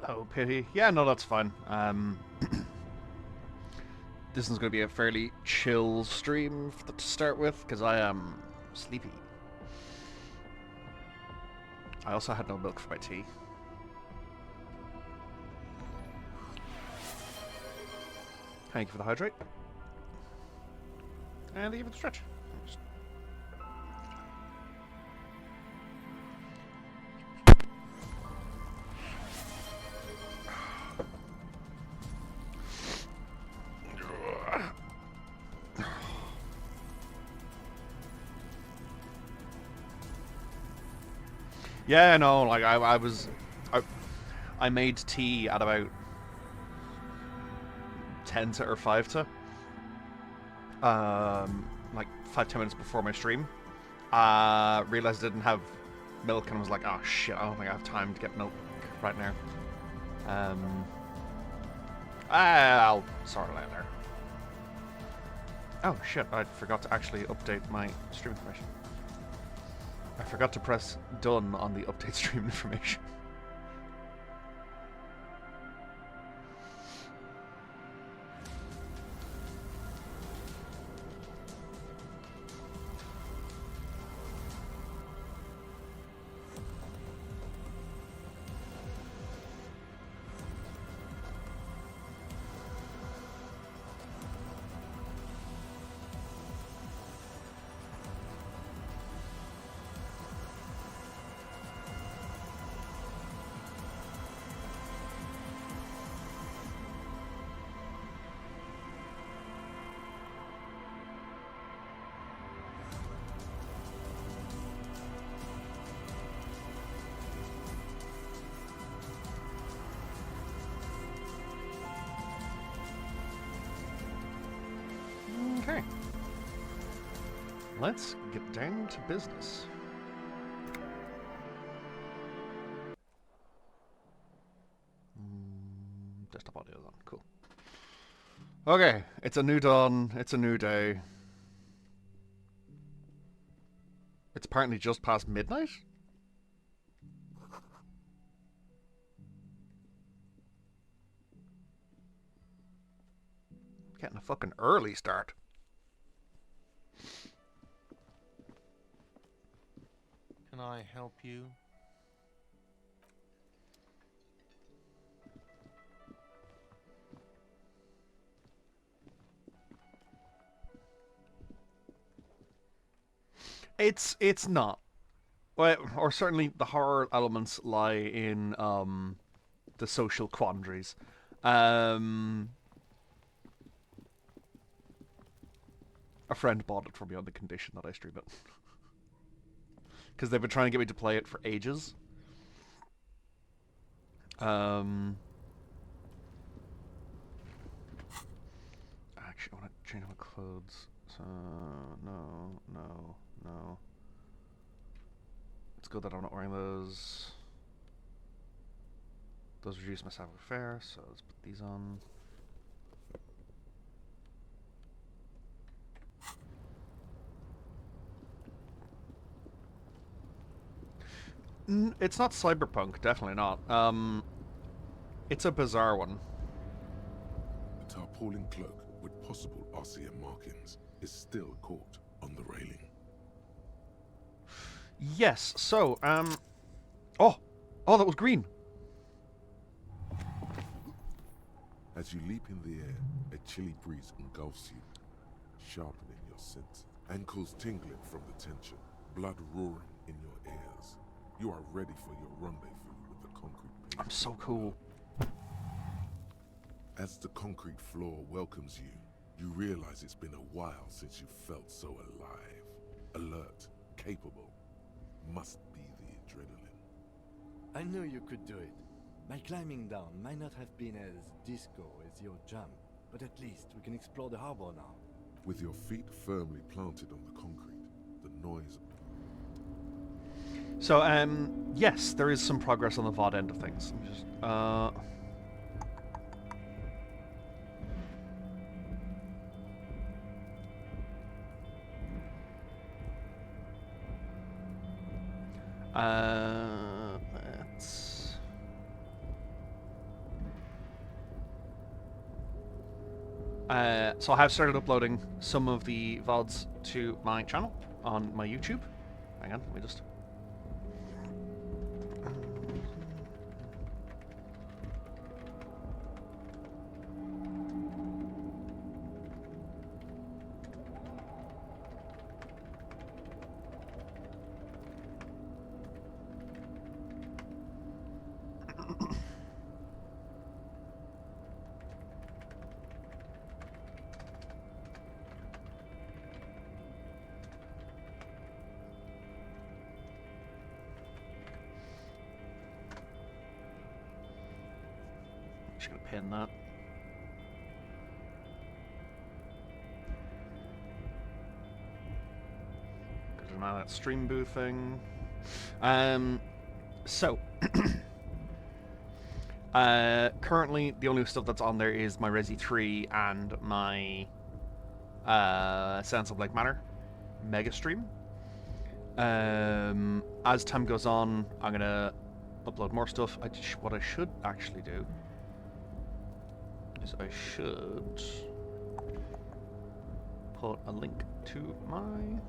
Oh, pity. Yeah, no, that's fine. This is going to be a fairly chill stream to start with, because I am sleepy. I also had no milk for my tea. Thank you for the hydrate. And even the stretch. Yeah, no, like I made tea at about 10 to or 5 to, like 5-10 minutes before my stream. Realized I didn't have milk and was like, oh shit, I don't think I have time to get milk right now. I'll sort it out there. Oh shit, I forgot to actually update my stream information. I forgot to press done on the update stream information. Okay. Let's get down to business. Desktop audio is on. Cool. Okay, it's a new dawn. It's a new day. It's apparently just past midnight? Getting a fucking early start. Can I help you? It's not. Well, or certainly the horror elements lie in the social quandaries. A friend bought it for me on the condition that I stream it. Because they've been trying to get me to play it for ages. Actually, I want to change my clothes. So, no. It's good that I'm not wearing those. Those reduce my savoir faire, so let's put these on. It's not cyberpunk, definitely not. It's a bizarre one. A tarpaulin cloak with possible RCM markings is still caught on the railing. Yes, so, Oh, that was green! As you leap in the air, a chilly breeze engulfs you, sharpening your sense. Ankles tingling from the tension, blood roaring in your ears. You are ready for your rendezvous with the concrete pavement. I'm so cool. As the concrete floor welcomes you, you realize it's been a while since you felt so alive. Alert, capable. Must be the adrenaline. I knew you could do it. My climbing down might not have been as disco as your jump, but at least we can explore the harbor now. With your feet firmly planted on the concrete, the noise... So, yes, there is some progress on the VOD end of things. Just, let's... So I have started uploading some of the VODs to my channel on my YouTube. Hang on, let me just... Just gonna pin that. Because now that stream booth thing. So currently the only stuff that's on there is my Resi 3 and my Sense of Like Manor mega stream. As time goes on, I'm gonna upload more stuff. What I should actually do is I should put a link to my...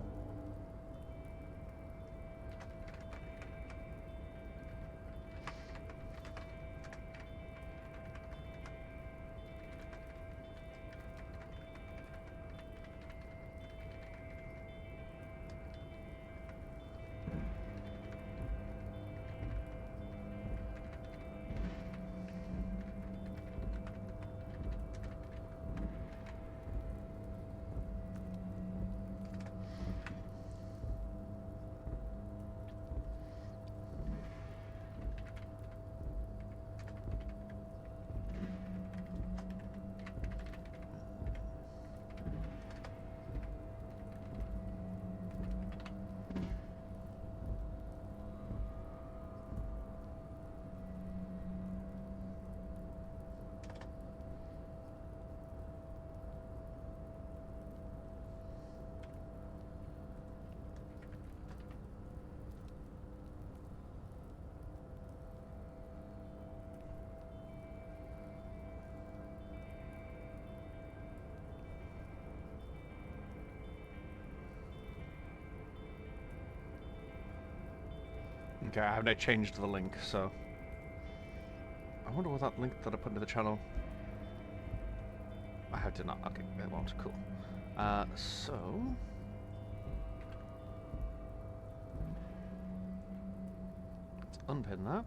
Okay, I have now changed the link, so... I wonder what that link that I put into the channel... I have to not. Okay, it won't. Cool. So... let's unpin that.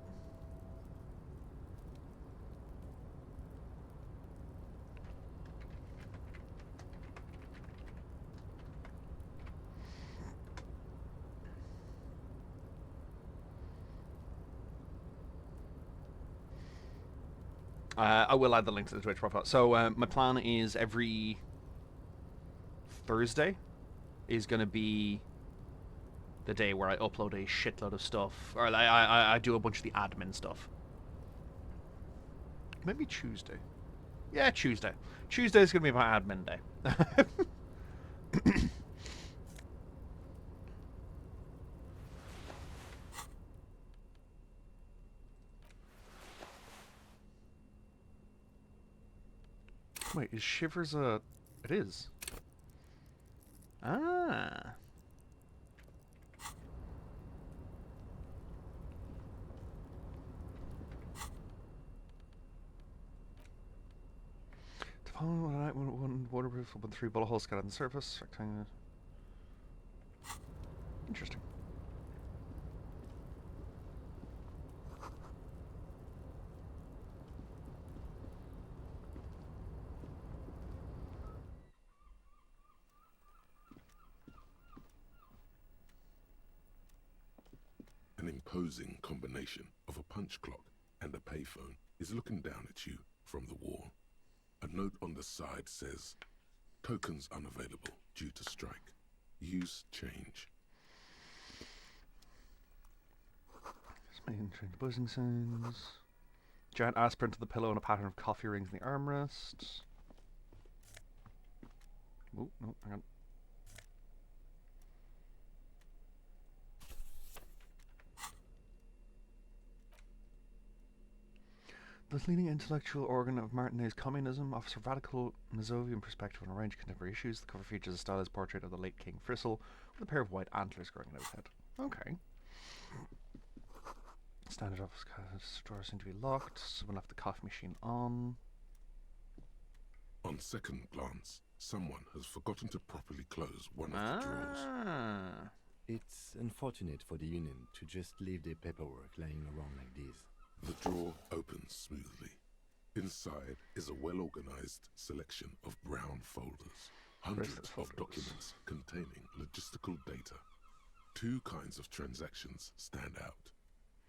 I will add the link to the Twitch profile. So my plan is every Thursday is going to be the day where I upload a shitload of stuff, or I do a bunch of the admin stuff. Maybe Tuesday. Yeah, Tuesday. Tuesday is going to be my admin day. Wait, is Shivers a... It is. Ah. To follow one waterproof, open 3 bullet holes cut on the surface. Rectangular. Interesting. An imposing combination of a punch clock and a payphone is looking down at you from the wall. A note on the side says, tokens unavailable due to strike. Use change. Making buzzing sounds. Giant aspirin to the pillow and a pattern of coffee rings in the armrest. Oh, no, hang on. This leading intellectual organ of Martinet's communism offers a radical Mazovian perspective on a range of contemporary issues. The cover features a stylized portrait of the late King Frizzle with a pair of white antlers growing out of his head. Okay. Standard office drawers seem to be locked. Someone left the coffee machine on. On second glance, someone has forgotten to properly close one of the drawers. It's unfortunate for the Union to just leave their paperwork lying around like this. The drawer opens smoothly. Inside is a well-organized selection of brown folders. Hundreds of documents containing logistical data. Two kinds of transactions stand out.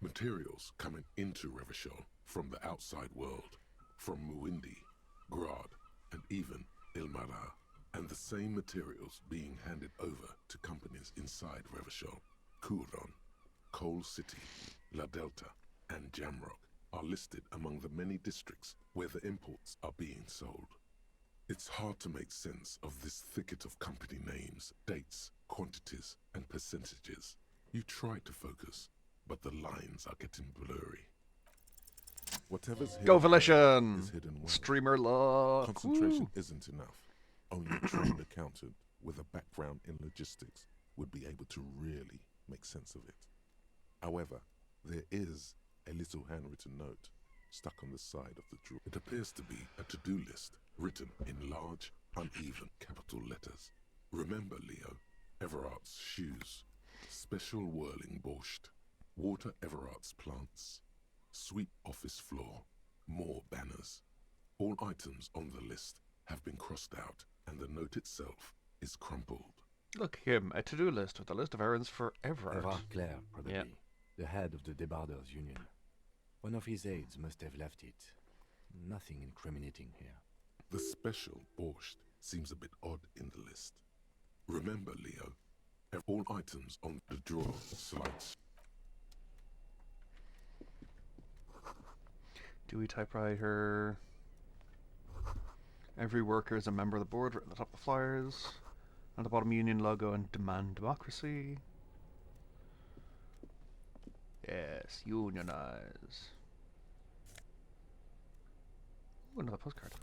Materials coming into Revachol from the outside world, from Muindi, Grad, and even Ilmara, and the same materials being handed over to companies inside Revachol. Kuron, Coal City, La Delta, and Jamrock are listed among the many districts where the imports are being sold. It's hard to make sense of this thicket of company names, dates, quantities, and percentages. You try to focus, but the lines are getting blurry. Whatever's hidden Go Volition! is hidden well. Streamer luck! Concentration Woo. isn't enough. Only a trained accountant with a background in logistics would be able to really make sense of it. However, there is a little handwritten note stuck on the side of the drawer. It appears to be a to-do list written in large, uneven capital letters. Remember, Leo, Everard's shoes, special whirling borscht, water Everard's plants, sweep office floor, more banners. All items on the list have been crossed out, and the note itself is crumpled. Look, him, a to-do list with a list of errands for Everard. Everard Clare, probably. Yeah. The head of the Debarders Union. One of his aides must have left it. Nothing incriminating here. The special borscht seems a bit odd in the list. Remember, Leo, all items on the drawer slides. Dewey typewriter. Every worker is a member of the board, written at the top of the flyers. At the bottom, union logo and demand democracy. Yes, unionize. Ooh, another postcard.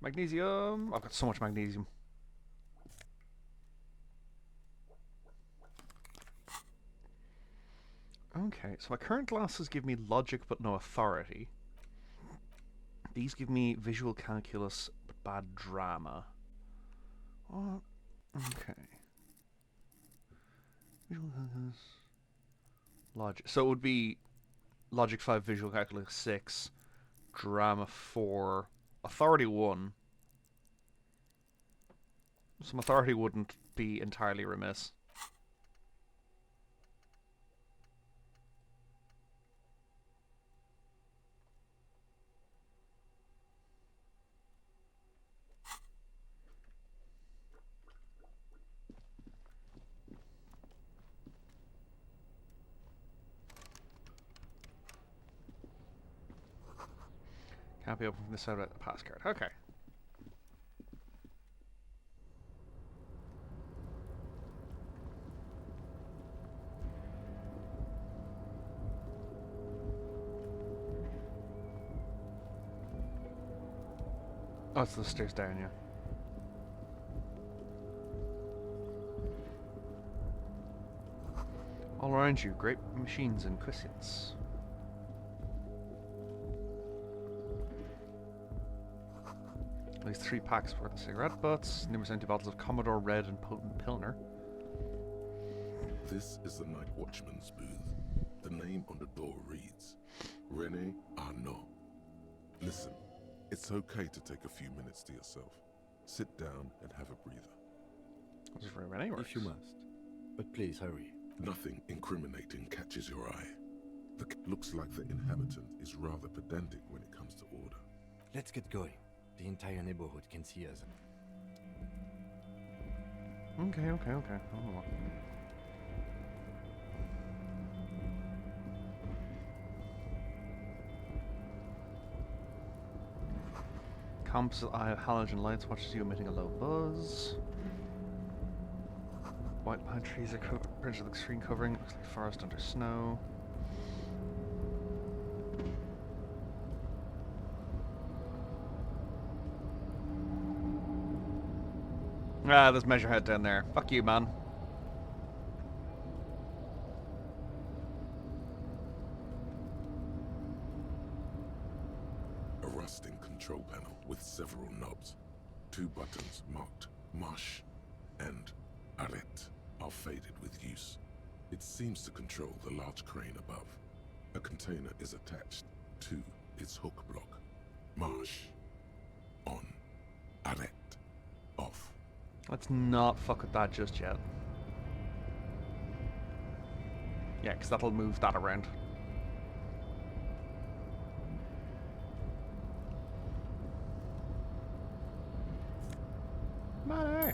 Magnesium! I've got so much magnesium. Okay, so my current glasses give me logic but no authority. These give me visual calculus but bad drama. What? Okay. Visual calculus. Logic. So it would be logic 5, visual calculus 6, drama 4, authority 1. Some authority wouldn't be entirely remiss. Can't be opened from this side without the pass card. Okay. Oh, it's the stairs down, yeah. All around you, great machines and quiescence. At least 3 packs worth of cigarette butts, numerous empty bottles of Commodore Red and potent Pilsner. This is the night watchman's booth. The name on the door reads, René Arnaud. Listen, it's okay to take a few minutes to yourself. Sit down and have a breather. This is where Renee works. If you must. But please hurry. Nothing incriminating catches your eye. Looks like the inhabitant is rather pedantic when it comes to order. Let's get going. The entire neighborhood can see us. Okay. Oh. Composite eye of halogen lights watches you emitting a low buzz. White pine trees are printed like screen covering. Looks like forest under snow. Ah, there's Measurehead down there. Fuck you, man. A rusting control panel with several knobs. 2 buttons marked Marsh and Arrête are faded with use. It seems to control the large crane above. A container is attached to its hook block. Marsh. On. Arrête. Off. Let's not fuck with that just yet. Yeah, because that'll move that around. Money!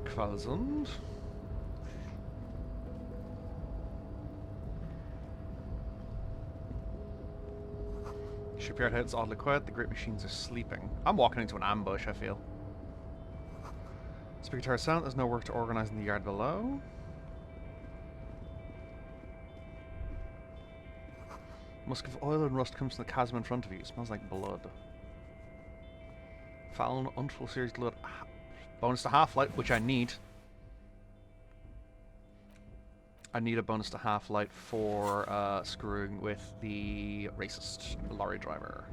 Kvalsund. Shipyard head's oddly quiet. The great machines are sleeping. I'm walking into an ambush, I feel. Speaker tower silent. There's no work to organize in the yard below. Musk of oil and rust comes from the chasm in front of you. It smells like blood. Foul unfull series blood. Bonus to half-light, which I need. I need a bonus to half-light for screwing with the racist lorry driver.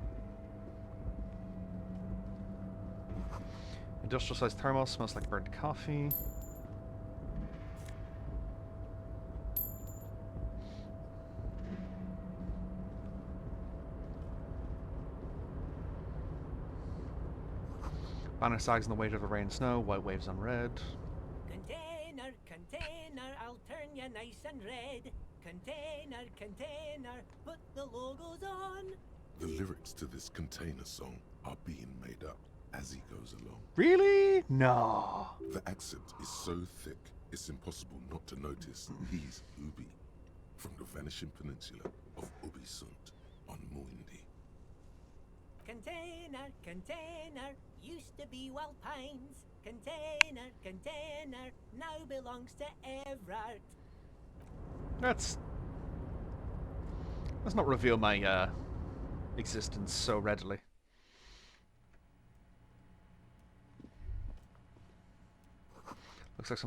Industrial-sized thermos smells like burnt coffee. Banner sags in the weight of the rain and snow, white waves on red. Container, container, I'll turn you nice and red. Container, container, put the logos on. The lyrics to this container song are being made up as he goes along. Really? No. The accent is so thick, it's impossible not to notice he's Ubi, from the vanishing peninsula of Ubisund on Muindi. Container, container, used to be Wild Pines. Container, container, now belongs to Everard. Let's not reveal my existence so readily. Looks like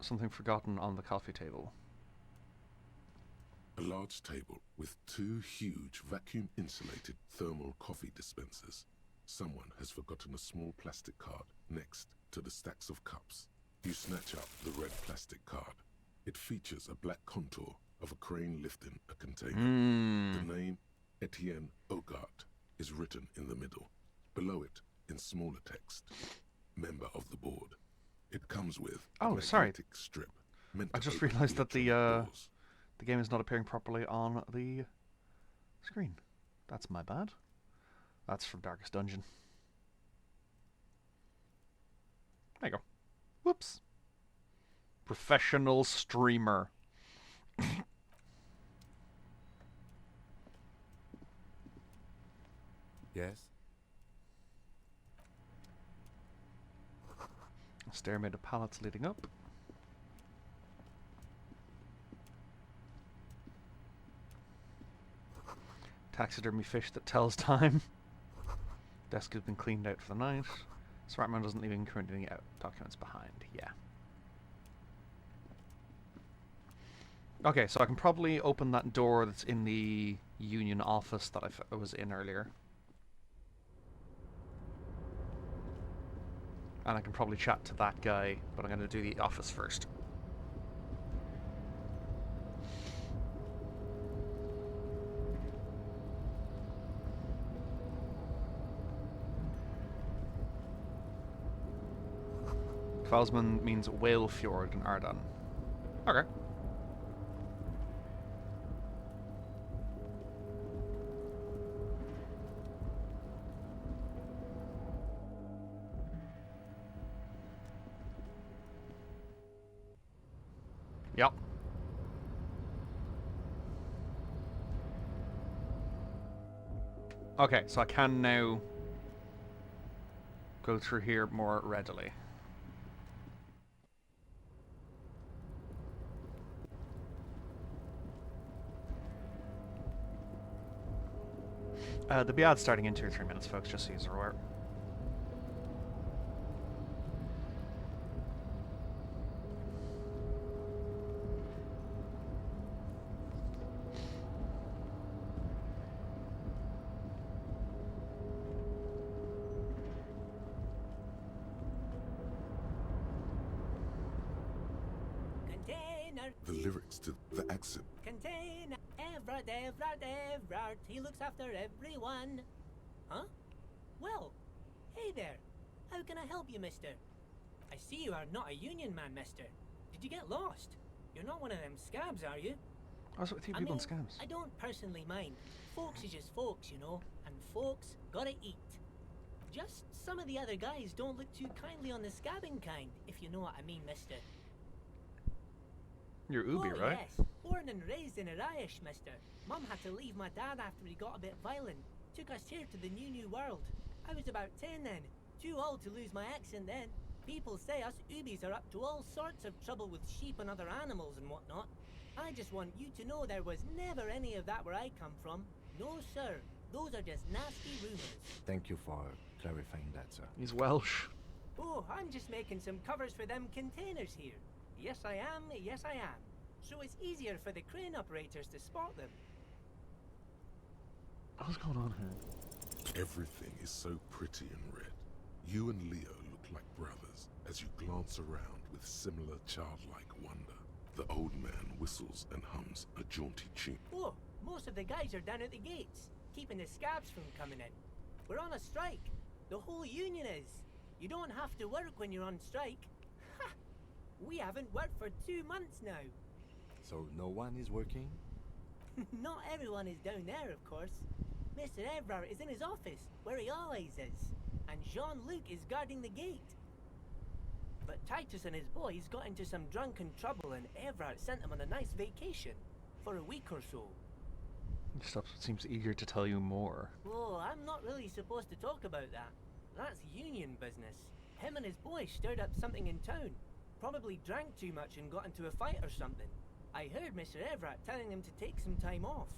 something forgotten on the coffee table. A large table with 2 huge vacuum-insulated thermal coffee dispensers. Someone has forgotten a small plastic card next to the stacks of cups. You snatch up the red plastic card. It features a black contour of a crane lifting a container. The name Etienne Hogarth is written in the middle. Below it, in smaller text, member of the board. It comes with a magnetic strip meant I to just open realized that the doors. the game is not appearing properly on the screen. That's my bad. That's from Darkest Dungeon. There you go. Whoops. Professional streamer. Yes? A stair made of pallets leading up. Taxidermy fish that tells time. Desk has been cleaned out for the night. Smartman doesn't leave incriminating documents behind. Yeah. Okay, so I can probably open that door that's in the union office that I was in earlier. And I can probably chat to that guy, but I'm going to do the office first. Kvalsman means whale fjord in Ardan. Okay. Yep. Okay, so I can now go through here more readily. There'll be ads starting in 2 or 3 minutes, folks, just so you're aware. Container. The lyrics to the accent. Container. Everard. He looks after everyone. Huh? Well, hey there. How can I help you, mister? I see you are not a union man, mister. Did you get lost? You're not one of them scabs, are you? I was with you people in scams. I don't personally mind. Folks is just folks, you know, and folks gotta eat. Just some of the other guys don't look too kindly on the scabbing kind, if you know what I mean, mister. You're Ubi, Oh, right? Yes, born and raised in Irish, mister. Mum had to leave my dad after he got a bit violent. Took us here to the new world. I was about 10 then. Too old to lose my accent then. People say us Ubis are up to all sorts of trouble with sheep and other animals and whatnot. I just want you to know there was never any of that where I come from. No, sir. Those are just nasty rumors. Thank you for clarifying that, sir. He's Welsh. Oh, I'm just making some covers for them containers here. Yes, I am. Yes, I am. So it's easier for the crane operators to spot them. What's going on here? Everything is so pretty and red. You and Leo look like brothers as you glance around with similar childlike wonder. The old man whistles and hums a jaunty tune. Oh, most of the guys are down at the gates, keeping the scabs from coming in. We're on a strike. The whole union is. You don't have to work when you're on strike. Ha! We haven't worked for 2 months now. So no one is working? Not everyone is down there, of course. Mr. Everard is in his office, where he always is. And Jean-Luc is guarding the gate. But Titus and his boys got into some drunken trouble and Everard sent them on a nice vacation. For a week or so. Stuff seems eager to tell you more. Oh, I'm not really supposed to talk about that. That's union business. Him and his boys stirred up something in town. Probably drank too much and got into a fight or something. I heard Mr. Everett telling them to take some time off.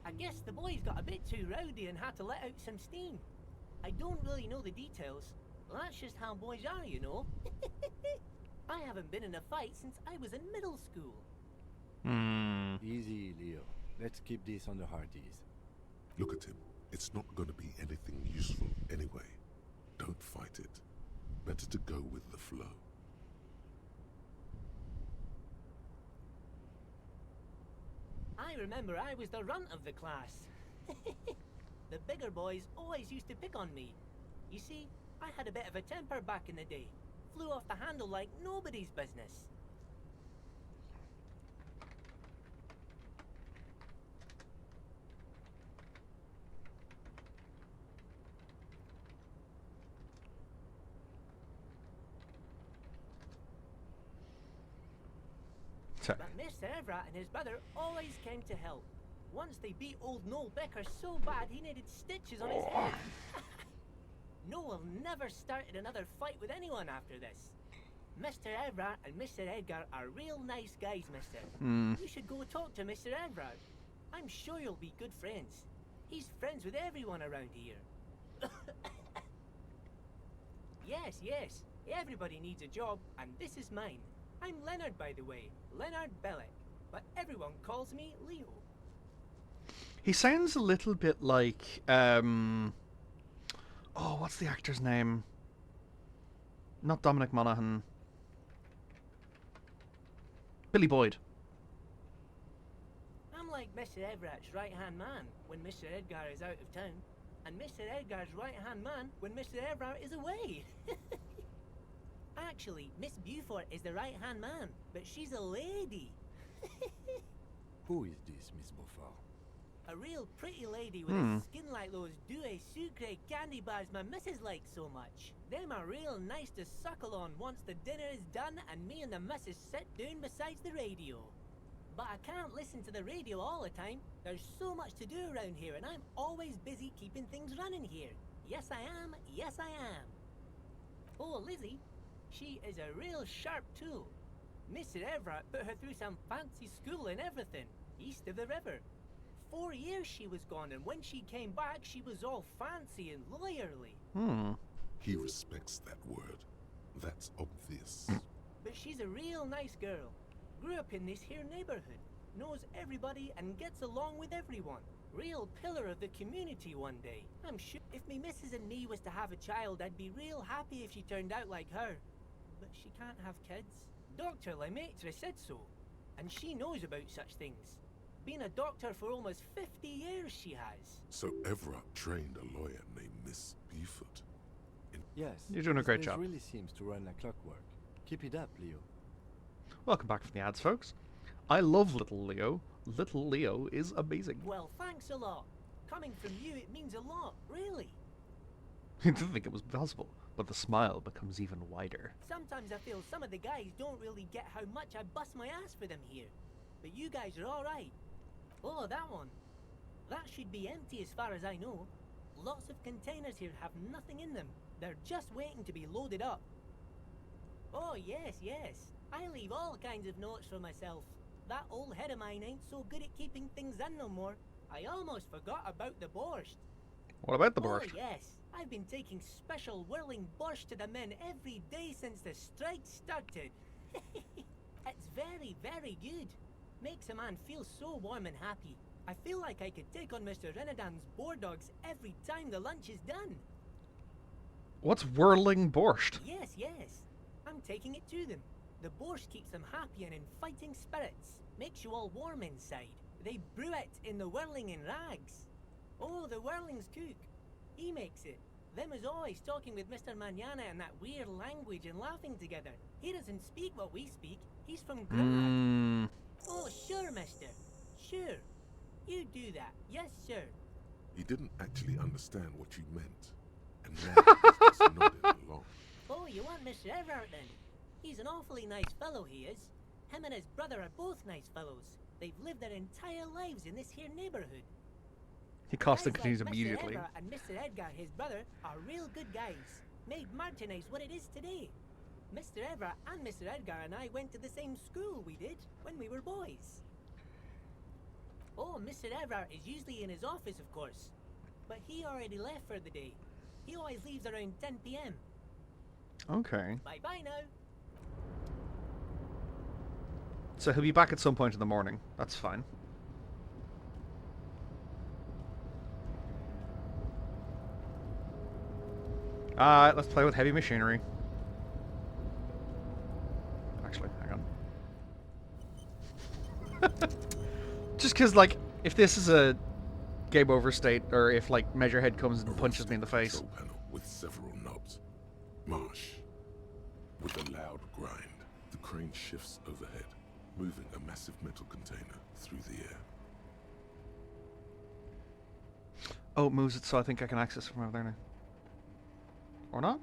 I guess the boys got a bit too rowdy and had to let out some steam. I don't really know the details. That's just how boys are, you know. I haven't been in a fight since I was in middle school. Easy, Leo. Let's keep this on the hearties. Look at him. It's not going to be anything useful anyway. Don't fight it. Better to go with the flow. I remember I was the runt of the class. The bigger boys always used to pick on me. You see, I had a bit of a temper back in the day. Flew off the handle like nobody's business. Sorry. But Mr. Everett and his brother always came to help. Once they beat old Noel Becker so bad he needed stitches on his head. Noel never started another fight with anyone after this. Mr. Everett and Mr. Edgar are real nice guys, mister. You should go talk to Mr. Everett. I'm sure you'll be good friends. He's friends with everyone around here. Yes. Everybody needs a job, and this is mine. I'm Leonard, by the way. Leonard Bellick. But everyone calls me Leo. He sounds a little bit like, oh, what's the actor's name? Not Dominic Monaghan. Billy Boyd. I'm like Mr. Everett's right-hand man when Mr. Edgar is out of town, and Mr. Edgar's right-hand man when Mr. Everett is away. Actually, Miss Beaufort is the right-hand man, but she's a lady. Who is this, Miss Beaufort? A real pretty lady with a skin like those Douai Sucre candy bars my missus likes so much. Them are real nice to suckle on once the dinner is done and me and the missus sit down beside the radio. But I can't listen to the radio all the time. There's so much to do around here and I'm always busy keeping things running here. Yes I am. Oh, Lizzie, she is a real sharp tool. Mr. Everett put her through some fancy school and everything, east of the river. 4 years she was gone, and when she came back, she was all fancy and lawyerly. Hmm. He respects that word. That's obvious. But she's a real nice girl. Grew up in this here neighborhood. Knows everybody and gets along with everyone. Real pillar of the community one day. I'm sure if me missus and me was to have a child, I'd be real happy if she turned out like her. But she can't have kids. Dr. Lemaitre said so. And she knows about such things. Been a doctor for almost 50 years she has. So Everett trained a lawyer named Miss Beaufort. Yes. You're doing a this great place job. really seems to run like clockwork. Keep it up, Leo. Welcome back from the ads, folks. I love Little Leo. Little Leo is amazing. Well, thanks a lot. Coming from you, it means a lot, really. I didn't think it was possible, but the smile becomes even wider. Sometimes I feel some of the guys don't really get how much I bust my ass for them here. But you guys are alright. Oh, that one. That should be empty as far as I know. Lots of containers here have nothing in them. They're just waiting to be loaded up. Oh, yes, yes. I leave all kinds of notes for myself. That old head of mine ain't so good at keeping things in no more. I almost forgot about the borscht. What about the Oh, borscht? yes. I've been taking special whirling borscht to the men every day since the strike started. It's very, very good. Makes a man feel so warm and happy. I feel like I could take on Mr. Renadan's boar dogs every time the lunch is done. What's whirling borscht? Yes, yes. I'm taking it to them. The borscht keeps them happy and in fighting spirits. Makes you all warm inside. They brew it in the whirling in rags. Oh, the whirling's cook. He makes it. Them is always talking with Mr. Manana in that weird language and laughing together. He doesn't speak what we speak. He's from Grad. Oh, sure, mister. Sure. You do that. Yes, sir. He didn't actually understand what you meant, and now he's just nodding along. Oh, you want Mr. Everett then? He's an awfully nice fellow, he is. Him and his brother are both nice fellows. They've lived their entire lives in this here neighborhood. He cost Guys continues like immediately. Mr. Everett and Mr. Edgar, his brother, are real good guys. Made Martinez what it is today. Mr. Everett and Mr. Edgar and I went to the same school we did when we were boys. Oh, Mr. Everett is usually in his office, of course. But he already left for the day. He always leaves around 10 p.m. Okay. Bye-bye now. So he'll be back at some point in the morning. That's fine. Let's play with heavy machinery. Actually, hang on. Just because, like, if this is a game over state, or if, like, Measurehead comes and punches me in the face. Control panel with several knobs. Marsh. With a loud grind, the crane shifts overhead, moving a massive metal container through the air. Oh, it moves it so I think I can access it from over there now. Or not?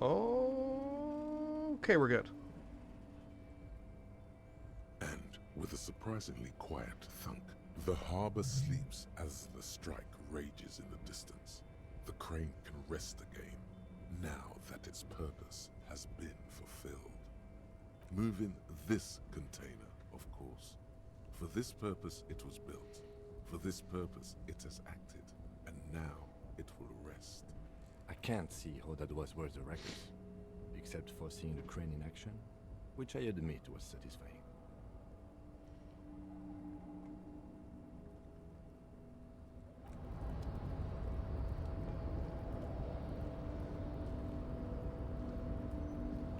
Oh, okay, we're good. And with a surprisingly quiet thunk, the harbor sleeps as the strike rages in the distance. The crane can rest again, now that its purpose has been fulfilled. Moving this container, of course. For this purpose it was built. For this purpose it has acted. And now it will rest. I can't see how that was worth the records, except for seeing the crane in action, which I admit was satisfying.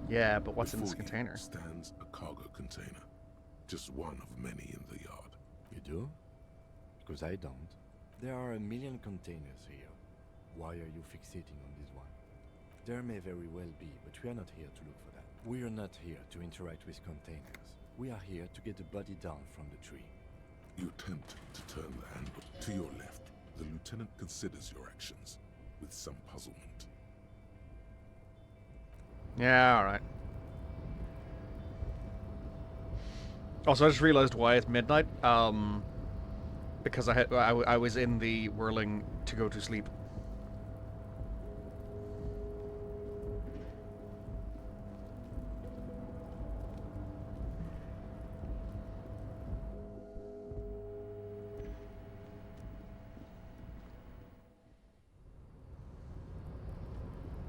Yeah, but what's in this Before you container? stands a cargo container. Just one of many in the yard. You do? Because I don't. There are 1 million containers here. Why are you fixating on this one? There may very well be, but we are not here to look for that. We are not here to interact with containers. We are here to get the body down from the tree. You attempt to turn the handle to your left. The lieutenant considers your actions with some puzzlement. Yeah, alright. Also, I just realized why it's midnight. Because I was in the whirling to go to sleep.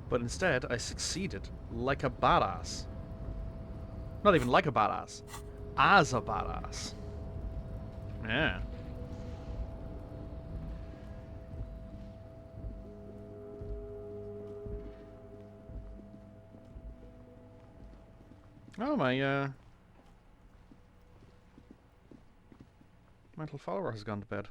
But instead, I succeeded like a badass. Not even like a badass. As a badass. Yeah. Oh, my mental follower has gone to bed.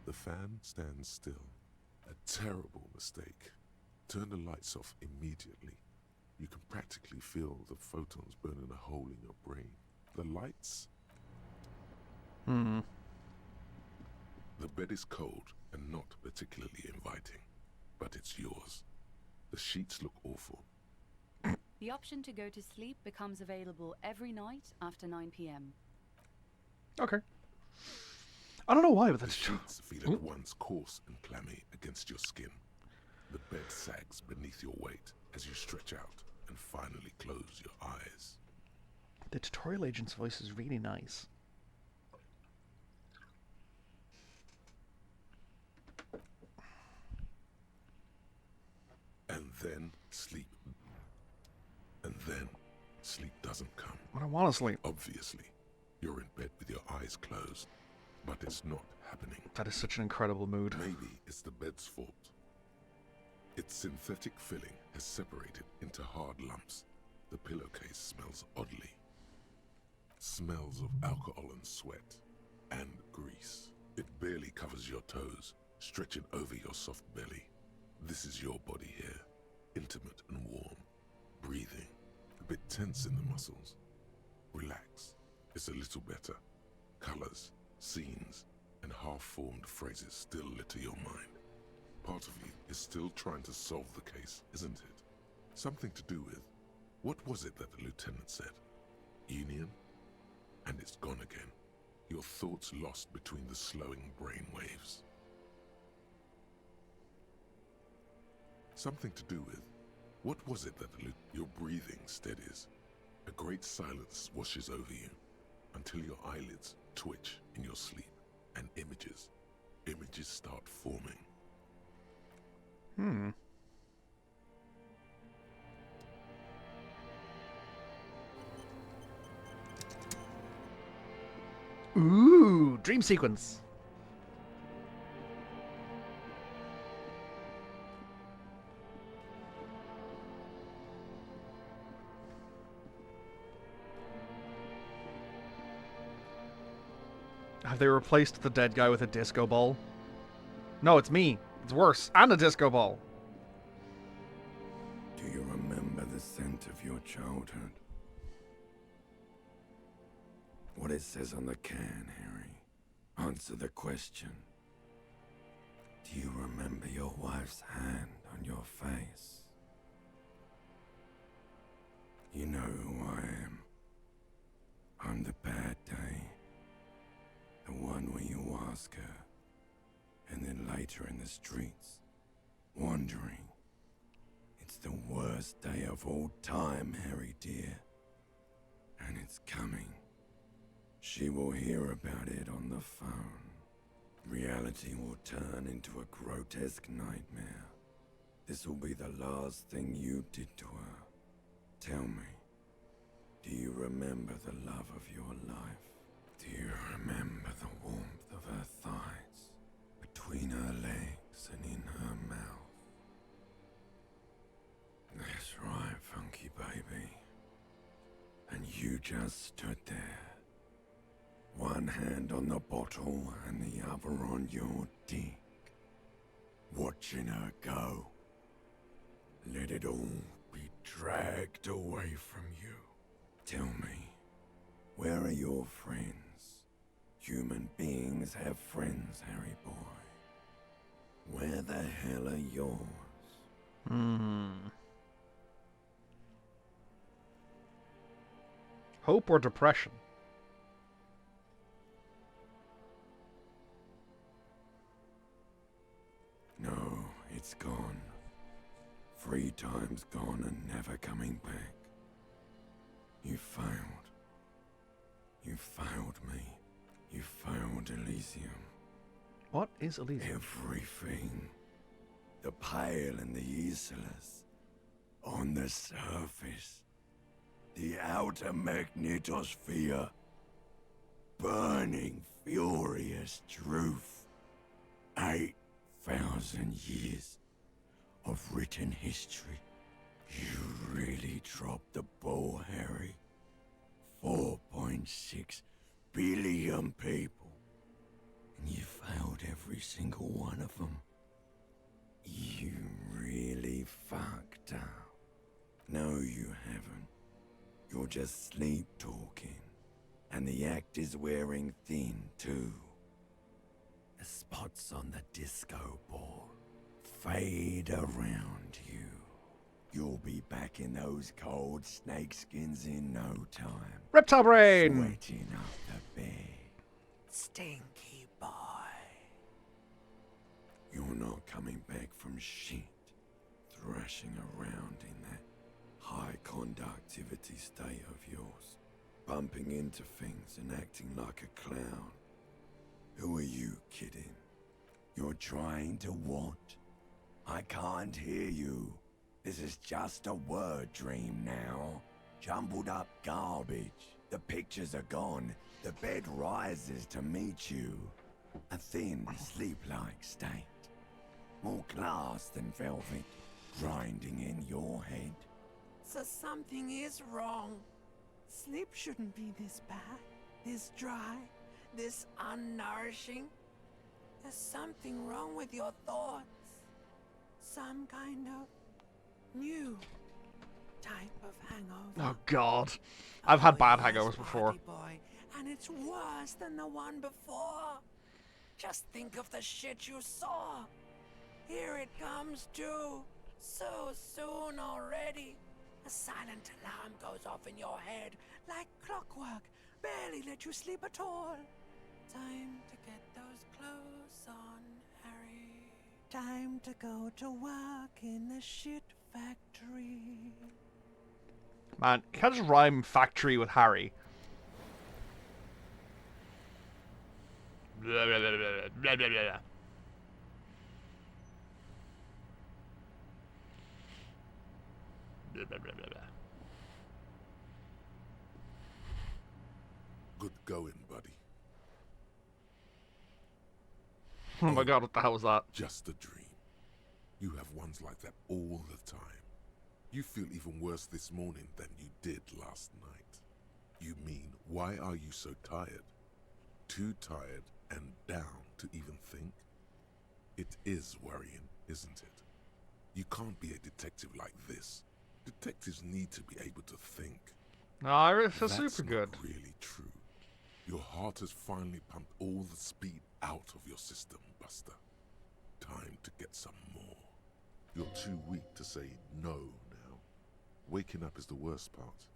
The fan stands still. A terrible mistake. Turn the lights off immediately. You can practically feel the photons burning a hole in your brain. The lights? Hmm. The bed is cold and not particularly inviting, but it's yours. The sheets look awful. The option to go to sleep becomes available every night after 9 p.m. Okay. I don't know why, but The that's true. sheets feel at once coarse and clammy against your skin. The bed sags beneath your weight as you stretch out and finally close your eyes. The tutorial agent's voice is really nice. And then sleep. And then sleep doesn't come. I don't want to sleep. Obviously, you're in bed with your eyes closed, but it's not happening. That is such an incredible mood. Maybe it's the bed's fault. Its synthetic filling has separated into hard lumps. The pillowcase smells oddly. Smells of alcohol and sweat and grease. It barely covers your toes, stretching over your soft belly. This is your body here, intimate and warm, breathing, a bit tense in the muscles. Relax, it's a little better. Colors, scenes, and half-formed phrases still litter your mind. Part of you is still trying to solve the case, isn't it? Something to do with, what was it that the lieutenant said? Union? And it's gone again. Your thoughts lost between the slowing brain waves. Something to do with, what was it that your breathing steadies? A great silence washes over you until your eyelids twitch in your sleep and images start forming. Ooh, dream sequence. Have they replaced the dead guy with a disco ball? No, it's me. It's worse. And a disco ball. Do you remember the scent of your childhood? What it says on the can, Harry. Answer the question. Do you remember your wife's hand on your face? You know who I am. I'm the bad day. The one where you ask her, and then later in the streets, wandering. It's the worst day of all time, Harry dear. And it's coming. She will hear about it on the phone. Reality will turn into a grotesque nightmare. This will be the last thing you did to her. Tell me, do you remember the love of your life? Do you remember the warmth of her thighs, between her legs and in her mouth? There's just stood there, one hand on the bottle and the other on your dick, watching her go. Let it all be dragged away from you. Tell me, where are your friends? Human beings have friends, Harry boy. Where the hell are yours? Hope or depression? No, it's gone. 3 times gone and never coming back. You failed. You failed me. You failed Elysium. What is Elysium? Everything. The Pale and the Islas. On the surface. The outer magnetosphere. Burning, furious truth. 8,000 years of written history. You really dropped the ball, Harry. 4.6 billion people. And you failed every single one of them. You really fucked up. No, you haven't. You're just sleep talking. And the act is wearing thin, too. The spots on the disco ball fade around you. You'll be back in those cold snakeskins in no time. Reptile brain! Sweating up the bed. Stinky boy. You're not coming back from shit. Thrashing around in that high conductivity state of yours. Bumping into things and acting like a clown. Who are you kidding? You're trying to what? I can't hear you. This is just a word dream now. Jumbled up garbage. The pictures are gone. The bed rises to meet you. A thin, sleep-like state. More glass than velvet, grinding in your head. So something is wrong. Sleep shouldn't be this bad, this dry, this unnourishing. There's something wrong with your thoughts. Some kind of new type of hangover. Oh god. I've had bad yes, hangovers before. Party boy, and it's worse than the one before. Just think of the shit you saw. Here it comes too. So soon already. A silent alarm goes off in your head like clockwork. Barely let you sleep at all. Time to get those clothes on, Harry. Time to go to work in the shit factory. Man, you can't just rhyme factory with Harry. Blah, blah, blah, blah, blah, blah, blah. Blah, blah, blah, blah, blah. Good going, buddy. Oh my god, what the hell was that? Just a dream. You have ones like that all the time. You feel even worse this morning than you did last night. You mean, why are you so tired? Too tired and down to even think? It is worrying, isn't it? You can't be a detective like this. Detectives need to be able to think. No, I feel That's super good. not really true. Your heart has finally pumped all the speed out of your system, Buster. Time to get some more. You're too weak to say no now. Waking up is the worst part.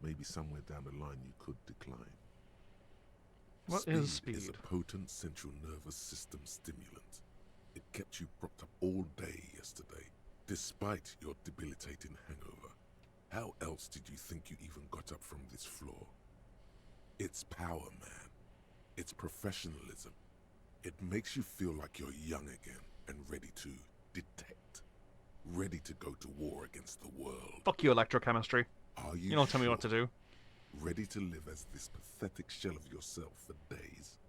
Maybe somewhere down the line you could decline. What is Speed is speed? a potent central nervous system stimulant. It kept you propped up all day yesterday, despite your debilitating hangover. How else did you think you even got up from this floor? It's power, man. It's professionalism. It makes you feel like you're young again and ready to detect. Ready to go to war against the world. Fuck you, electrochemistry. Are you You don't tell me what to sure? do. Ready to live as this pathetic shell of yourself for days?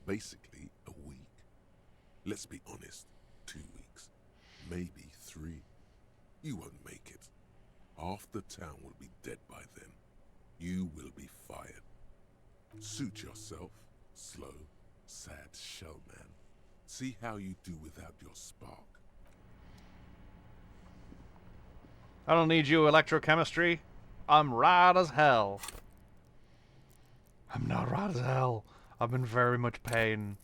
Basically, a week. Let's be honest, 2 weeks. Maybe 3. You won't make it. Half the town will be dead by then. You will be fired. Suit yourself, slow, sad shell man. See how you do without your spark. I don't need you, electrochemistry. I'm right as hell. I'm not right as hell. I'm in very much pain.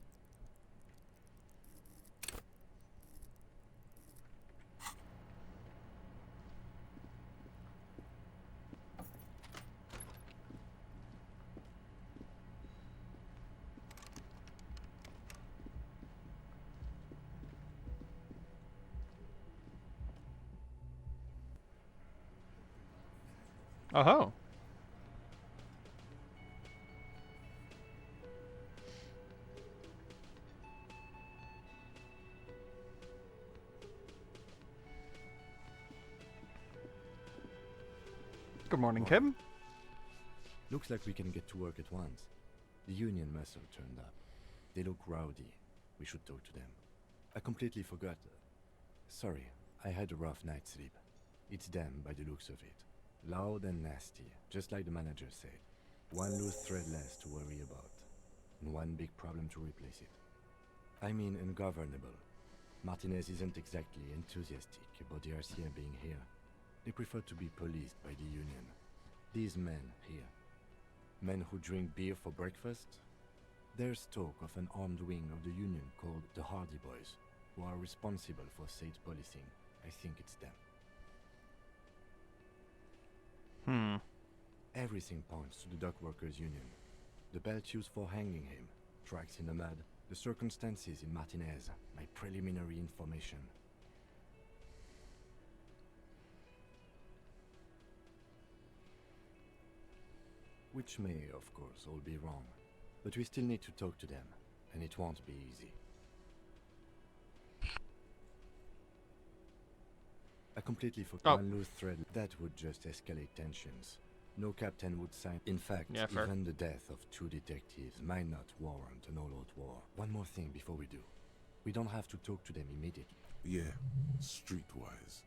Oh-ho. Good morning, Kim. Looks like we can get to work at once. The Union must have turned up. They look rowdy. We should talk to them. I completely forgot. Sorry, I had a rough night's sleep. It's them by the looks of it. Loud and nasty, just like the manager said. One loose thread less to worry about. And one big problem to replace it. I mean ungovernable. Martinez isn't exactly enthusiastic about the RCM being here. They prefer to be policed by the Union. These men here. Men who drink beer for breakfast? There's talk of an armed wing of the Union called the Hardy Boys, who are responsible for state policing. I think it's them. Everything points to the Dock Workers Union. The belt used for hanging him, tracks in the mud, the circumstances in Martinez, my preliminary information. Which may, of course, all be wrong. But we still need to talk to them, and it won't be easy. I completely forgot one loose thread. That would just escalate tensions. No captain would sign. In fact, Yeah, fair. even the death of 2 detectives might not warrant an all-out war. One more thing before we do. We don't have to talk to them immediately. Yeah, streetwise.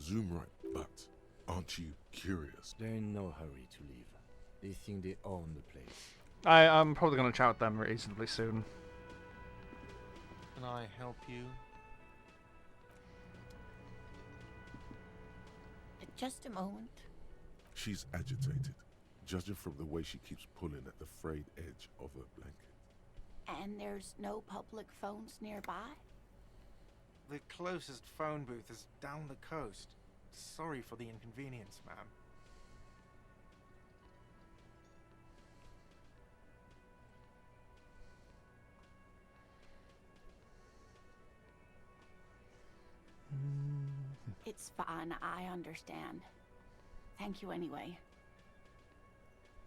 Zoom right, but aren't you curious? They're in no hurry to leave. They think they own the place. I'm probably going to chat with them reasonably soon. Can I help you? Just a moment. She's agitated, judging from the way she keeps pulling at the frayed edge of her blanket. And there's no public phones nearby? The closest phone booth is down the coast. Sorry for the inconvenience, ma'am. It's fine, I understand. Thank you anyway.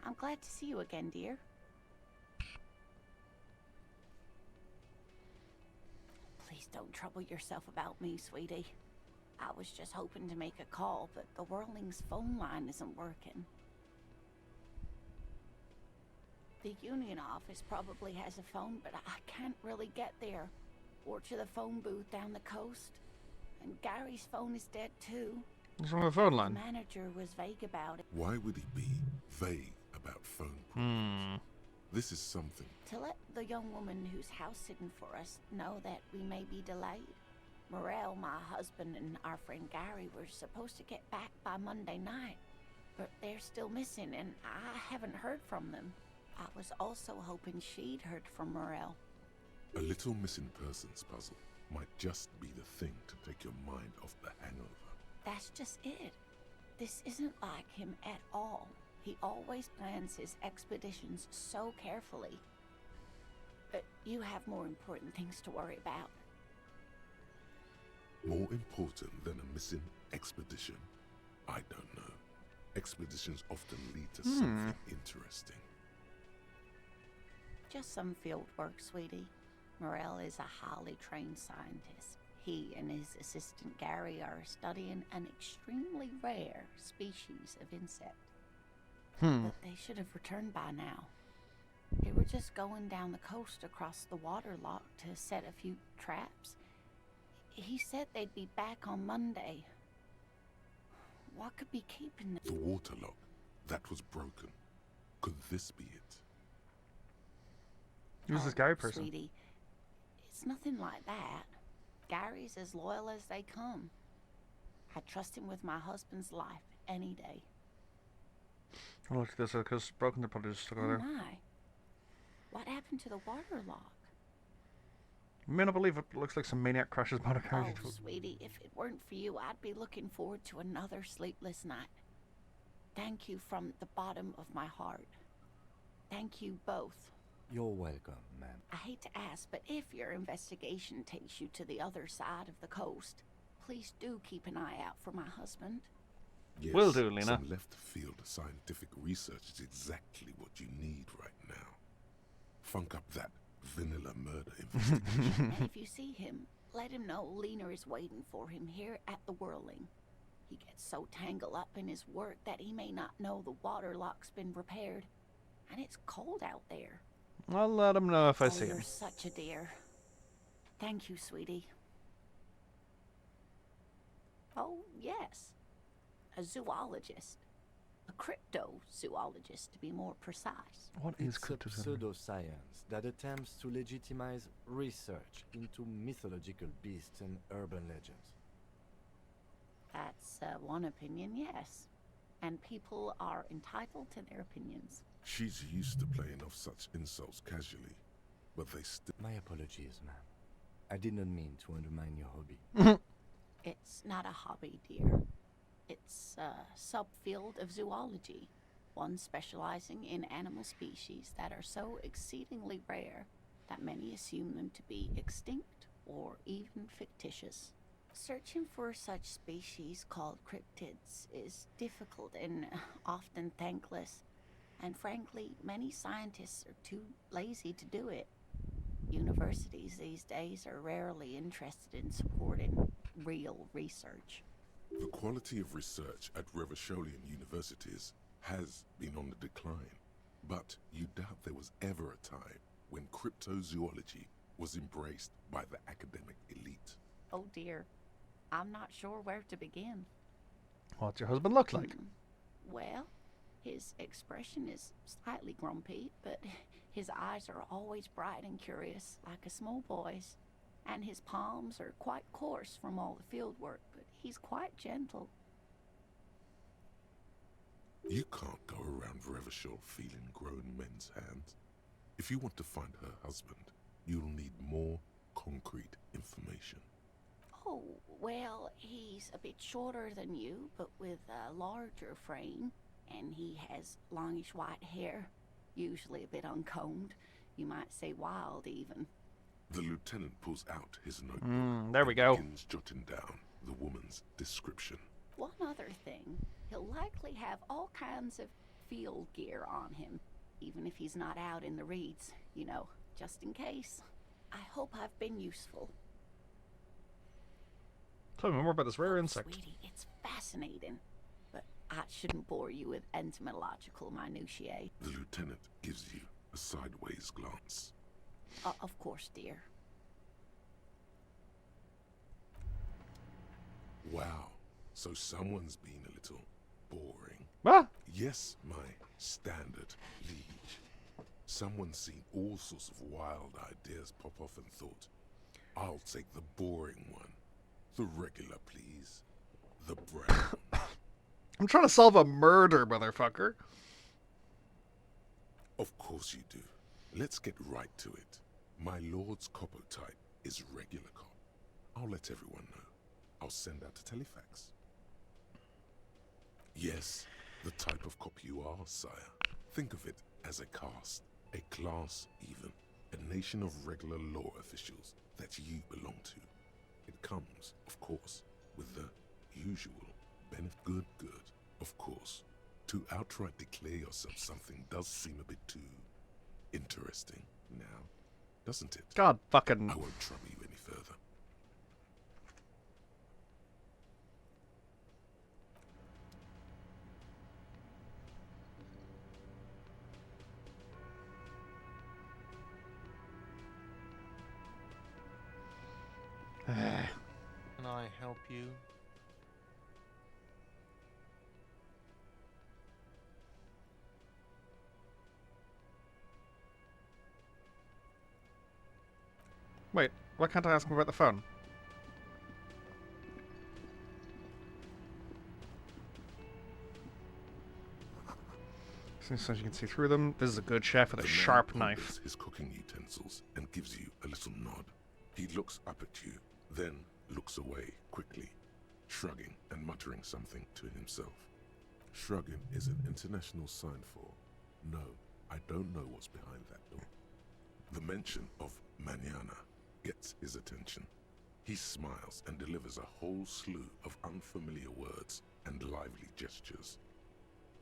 I'm glad to see you again, dear. Please don't trouble yourself about me, sweetie. I was just hoping to make a call, but the Whirling's phone line isn't working. The Union office probably has a phone, but I can't really get there. Or to the phone booth down the coast. And Gary's phone is dead too. What's wrong with the phone The line? manager was vague about it. Why would he be vague about phone problems? This is something. To let the young woman who's house sitting for us know that we may be delayed. Morel, my husband, and our friend Gary were supposed to get back by Monday night. But they're still missing, and I haven't heard from them. I was also hoping she'd heard from Morel. A little missing persons puzzle might just be the thing to take your mind off the hangover. That's just it. This isn't like him at all. He always plans his expeditions so carefully. But you have more important things to worry about. More important than a missing expedition? I don't know. Expeditions often lead to something interesting. Just some field work, sweetie. Morel is a highly trained scientist. He and his assistant Gary are studying an extremely rare species of insect. But they should have returned by now. They were just going down the coast across the water lock to set a few traps. He said they'd be back on Monday. What could be keeping them? The waterlock. That was broken. Could this be it? Who's this Gary person? Sweetie, it's nothing like that. Gary's as loyal as they come. I trust him with my husband's life any day. Oh, look at this, because broken, they probably just stuck Oh over there. my. What happened to the water lock? You may not believe it, but it looks like some maniac crashes motor car. Oh, sweetie, if it weren't for you, I'd be looking forward to another sleepless night. Thank you from the bottom of my heart. Thank you both. You're welcome, ma'am. I hate to ask, but if your investigation takes you to the other side of the coast, please do keep an eye out for my husband. Yes, Will do, Lena. some left-field scientific research is exactly what you need right now. Funk up that vanilla murder investigation. And if you see him, let him know Lena is waiting for him here at the Whirling. He gets so tangled up in his work that he may not know the water lock's been repaired. And it's cold out there. I'll let him know if I Oh, see you're him. such a dear. Thank you, sweetie. Oh, yes. A zoologist. A cryptozoologist, to be more precise. What is It's a cryptozoology? pseudoscience that attempts to legitimize research into mythological beasts and urban legends. That's one opinion, yes. And people are entitled to their opinions. She's used to playing off such insults casually, but they still... My apologies, ma'am. I did not mean to undermine your hobby. It's not a hobby, dear. It's a subfield of zoology, one specializing in animal species that are so exceedingly rare that many assume them to be extinct or even fictitious. Searching for such species called cryptids is difficult and often thankless, and frankly, many scientists are too lazy to do it. Universities these days are rarely interested in supporting real research. The quality of research at Revacholian universities has been on the decline, but you doubt there was ever a time when cryptozoology was embraced by the academic elite. Oh dear, I'm not sure where to begin. What's your husband look like? Well, his expression is slightly grumpy, but his eyes are always bright and curious, like a small boy's. And his palms are quite coarse from all the field work, but he's quite gentle. You can't go around Revachol feeling grown men's hands. If you want to find her husband, you'll need more concrete information. Oh, well, he's a bit shorter than you, but with a larger frame, and he has longish white hair, usually a bit uncombed. You might say wild, even. The lieutenant pulls out his notebook. There we and go. begins jotting down the woman's description. One other thing, he'll likely have all kinds of field gear on him, even if he's not out in the reeds, you know, just in case. I hope I've been useful. Tell me more about this rare insect. Sweetie, it's fascinating, but I shouldn't bore you with entomological minutiae. The lieutenant gives you a sideways glance. Of course, dear. Wow, so someone's been a little boring. Ah! Yes, my standard liege. Someone's seen all sorts of wild ideas pop off and thought, I'll take the boring one. The regular, please. The brown. I'm trying to solve a murder, motherfucker. Of course you do. Let's get right to it. My lord's copper type is regular cop. I'll let everyone know. I'll send out a telefax. Yes, the type of cop you are, sire. Think of it as a caste, a class even, a nation of regular law officials that you belong to. It comes, of course, with the usual benefit. Good. Of course, to outright declare yourself something does seem a bit too interesting now, doesn't it? God fucking... I won't trouble you any further. Can I help you? Wait, why can't I ask him about the phone? So you can see through them. This is a good chef with a The man sharp ponders knife. his cooking utensils and gives you a little nod. He looks up at you, then looks away quickly, shrugging and muttering something to himself. Shrugging is an international sign for, no, I don't know what's behind that door. The mention of mañana gets his attention. He smiles and delivers a whole slew of unfamiliar words and lively gestures.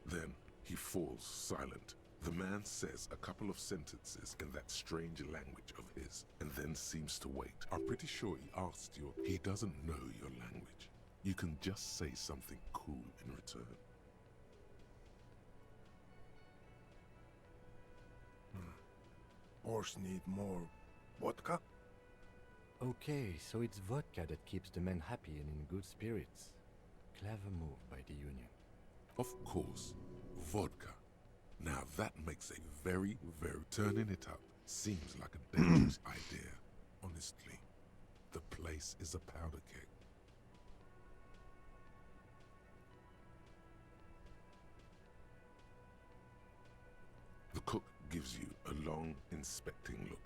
Then he falls silent. The man says a couple of sentences in that strange language of his, and then seems to wait. I'm pretty sure he asked you. He doesn't know your language. You can just say something cool in return. Horse need more vodka? Okay, so it's vodka that keeps the men happy and in good spirits. Clever move by the Union. Of course, vodka. Now that makes a very turning it up seems like a dangerous idea. Honestly, the place is a powder keg. The cook gives you a long, inspecting look.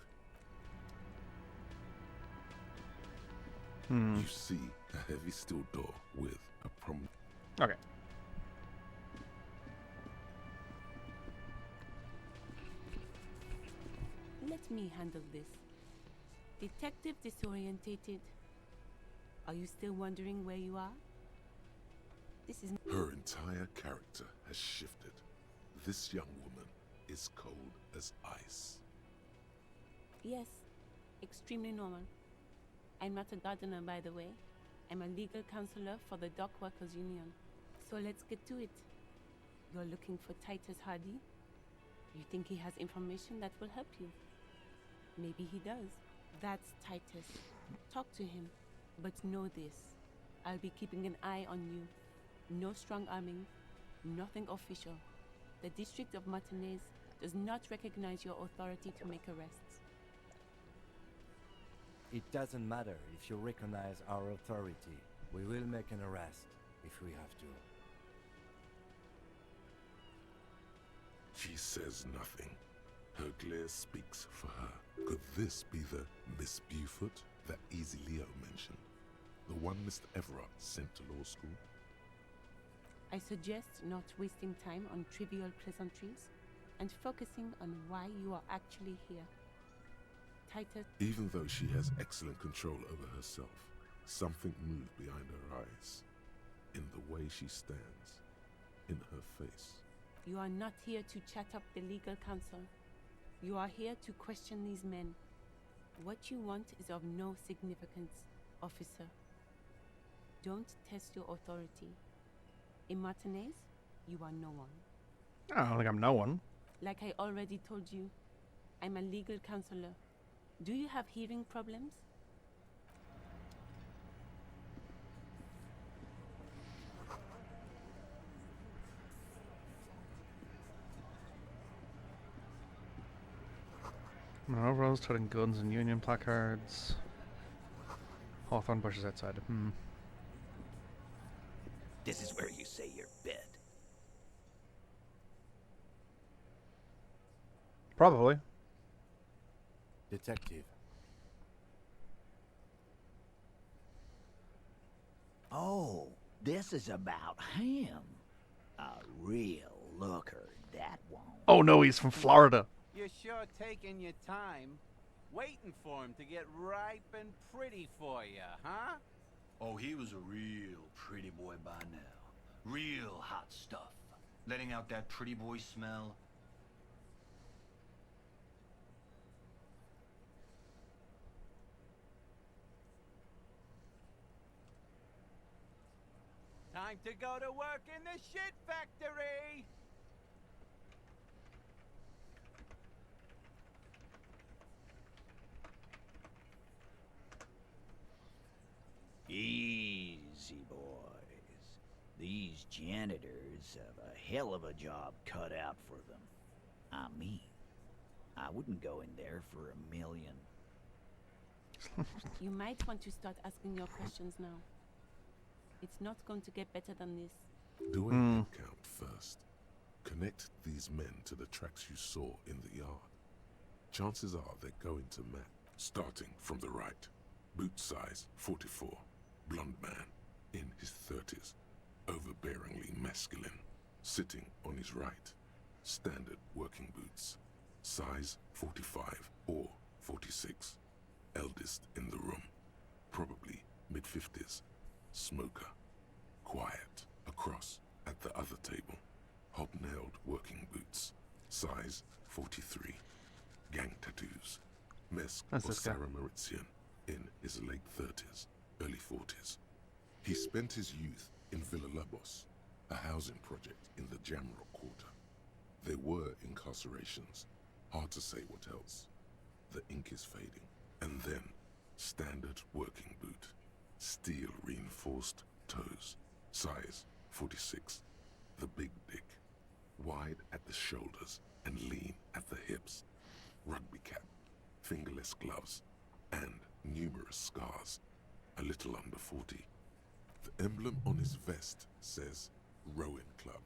You see a heavy steel door with a prominent... Okay. Let me handle this. Detective disorientated. Are you still wondering where you are? This is... Her entire character has shifted. This young woman is cold as ice. Yes, extremely normal. I'm not a gardener, by the way. I'm a legal counselor for the Dock Workers Union. So let's get to it. You're looking for Titus Hardy? You think he has information that will help you? Maybe he does. That's Titus. Talk to him. But know this. I'll be keeping an eye on you. No strong arming. Nothing official. The District of Martinez does not recognize your authority to make arrests. It doesn't matter if you recognize our authority. We will make an arrest if we have to. She says nothing. Her glare speaks for her. Could this be the Miss Beaufort that Easy Leo mentioned? The one Mr. Everard sent to law school? I suggest not wasting time on trivial pleasantries and focusing on why you are actually here. Titus... Even though she has excellent control over herself, something moved behind her eyes. In the way she stands. In her face. You are not here to chat up the legal counsel. You are here to question these men. What you want is of no significance, officer. Don't test your authority. In Martinez, you are no one. I don't think I'm no one. Like I already told you, I'm a legal counselor. Do you have hearing problems? Men overalls toting guns and union placards. Hawthorne bushes outside. This is where you say your bit. Probably. Detective. Oh, this is about him. A real looker, that won't. Oh no, he's from Florida. You're sure taking your time, waiting for him to get ripe and pretty for you, huh? Oh, he was a real pretty boy by now. Real hot stuff. Letting out that pretty boy smell. Time to go to work in the shit factory! Easy, boys. These janitors have a hell of a job cut out for them. I mean, I wouldn't go in there for $1 million. You might want to start asking your questions now. It's not going to get better than this. Do a head count first. Connect these men to the tracks you saw in the yard. Chances are they're going to match. Starting from the right. Boot size 44. Blonde man. In his 30s. Overbearingly masculine. Sitting on his right. Standard working boots. Size 45 or 46. Eldest in the room. Probably mid-50s. Smoker. Quiet. Across at the other table. Hobnailed working boots. Size 43. Gang tattoos. Mesk or Sarah Mauritian. In his late 30s, early 40s. He spent his youth in Villa Labos, a housing project in the Jamrock quarter. There were incarcerations. Hard to say what else. The ink is fading. And then, standard working boot. Steel reinforced toes. Size 46. The big dick. Wide at the shoulders and lean at the hips. Rugby cap. Fingerless gloves. And numerous scars. A little under 40. The emblem on his vest says Rowing Club.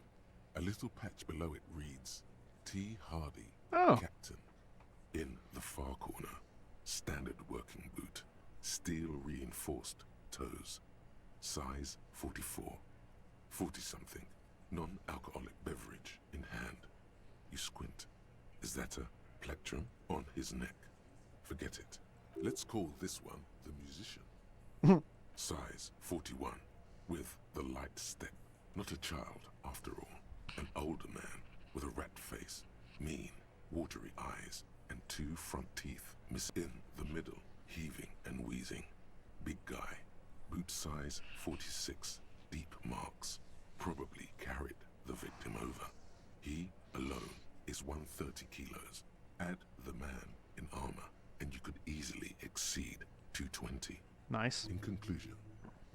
A little patch below it reads T. Hardy, Captain. In the far corner, standard working boot. Steel reinforced toes. Size 44. 40-something. Non-alcoholic beverage in hand. You squint. Is that a plectrum on his neck? Forget it. Let's call this one the musician. Size 41. With the light step. Not a child, after all. An older man with a rat face. Mean, watery eyes, and 2 front teeth miss in the middle, heaving and wheezing. Big guy. Boot size 46. Deep marks. Probably carried the victim over. He, alone, is 130 kilos. Add the man in armor, and you could easily exceed 220. Nice. In conclusion,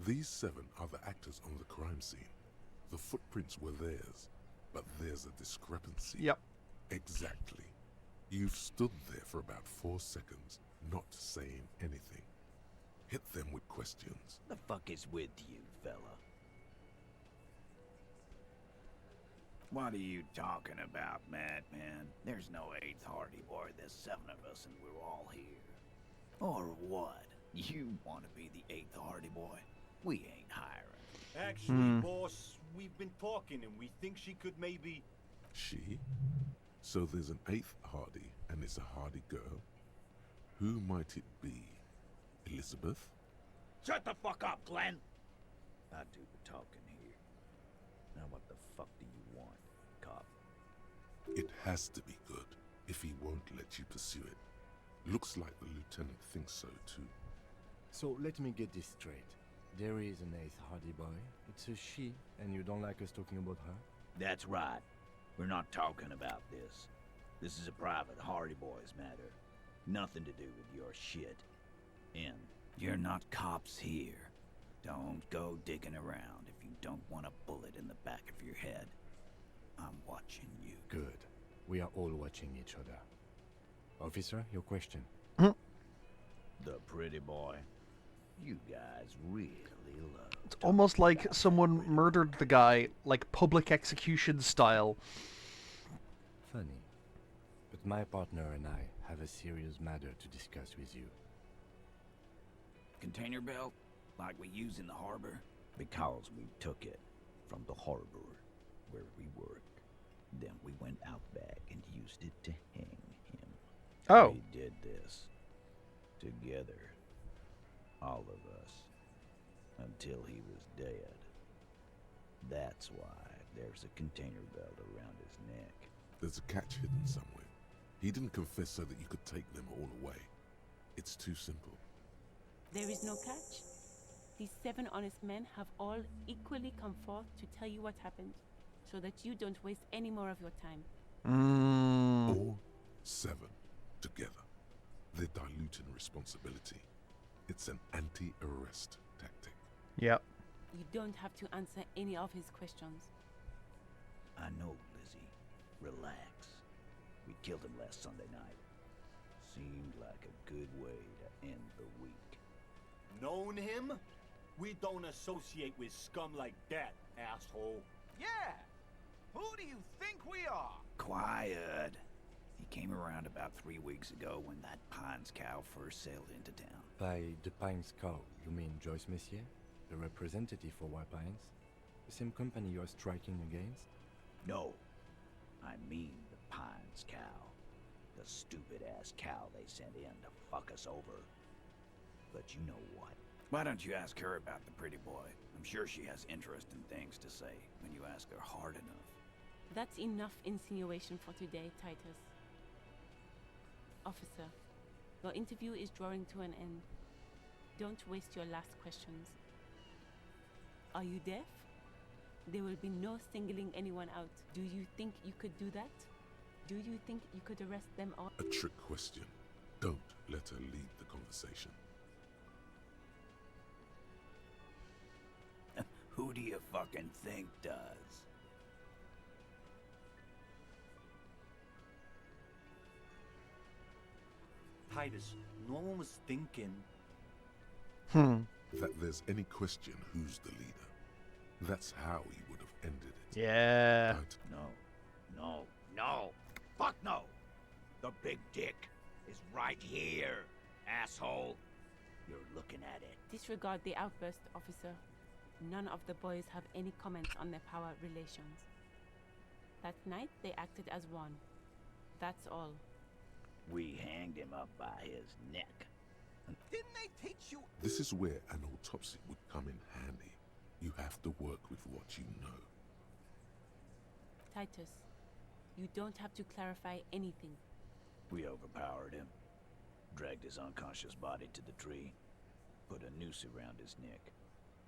these 7 are the actors on the crime scene. The footprints were theirs, but there's a discrepancy. Yep. Exactly. You've stood there for about 4 seconds, not saying anything. Hit them with questions. The fuck is with you, fella? What are you talking about, madman? There's no 8th Hardy Boy, there's 7 of us and we're all here. Or what? You want to be the 8th Hardy Boy? We ain't hiring. Actually, boss, we've been talking and we think she could maybe... She? So there's an 8th Hardy, and it's a Hardy girl? Who might it be? Elizabeth? Shut the fuck up, Glenn! I do the talking here. Now what the fuck do you want, cop? It has to be good, if he won't let you pursue it. Looks like the lieutenant thinks so too. So let me get this straight. There is an 8th Hardy Boy. It's a she, and you don't like us talking about her? That's right. We're not talking about this. This is a private Hardy Boys matter. Nothing to do with your shit. And you're not cops here. Don't go digging around if you don't want a bullet in the back of your head. I'm watching you. Good. We are all watching each other. Officer, your question. The pretty boy. You guys really love... It's almost like someone murdered the guy, like public execution style. Funny. But my partner and I have a serious matter to discuss with you. Container belt? Like we use in the harbor? Because we took it from the harbor where we work. Then we went out back and used it to hang him. Oh. We did this. Together. All of us. Until he was dead. That's why there's a container belt around his neck. There's a catch hidden somewhere. He didn't confess so that you could take them all away. It's too simple. There is no catch. These 7 honest men have all equally come forth to tell you what happened, so that you don't waste any more of your time. All 7 together. They're diluting responsibility. It's an anti-arrest tactic. Yep. You don't have to answer any of his questions. I know, Lizzie. Relax. We killed him last Sunday night. Seemed like a good way to in the week. Known him? We don't associate with scum like that, asshole. Yeah! Who do you think we are? Quiet. He came around about 3 weeks ago when that Pines cow first sailed into town. By the Pines cow, you mean Joyce Messier? The representative for White Pines? The same company you are striking against? No, I mean the Pines cow. The stupid-ass cow they sent in to fuck us over. But you know what? Why don't you ask her about the pretty boy? I'm sure she has interesting things to say when you ask her hard enough. That's enough insinuation for today, Titus. Officer, your interview is drawing to an end. Don't waste your last questions. Are you deaf? There will be no singling anyone out. Do you think you could do that? Do you think you could arrest them all? A trick question. Don't let her lead the conversation. Who do you fucking think does? Titus, no one was thinking. That there's any question who's the leader. That's how he would have ended it. Yeah. No. Fuck no! The big dick is right here, asshole. You're looking at it. Disregard the outburst, officer. None of the boys have any comments on their power relations. That night, they acted as one. That's all. We hanged him up by his neck. Didn't they teach you? This is where an autopsy would come in handy. You have to work with what you know. Titus, you don't have to clarify anything. We overpowered him, dragged his unconscious body to the tree, put a noose around his neck,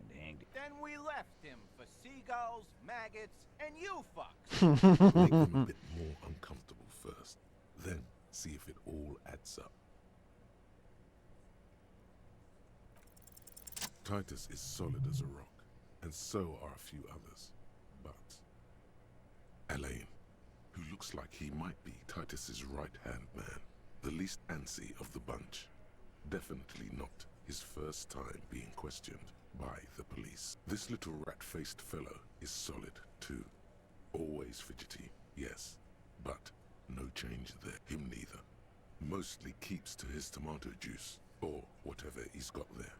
and hanged him. Then we left him for seagulls, maggots, and you fucks. Make them a bit more uncomfortable first, then see if it all adds up. Titus is solid as a rock, and so are a few others. But Elaine, who looks like he might be Titus's right-hand man, the least antsy of the bunch, definitely not his first time being questioned by the police. This little rat-faced fellow is solid too. Always fidgety, yes, but no change there. Him neither. Mostly keeps to his tomato juice, or whatever he's got there.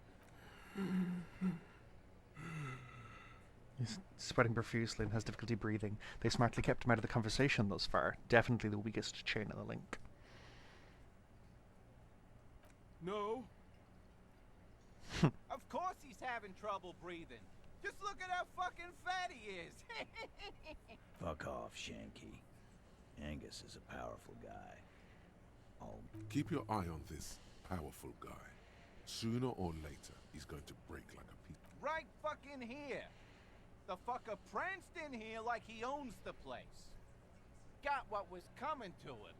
He's sweating profusely and has difficulty breathing. They smartly kept him out of the conversation thus far. Definitely the weakest chain in the link. No. Of course he's having trouble breathing. Just look at how fucking fat he is. Fuck off, Shanky. Angus is a powerful guy. Keep your eye on this powerful guy. Sooner or later, he's going to break like a peep. Right fucking here. The fucker pranced in here like he owns the place. Got what was coming to him.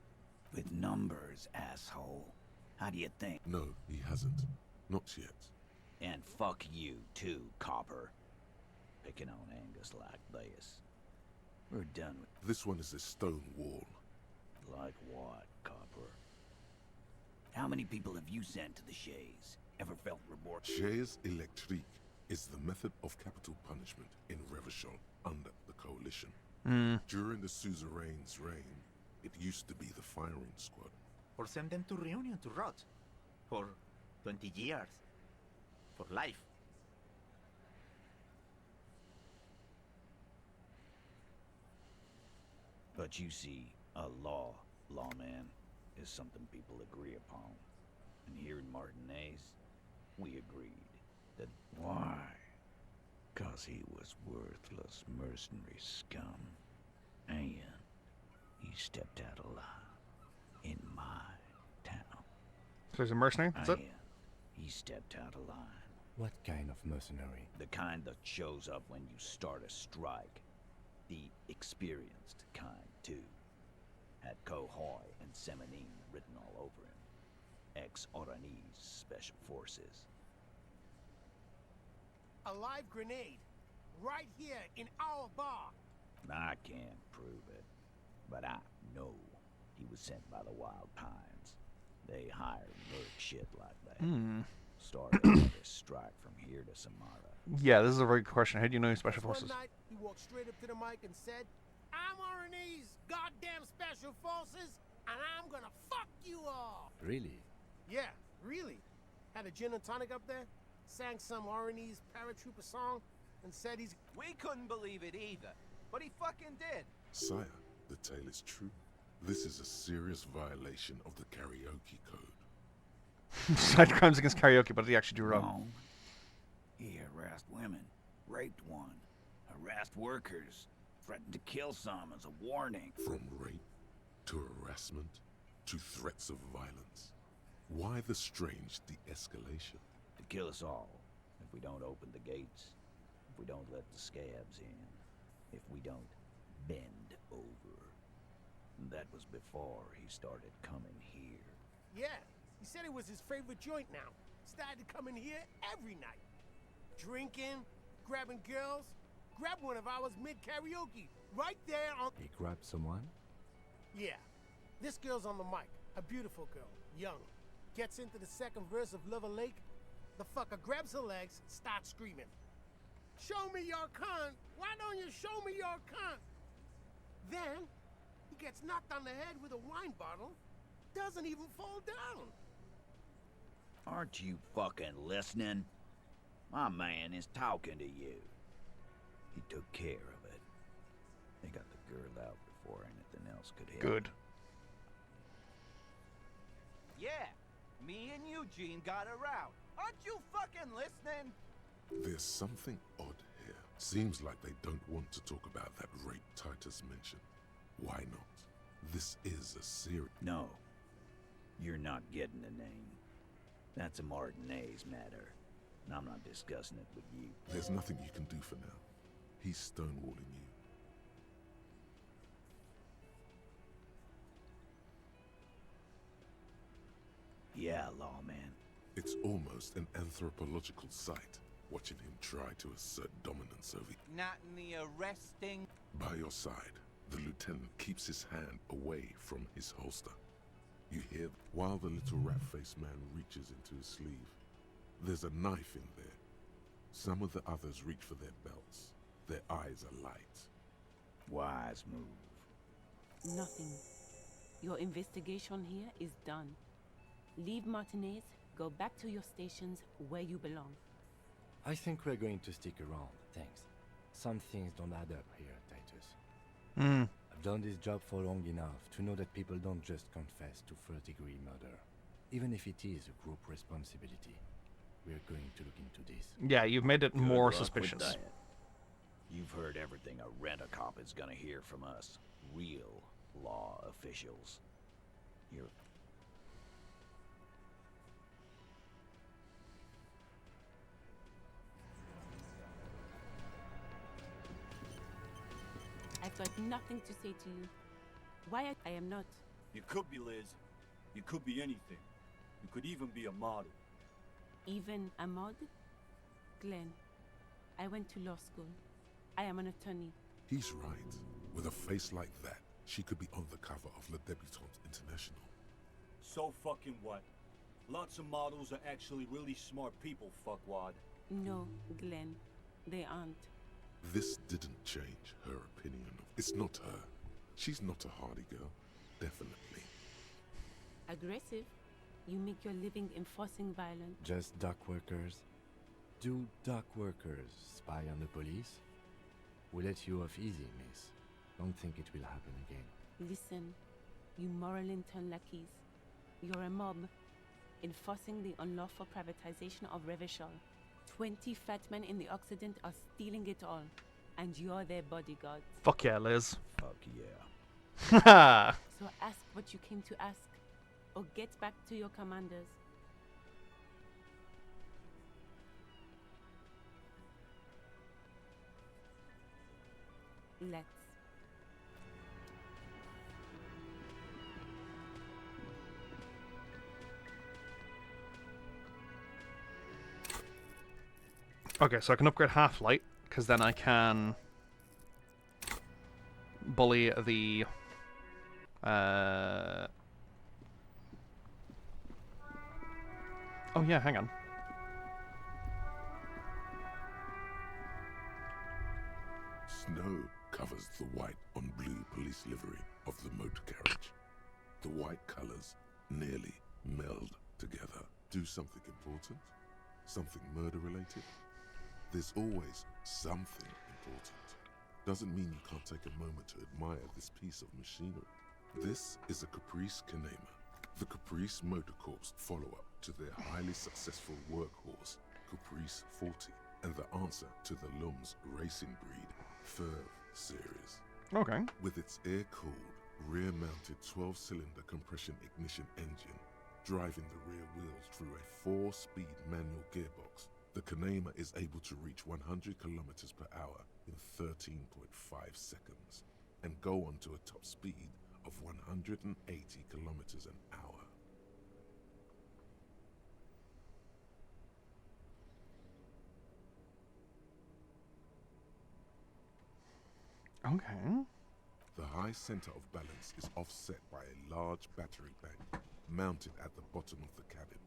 With numbers, asshole. How do you think? No, he hasn't. Not yet. And fuck you, too, copper. Picking on Angus like this. We're done with... This one is a stone wall. Like what, copper? How many people have you sent to the Shays? Ever felt remorse? Shays Electrique is the method of capital punishment in Revachol under the Coalition. During the suzerain's reign, it used to be the firing squad. Or send them to Reunion to rot. For 20 years. For life. But you see, a lawman, is something people agree upon. And here in Martinez, we agreed that why? 'Cause he was worthless mercenary scum. And he stepped out of line in my town. So he's a mercenary? That's it? He stepped out of line. What kind of mercenary? The kind that shows up when you start a strike. The experienced kind, too. Had Cohoy and Semenine written all over him. Ex-Oranese Special Forces. A live grenade. Right here in our bar. I can't prove it, but I know he was sent by the Wild Pines. They hire and work shit like that. Hmm. Start another strike from here to Samara. Yeah, this is a very good question. How do you know your special One forces? night, he walked straight up to the mic and said, "I'm RNE's goddamn special forces, and I'm gonna fuck you all." Really? Yeah, really. Had a gin and tonic up there, sang some RNE's paratrooper song, and said he's... We couldn't believe it either, but he fucking did. Sire, the tale is true. This is a serious violation of the karaoke code. Side crimes against karaoke, but he actually do wrong. No. He harassed women, raped one, harassed workers, threatened to kill some as a warning. From rape to harassment to threats of violence. Why the strange de-escalation? To kill us all, if we don't open the gates, if we don't let the scabs in, if we don't bend over. That was before he started coming here. Yeah, he said it was his favorite joint now. Started to come in here every night. Drinking, grabbing girls. Grabbed one of ours mid-karaoke, right there on... He grabbed someone? Yeah. This girl's on the mic. A beautiful girl, young. Gets into the second verse of Lover Lake. The fucker grabs her legs, starts screaming. "Show me your cunt! Why don't you show me your cunt?" Then, he gets knocked on the head with a wine bottle. Doesn't even fall down. Aren't you fucking listening? My man is talking to you. He took care of it. They got the girl out before anything else could hit. Good. Yeah, me and Eugene got her out. Aren't you fucking listening? There's something odd here. Seems like they don't want to talk about that rape Titus mentioned. Why not? This is a serious... No. You're not getting the name. That's a Martinez matter. And I'm not discussing it with you. There's nothing you can do for now. He's stonewalling you. Yeah, lawman. It's almost an anthropological sight, watching him try to assert dominance over you. Not in the arresting... By your side, the lieutenant keeps his hand away from his holster. You hear, while the little rat-faced man reaches into his sleeve. There's a knife in there. Some of the others reach for their belts. Their eyes are light. Wise move. Nothing. Your investigation here is done. Leave Martinez, go back to your stations where you belong. I think we're going to stick around, thanks. Some things don't add up here, Titus. I've done this job for long enough to know that people don't just confess to first-degree murder. Even if it is a group responsibility. We're going to look into this. Yeah, you've made it Good more luck with suspicious. that. You've heard everything a rent-a-cop is gonna hear from us. Real law officials. You're... I've got nothing to say to you. Why I am not. You could be Liz. You could be anything. You could even be a model. Even a mod? Glenn, I went to law school. I am an attorney. He's right. With a face like that, she could be on the cover of Le Debutante International. So fucking what? Lots of models are actually really smart people, fuckwad. No, Glenn, they aren't. This didn't change her opinion. It's not her. She's not a hardy girl. Definitely. Aggressive? You make your living enforcing violence. Just dock workers? Do dock workers spy on the police? We'll let you off easy, miss. Don't think it will happen again. Listen, you moral intern lackeys. You're a mob, enforcing the unlawful privatization of Revachol. 20 fat men in the Occident are stealing it all, and you're their bodyguard. Fuck yeah, Liz. Fuck yeah. Haha. So ask what you came to ask, or get back to your commanders. Let's. Okay, so I can upgrade half light, because then I can bully the Oh yeah, hang on. Snow covers the white on blue police livery of the motor carriage. The white colors nearly meld together. Do something important? Something murder-related? There's always something important. Doesn't mean you can't take a moment to admire this piece of machinery. This is a Caprice Kanema, the Caprice Motor Corps follow-up to their highly successful workhorse, Caprice 40, and the answer to the Lum's racing breed, Ferv series. Okay. With its air-cooled, rear-mounted 12-cylinder compression ignition engine, driving the rear wheels through a 4-speed manual gearbox, the Kanema is able to reach 100 kilometers per hour in 13.5 seconds and go on to a top speed of 180 kilometers an hour. Okay. The high center of balance is offset by a large battery bank mounted at the bottom of the cabin,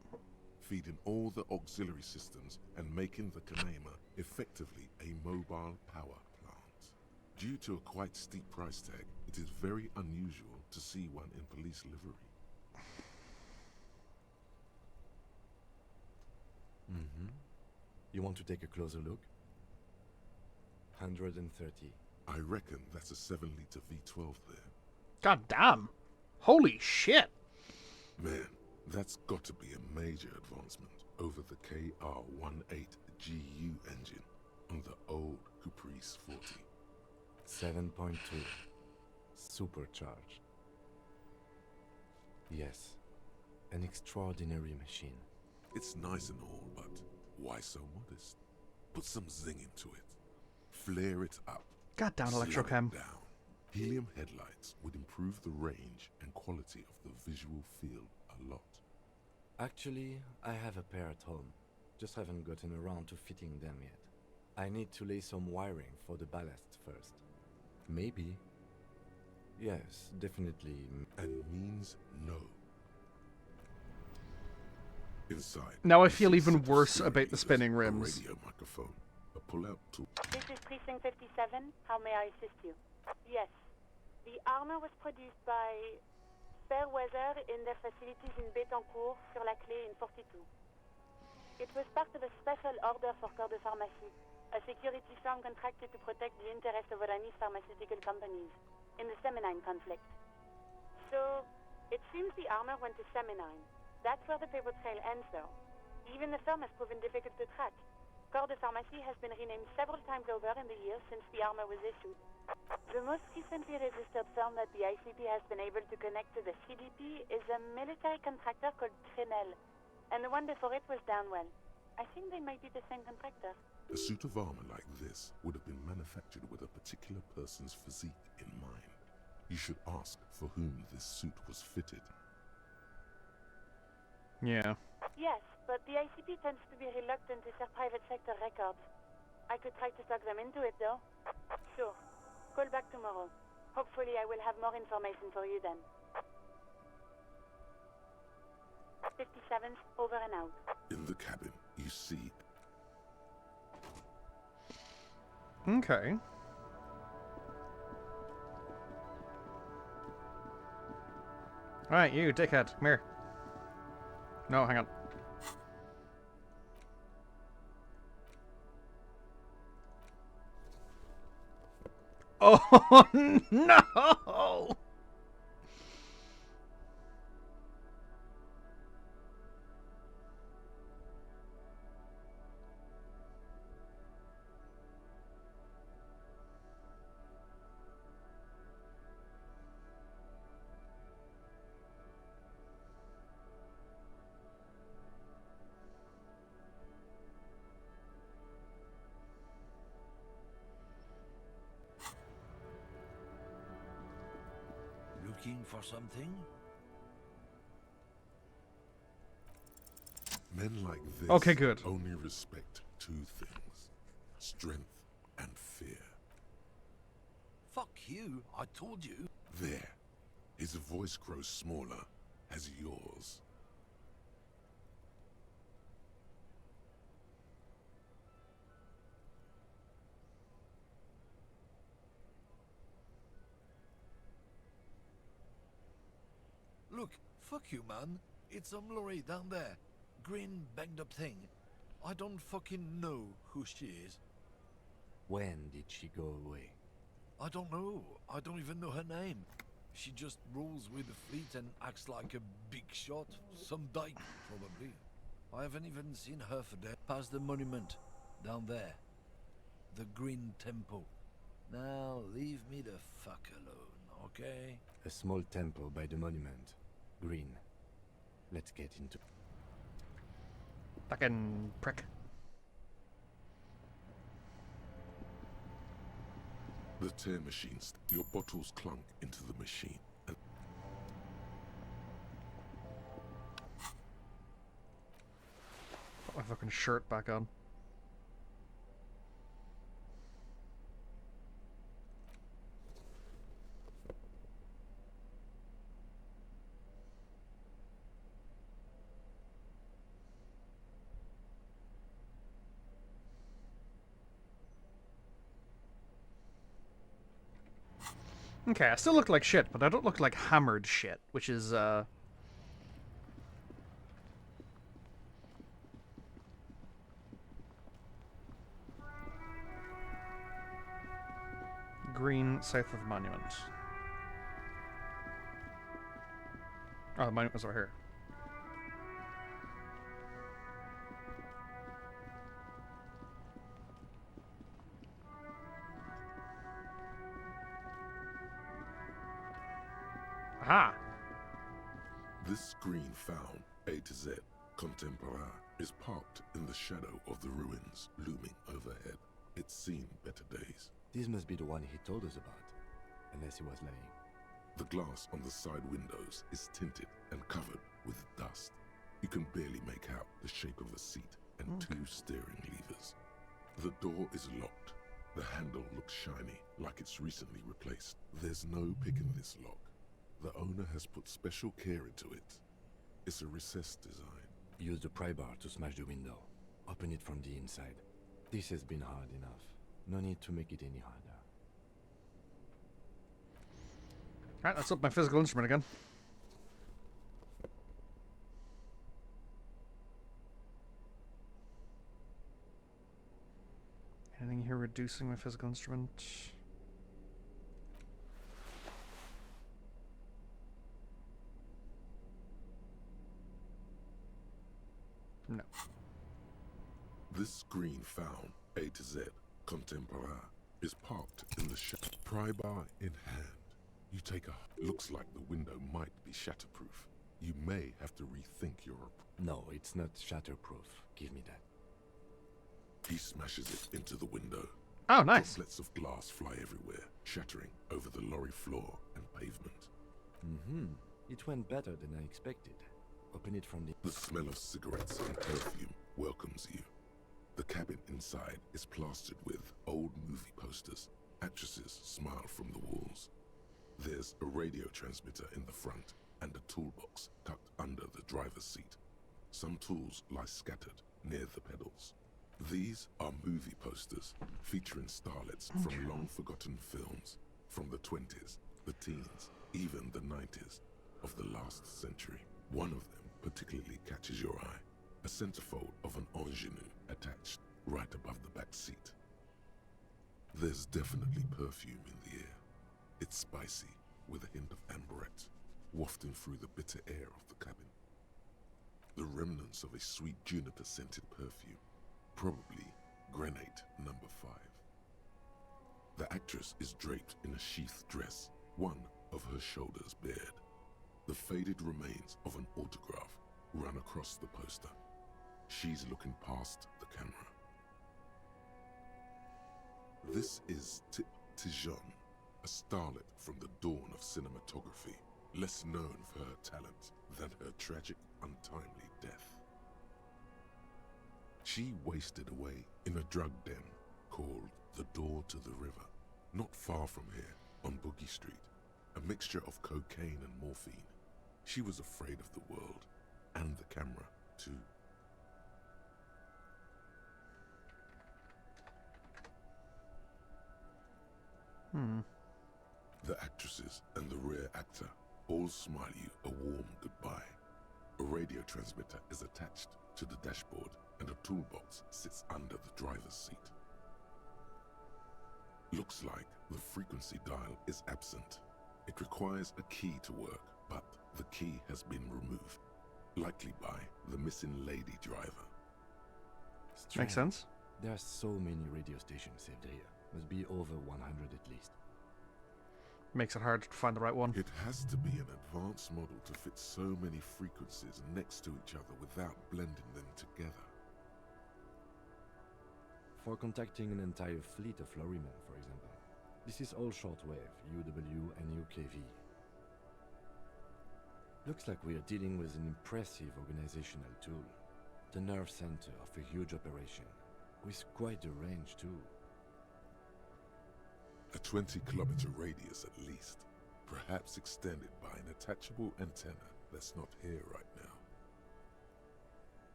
feeding all the auxiliary systems and making the Kanema effectively a mobile power plant. Due to a quite steep price tag, it is very unusual to see one in police livery. You want to take a closer look? 130. I reckon that's a 7-liter V12 there. God damn. Holy shit. Man, that's got to be a major advancement over the KR-18GU engine on the old Caprice 40. 7.2. Supercharged. Yes, an extraordinary machine. It's nice and all, but why so modest? Put some zing into it. Flare it up. God damn, Slow Electrochem. it down. Helium headlights would improve the range and quality of the visual field a lot. Actually, I have a pair at home. Just haven't gotten around to fitting them yet. I need to lay some wiring for the ballast first. Maybe. Yes, definitely. And means no. Inside. Now I you feel see even 6 worse steering about the gears, spinning a rims. radio microphone, a pull-out tool. This is Precinct 57. How may I assist you? Yes. The armor was produced by Fairweather in their facilities in Bétancourt, sur la Clé in 42. It was part of a special order for Corps de Pharmacie, a security firm contracted to protect the interests of Oranese pharmaceutical companies in the Semenine conflict. So, it seems the armor went to Semenine. That's where the paper trail ends, though. Even the firm has proven difficult to track. Corps de Pharmacie has been renamed several times over in the years since the armor was issued. The most recently registered firm that the ICP has been able to connect to the CDP is a military contractor called Trinell, and the one before it was Downwell. I think they might be the same contractor. A suit of armor like this would have been manufactured with a particular person's physique in mind. You should ask for whom this suit was fitted. Yeah. Yes, but the ICP tends to be reluctant to share private sector records. I could try to talk them into it, though. Sure. Call back tomorrow. Hopefully I will have more information for you then. 57's over and out. In the cabin, you see... Okay. Alright, you, dickhead. Come here. No, hang on. Oh, no! Looking for something? Men like this Okay, good. only respect 2 things. Strength and fear. Fuck you, I told you. There. His voice grows smaller as yours. Look, fuck you, man. It's some lorry down there. Green, banged up thing. I don't fucking know who she is. When did she go away? I don't know. I don't even know her name. She just rolls with the fleet and acts like a big shot. Some dyke, probably. I haven't even seen her for days. Past the monument. Down there. The Green Temple. Now, leave me the fuck alone, okay? A small temple by the monument. Green. Let's get into... Fucking prick. The tear machines. Your bottles clunk into the machine. And put my fucking shirt back on. Okay, I still look like shit, but I don't look like hammered shit, which is, green south of the monument. Oh, the monument was over here. Aha! this green found, A to Z, contemporaire, is parked in the shadow of the ruins looming overhead. It's seen better days. This must be the one he told us about. Unless he was lying. The glass on the side windows is tinted and covered with dust. You can barely make out the shape of a seat and two steering levers. The door is locked. The handle looks shiny, like it's recently replaced. There's no picking this lock. The owner has put special care into it. It's a recessed design. Use the pry bar to smash the window. Open it from the inside. This has been hard enough. No need to make it any harder. Alright, let's up my physical instrument again. Anything here reducing my physical instrument? No. This screen found, A to Z, contemporaire, is parked in the pry bar in hand. You take a... Looks like the window might be shatterproof. You may have to rethink your... No, it's not shatterproof. Give me that. He smashes it into the window. Oh, nice. Droplets of glass fly everywhere, shattering over the lorry floor and pavement. It went better than I expected. Open it from the... The smell of cigarettes and perfume welcomes you. The cabin inside is plastered with old movie posters. Actresses smile from the walls. There's a radio transmitter in the front and a toolbox tucked under the driver's seat. Some tools lie scattered near the pedals. These are movie posters featuring starlets from long-forgotten films from the 20s, the teens, even the 90s of the last century. One of them particularly catches your eye, a centerfold of an ingenue attached right above the back seat. There's definitely perfume in the air. It's spicy, with a hint of amberette, wafting through the bitter air of the cabin. The remnants of a sweet juniper-scented perfume, probably granate number 5. The actress is draped in a sheath dress, one of her shoulders bared. The faded remains of an autograph run across the poster. She's looking past the camera. This is Tijon, a starlet from the dawn of cinematography, less known for her talent than her tragic, untimely death. She wasted away in a drug den called the Door to the River, not far from here, on Boogie Street, a mixture of cocaine and morphine. She was afraid of the world, and the camera, too. The actresses and the rear actor all smile you a warm goodbye. A radio transmitter is attached to the dashboard, and a toolbox sits under the driver's seat. Looks like the frequency dial is absent. It requires a key to work, but the key has been removed, likely by the missing lady driver. Makes sense. There are so many radio stations saved here. Must be over 100 at least. Makes it hard to find the right one. It has to be an advanced model to fit so many frequencies next to each other without blending them together. For contacting an entire fleet of lorrymen, for example. This is all shortwave, UW and UKV. Looks like we are dealing with an impressive organizational tool. The nerve center of a huge operation, with quite a range too. A 20-kilometer radius at least, perhaps extended by an attachable antenna that's not here right now.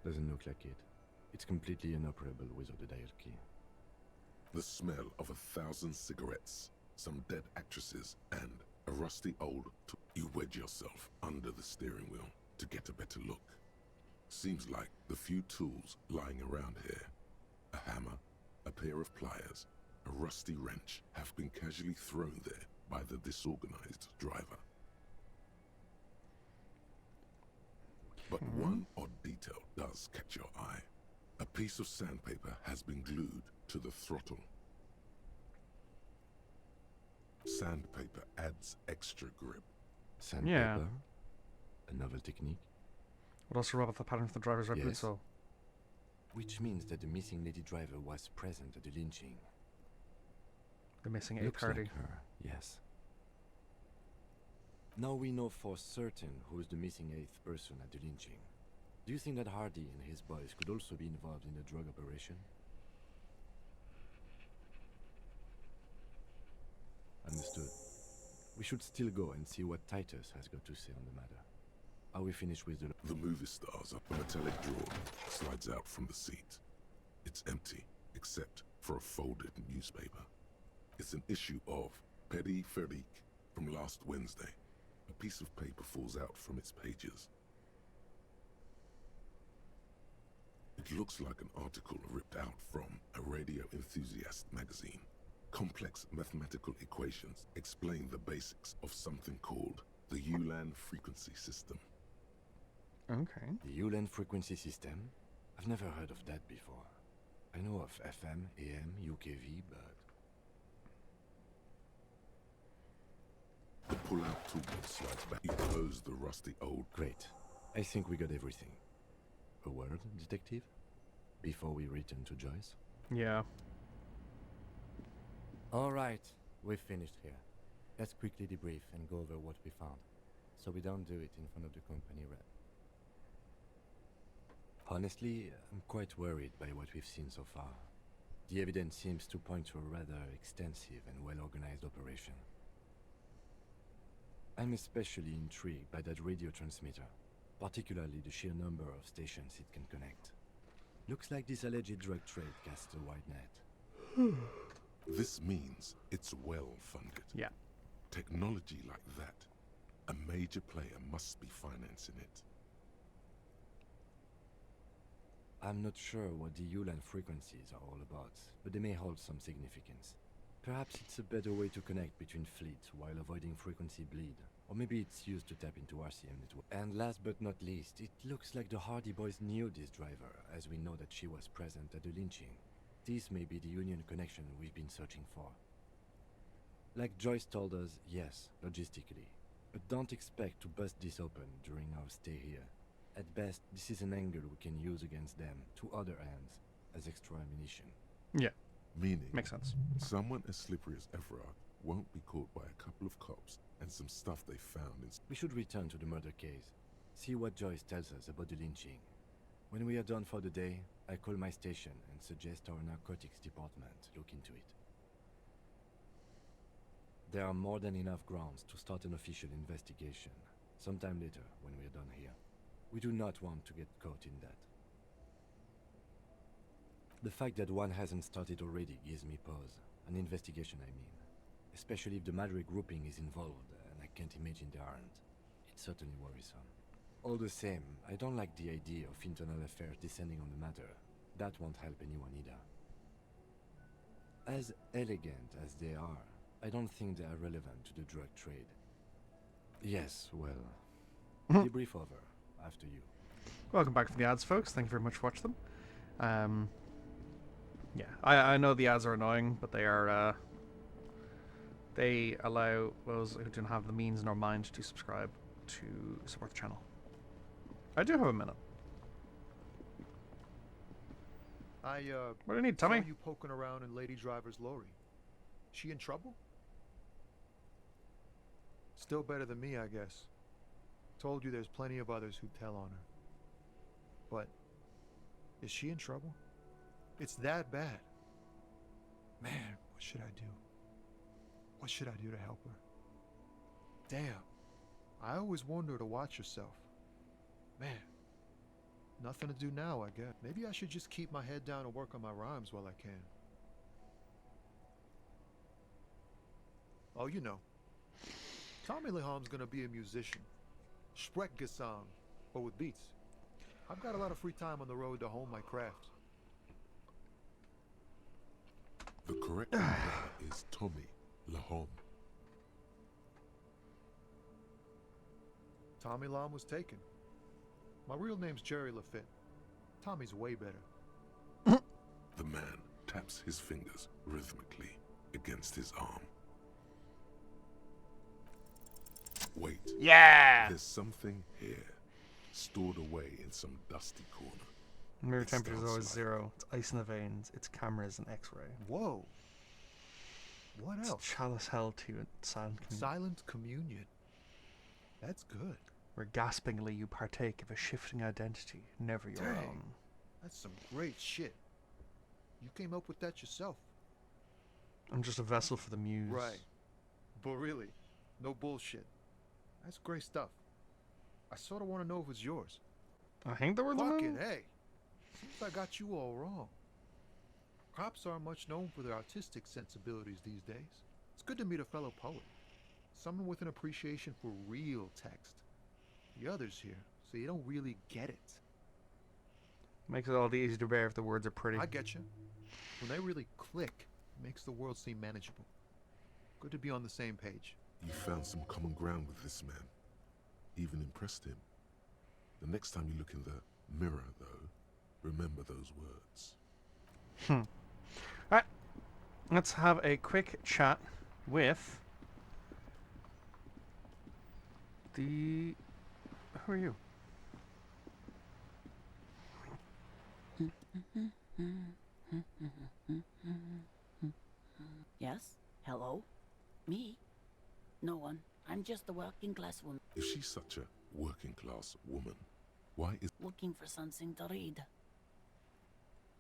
Doesn't look like it. It's completely inoperable without a dial key. The smell of 1,000 cigarettes, some dead actresses, and a rusty old you wedge yourself under the steering wheel to get a better look. Seems like the few tools lying around here, a hammer, a pair of pliers, a rusty wrench, have been casually thrown there by the disorganized driver. But one odd detail does catch your eye. A piece of sandpaper has been glued to the throttle. Sandpaper adds extra grip. Sandpaper? Yeah. A novel technique? What else about the pattern of the driver's red boot sole? Which means that the missing lady driver was present at the lynching. The missing eighth Looks party. like her, yes. Now we know for certain who's the missing eighth person at the lynching. Do you think that Hardy and his boys could also be involved in the drug operation? Understood. We should still go and see what Titus has got to say on the matter. Are we finished with The movie stars up a metallic drawer slides out from the seat. It's empty, except for a folded newspaper. It's an issue of Petit Feric from last Wednesday. A piece of paper falls out from its pages. It looks like an article ripped out from a radio enthusiast magazine. Complex mathematical equations explain the basics of something called the ULAN frequency system. Okay. The ULAN frequency system? I've never heard of that before. I know of FM, AM, UKV, but... The pull-out toolbox slides back. You close the rusty old... Great. I think we got everything. A word, detective? Before we return to Joyce? Yeah. Alright, we've finished here. Let's quickly debrief and go over what we found, so we don't do it in front of the company rep. Honestly, I'm quite worried by what we've seen so far. The evidence seems to point to a rather extensive and well-organized operation. I'm especially intrigued by that radio transmitter, particularly the sheer number of stations it can connect. Looks like this alleged drug trade casts a wide net. This means it's well funded. Yeah. Technology like that, a major player must be financing it. I'm not sure what the ULAN frequencies are all about, but they may hold some significance. Perhaps it's a better way to connect between fleets while avoiding frequency bleed. Or maybe it's used to tap into RCM network. And last but not least, it looks like the Hardy boys knew this driver, as we know that she was present at the lynching. This may be the Union connection we've been searching for. Like Joyce told us, yes, logistically. But don't expect to bust this open during our stay here. At best, this is an angle we can use against them, to other ends, as extra ammunition. Yeah. Meaning, makes sense. Someone as slippery as Everard won't be caught by a couple of cops and some stuff they found in... We should return to the murder case. See what Joyce tells us about the lynching. When we are done for the day, I call my station and suggest our narcotics department look into it. There are more than enough grounds to start an official investigation, sometime later when we are done here. We do not want to get caught in that. The fact that one hasn't started already gives me pause. An investigation, I mean. especially if the Madre grouping is involved, and I can't imagine they aren't. It's certainly worrisome. All the same, I don't like the idea of internal affairs descending on the matter. That won't help anyone either. As elegant as they are, I don't think they are relevant to the drug trade. Yes, well, debrief over after you. Welcome back to the ads, folks. Thank you very much for watching them. Yeah, I know the ads are annoying, but they are, they allow those who don't have the means nor mind to subscribe to support the channel. I do have a minute. What do you need, Tommy? Saw you poking around in Lady Driver's lorry. She in trouble? Still better than me, I guess. Told you there's plenty of others who tell on her. But is she in trouble? It's that bad. Man, what should I do? What should I do to help her? Damn. I always warned her to watch herself. Man. Nothing to do now, I guess. Maybe I should just keep my head down and work on my rhymes while I can. Oh, you know. Tommy Leham's gonna be a musician. Sprechgesang, but with beats. I've got a lot of free time on the road to hone my craft. The correct name is Tommy Leham. Tommy Lam was taken. My real name's Jerry Lafitte. Tommy's way better. The man taps his fingers rhythmically against his arm. Wait. Yeah! There's something here, stored away in some dusty corner. Mirror It temperature is starts always like- 0. It's ice in the veins. It's cameras and X-ray. Whoa. What It's else? chalice held to it. Silent communion. Silent communion. That's good. Where gaspingly you partake of a shifting identity, never your Dang. own. That's some great shit. You came up with that yourself. I'm just a vessel for the muse. Right. But really, no bullshit. That's great stuff. I sort of want to know if it's yours. I think they were the Fucking one. hey. Seems I got you all wrong. Cops aren't much known for their artistic sensibilities these days. It's good to meet a fellow poet. Someone with an appreciation for real text. The others here, so you don't really get it. Makes it all the easier to bear if the words are pretty. I get you. When they really click, it makes the world seem manageable. Good to be on the same page. You found some common ground with this man. Even impressed him. The next time you look in the mirror, though, remember those words. Alright. Let's have a quick chat with the... Who are you? Yes? Hello? Me? No one. I'm just a working class woman. If she's such a working class woman, why is... Looking for something to read.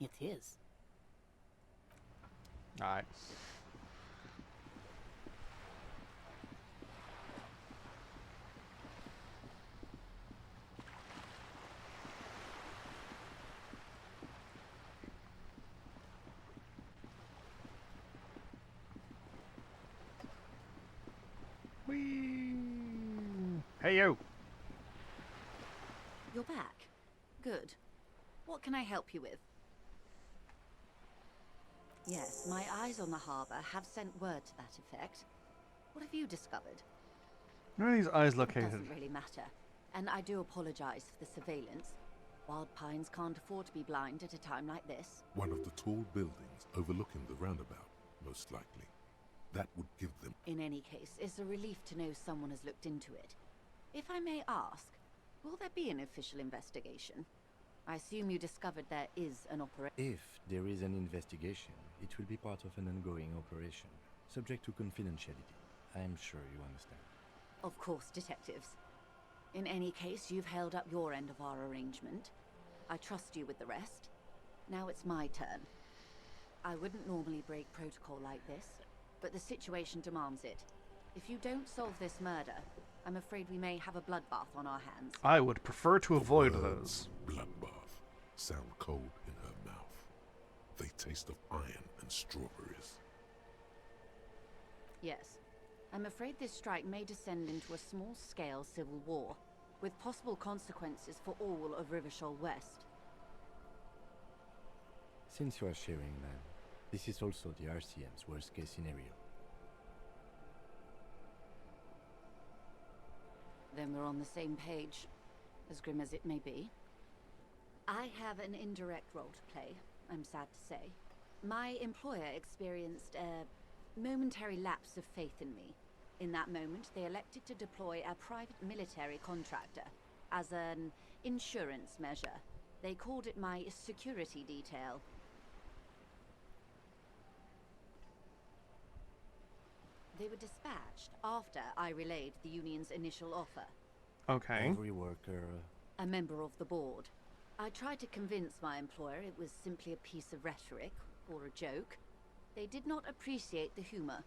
It is. Alright. Whee! Hey you! You're back. Good. What can I help you with? Yes, my eyes on the harbour have sent word to that effect. What have you discovered? Where are these eyes It located? doesn't really matter. And I do apologise for the surveillance. Wild Pines can't afford to be blind at a time like this. One of the tall buildings overlooking the roundabout, most likely. That would give them... In any case, it's a relief to know someone has looked into it. If I may ask, will there be an official investigation? I assume you discovered there is an operation. If there is an investigation, it will be part of an ongoing operation, subject to confidentiality. I'm sure you understand. Of course, detectives. In any case, you've held up your end of our arrangement. I trust you with the rest. Now it's my turn. I wouldn't normally break protocol like this, but the situation demands it. If you don't solve this murder, I'm afraid we may have a bloodbath on our hands. I would prefer to avoid those. Bloodbath sound cold in her mouth. They taste of iron and strawberries. Yes. I'm afraid this strike may descend into a small-scale civil war, with possible consequences for all of Rivershoal West. Since you are sharing, man, this is also the RCM's worst-case scenario. Then we're on the same page, as grim as it may be. I have an indirect role to play, I'm sad to say. My employer experienced a momentary lapse of faith in me. In that moment, they elected to deploy a private military contractor as an insurance measure. They called it my security detail. They were dispatched after I relayed the union's initial offer. Okay. Every worker... A member of the board. I tried to convince my employer it was simply a piece of rhetoric, or a joke. They did not appreciate the humor.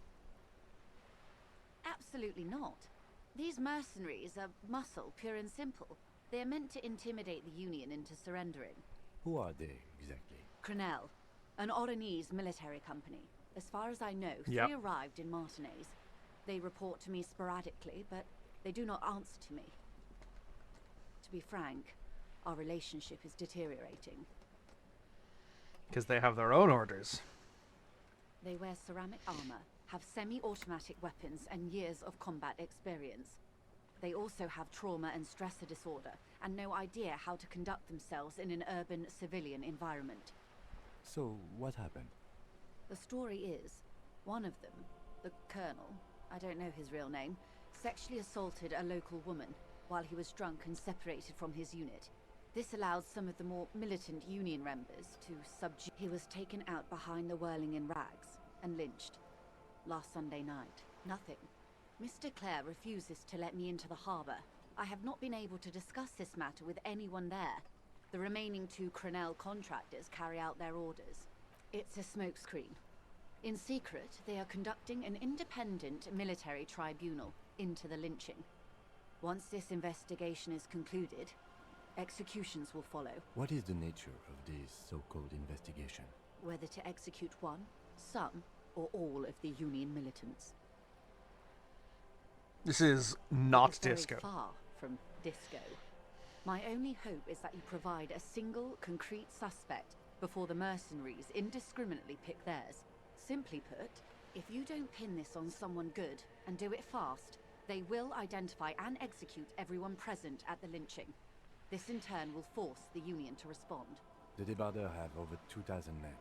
Absolutely not. These mercenaries are muscle, pure and simple. They are meant to intimidate the Union into surrendering. Who are they, exactly? Crenell, an Oranese military company. As far as I know, Yep. 3 arrived in Martinez. They report to me sporadically, but they do not answer to me. To be frank, our relationship is deteriorating. Because they have their own orders. They wear ceramic armor, have semi-automatic weapons, and years of combat experience. They also have trauma and stressor disorder, and no idea how to conduct themselves in an urban civilian environment. So, what happened? The story is, one of them, the Colonel, I don't know his real name, sexually assaulted a local woman while he was drunk and separated from his unit. This allowed some of the more militant Union members to subdue. He was taken out behind the whirling in rags and lynched. Last Sunday night. Nothing. Mr. Clare refuses to let me into the harbour. I have not been able to discuss this matter with anyone there. The remaining 2 Crenell contractors carry out their orders. It's a smokescreen. In secret, they are conducting an independent military tribunal into the lynching. Once this investigation is concluded, executions will follow. What is the nature of this so-called investigation? Whether to execute one, some, or all of the Union militants. This is not It's very disco. far from disco. My only hope is that you provide a single, concrete suspect before the mercenaries indiscriminately pick theirs. Simply put, if you don't pin this on someone good and do it fast, they will identify and execute everyone present at the lynching. This in turn will force the Union to respond. The Debarder have over 2,000 men.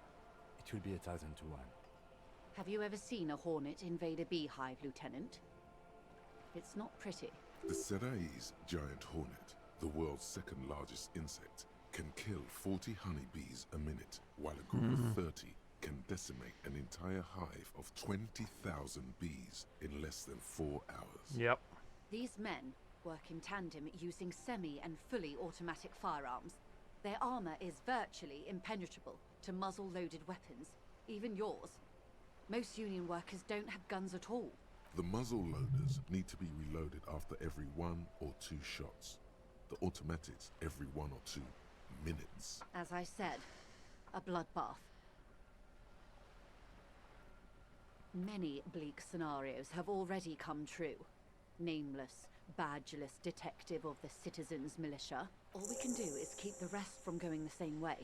It will be 1,000 to 1. Have you ever seen a hornet invade a beehive, Lieutenant? It's not pretty. The Serai's giant hornet, the world's second largest insect, can kill 40 honeybees a minute, while a group of 30 can decimate an entire hive of 20,000 bees in less than 4 hours. Yep. These men work in tandem using semi and fully automatic firearms. Their armor is virtually impenetrable to muzzle-loaded weapons, even yours. Most Union workers don't have guns at all. The muzzle loaders need to be reloaded after every 1 or 2 shots. The automatics every 1 or 2 minutes. As I said, a bloodbath. Many bleak scenarios have already come true. Nameless, badgeless detective of the citizens' militia. All we can do is keep the rest from going the same way.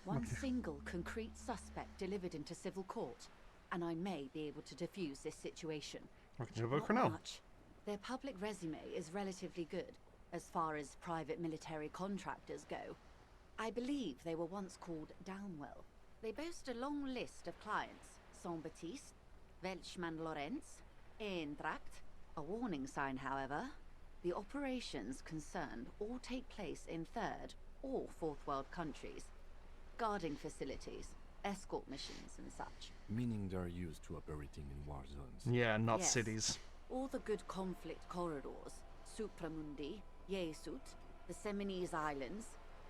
One single concrete suspect delivered into civil court, and I may be able to defuse this situation. What can you do about Not Crenell? much. Their public resume is relatively good, as far as private military contractors go. I believe they were once called Downwell. They boast a long list of clients. Saint-Baptiste, Welchman Lorenz, Eintracht. A warning sign, however. The operations concerned all take place in third or fourth world countries. Guarding facilities, escort missions and such. Meaning they're used to operating in war zones. Yeah, not Yes. cities. All the good conflict corridors, Supramundi, Yesut, the Seminese Islands,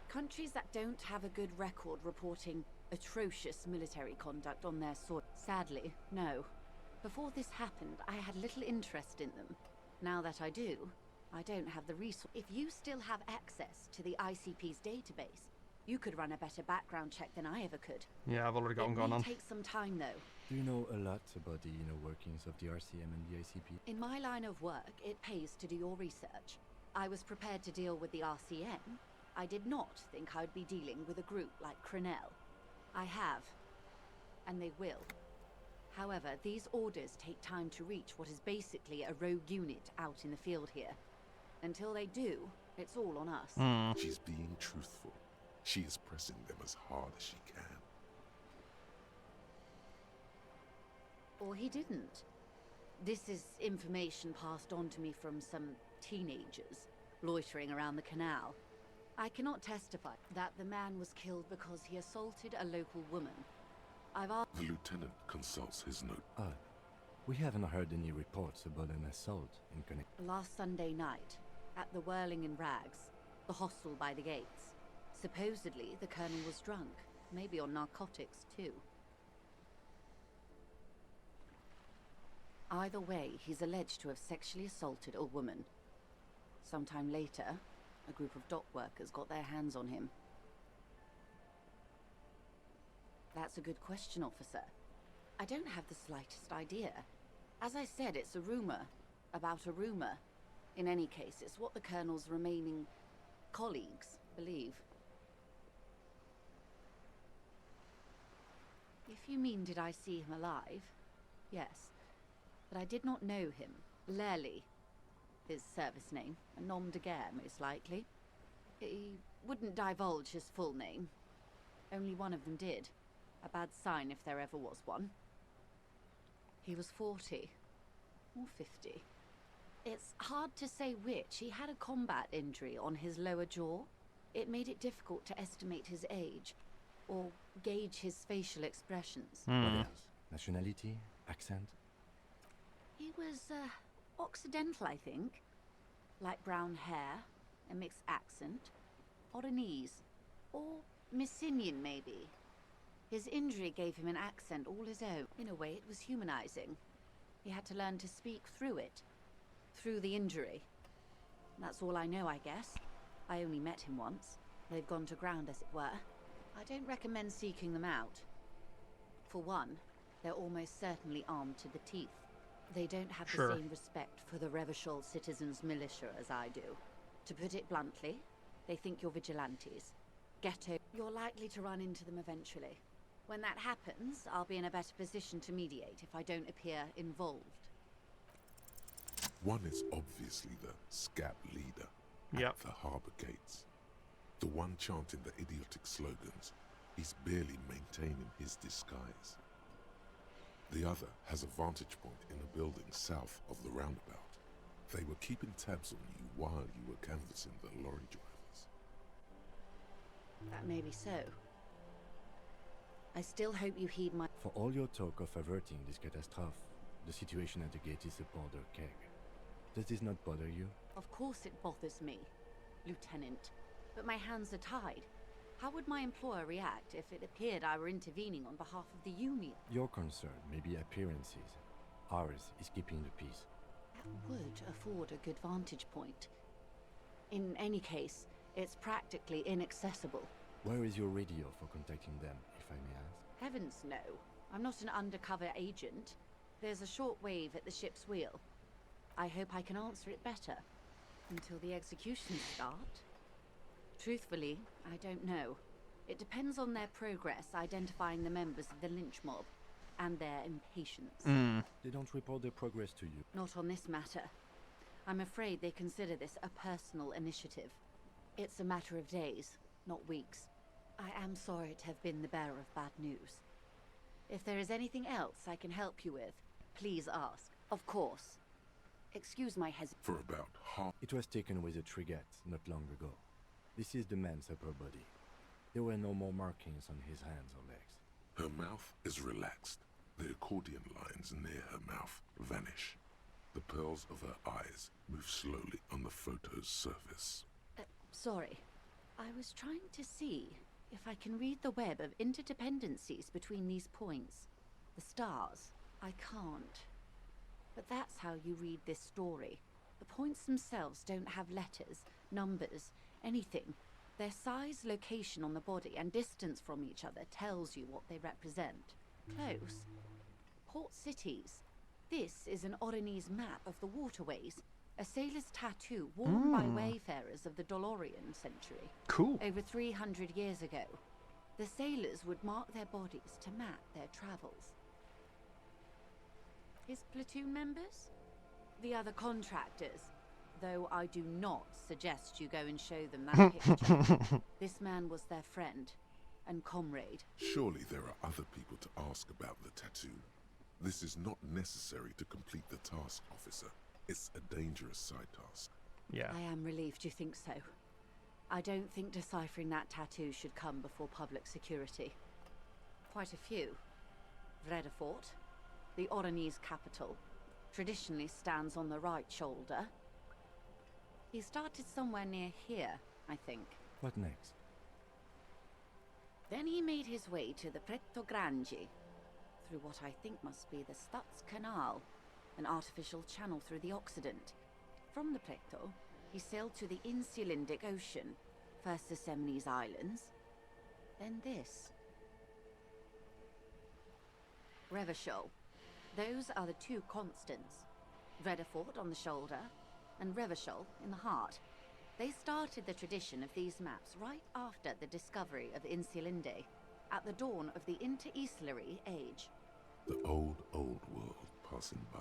countries that don't have a good record reporting atrocious military conduct on their soil. Sadly, no. Before this happened, I had little interest in them. Now that I do, I don't have the resource. If you still have access to the ICP's database, you could run a better background check than I ever could. Yeah, I've already got one It going may on. take some time, though. Do you know a lot about the inner workings of the RCM and the ICP? In my line of work, it pays to do your research. I was prepared to deal with the RCM. I did not think I'd be dealing with a group like Crenell. I have, and they will. However, these orders take time to reach what is basically a rogue unit out in the field here. Until they do, it's all on us. She's being truthful. She is pressing them as hard as she can. Or he didn't. This is information passed on to me from some teenagers loitering around the canal. I cannot testify that the man was killed because he assaulted a local woman. I've asked... The lieutenant consults his note. We haven't heard any reports about an assault in connection. Last Sunday night, at the Whirling in Rags, the hostel by the gates. Supposedly, the colonel was drunk, maybe on narcotics too. Either way, he's alleged to have sexually assaulted a woman. Sometime later, a group of dock workers got their hands on him. That's a good question, officer. I don't have the slightest idea. As I said, it's a rumor about a rumor. In any case, it's what the colonel's remaining colleagues believe. If you mean did I see him alive, yes. But I did not know him. Lely, his service name, a nom de guerre, most likely. He wouldn't divulge his full name. Only one of them did. A bad sign if there ever was one. He was 40. Or 50. It's hard to say which. He had a combat injury on his lower jaw. It made it difficult to estimate his age, or gauge his facial expressions. What else? Nationality? Accent? He was, Occidental, I think. Light brown hair, a mixed accent, Oranese, or Messinian, maybe. His injury gave him an accent all his own. In a way, it was humanizing. He had to learn to speak through it. Through the injury. That's all I know, I guess. I only met him once. They've gone to ground, as it were. I don't recommend seeking them out. For one, they're almost certainly armed to the teeth. They don't have the same respect for the Revachol citizens' militia as I do. To put it bluntly, they think you're vigilantes. Ghetto. You're likely to run into them eventually. When that happens, I'll be in a better position to mediate if I don't appear involved. One is obviously the SCAP leader at the harbor gates. The one chanting the idiotic slogans. He's barely maintaining his disguise. The other has a vantage point in a building south of the roundabout. They were keeping tabs on you while you were canvassing the lorry drivers. That may be so. I still hope you heed my... For all your talk of averting this catastrophe, the situation at the gate is a powder keg. Does this not bother you? Of course it bothers me, Lieutenant. But my hands are tied. How would my employer react if it appeared I were intervening on behalf of the Union? Your concern may be appearances. Ours is keeping the peace. That would afford a good vantage point. In any case, it's practically inaccessible. Where is your radio for contacting them, if I may ask? Heavens no. I'm not an undercover agent. There's a short wave at the ship's wheel. I hope I can answer it better. Until the executions start? Truthfully, I don't know. It depends on their progress identifying the members of the lynch mob, and their impatience. They don't report their progress to you. Not on this matter. I'm afraid they consider this a personal initiative. It's a matter of days, not weeks. I am sorry to have been the bearer of bad news. If there is anything else I can help you with, please ask. Of course. Excuse my hesitation. For about half... It was taken with a Trigat not long ago. This is the man's upper body. There were no more markings on his hands or legs. Her mouth is relaxed. The accordion lines near her mouth vanish. The pearls of her eyes move slowly on the photo's surface. Sorry. I was trying to see if I can read the web of interdependencies between these points. The stars. I can't. But that's how you read this story. The points themselves don't have letters, numbers, anything. Their size, location on the body, and distance from each other tells you what they represent. Close, port cities. This is an Oronese map of the waterways, a sailor's tattoo worn by wayfarers of the Dolorian century. Cool. Over 300 years ago, the sailors would mark their bodies to map their travels. His platoon members? The other contractors, though I do not suggest you go and show them that picture. This man was their friend and comrade. Surely there are other people to ask about the tattoo. This is not necessary to complete the task, officer. It's a dangerous side task. Yeah. I am relieved you think so. I don't think deciphering that tattoo should come before public security. Quite a few. Vredefort, the Oronese capital, traditionally stands on the right shoulder. He started somewhere near here, I think. What next? Then he made his way to the Preto Grande, through what I think must be the Stutz Canal, an artificial channel through the Occident. From the Preto, he sailed to the Insulindic Ocean, first the Semnese Islands, then this. Revachol. Those are the two constants. Vredefort on the shoulder, and Revachol in the heart. They started the tradition of these maps right after the discovery of Insulinde, at the dawn of the Interinsulary Age. The old world passing by,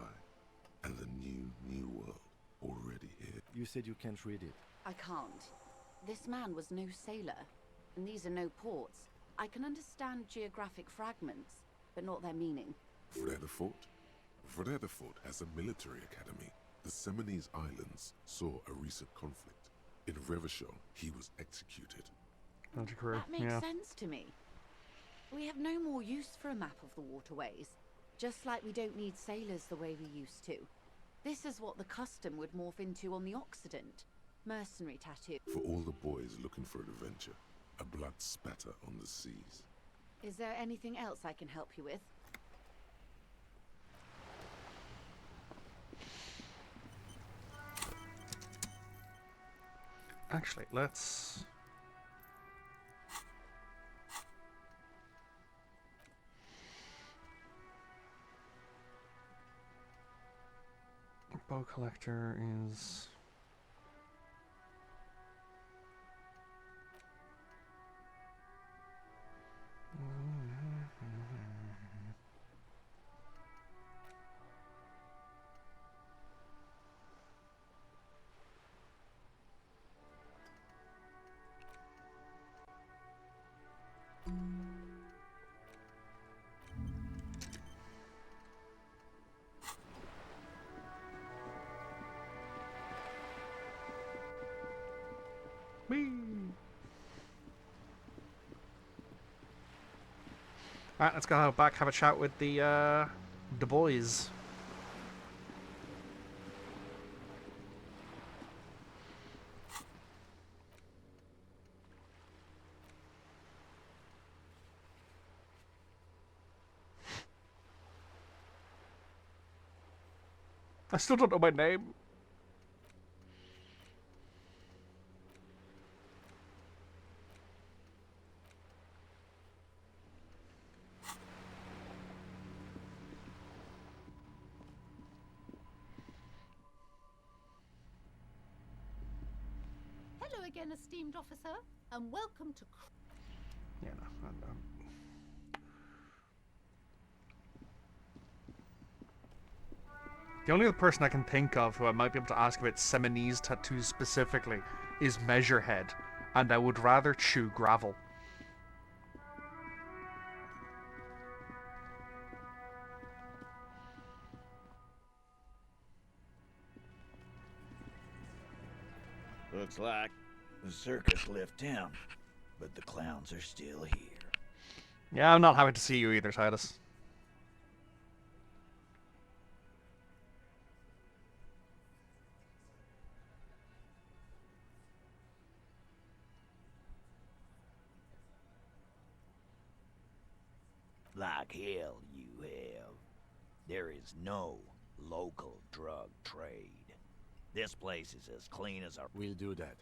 and the new world already here. You said you can't read it. I can't. This man was no sailor, and these are no ports. I can understand geographic fragments, but not their meaning. Vredefort? Vredefort has a military academy. The Semnese Islands saw a recent conflict. In Revachol, he was executed. That makes sense to me. We have no more use for a map of the waterways, just like we don't need sailors the way we used to. This is what the custom would morph into on the Occident. Mercenary tattoo. For all the boys looking for adventure, a blood spatter on the seas. Is there anything else I can help you with? Actually, let's... Bow collector is... Alright, let's go back, have a chat with the boys. I still don't know my name. Hello again, esteemed officer, and welcome to... Yeah, no, The only other person I can think of who I might be able to ask about Semnese tattoos specifically is Measurehead, and I would rather chew gravel. Looks like the circus left town, but the clowns are still here. Yeah, I'm not happy to see you either, Titus. Like hell you have. There is no local drug trade. This place is as clean as our... We'll do that.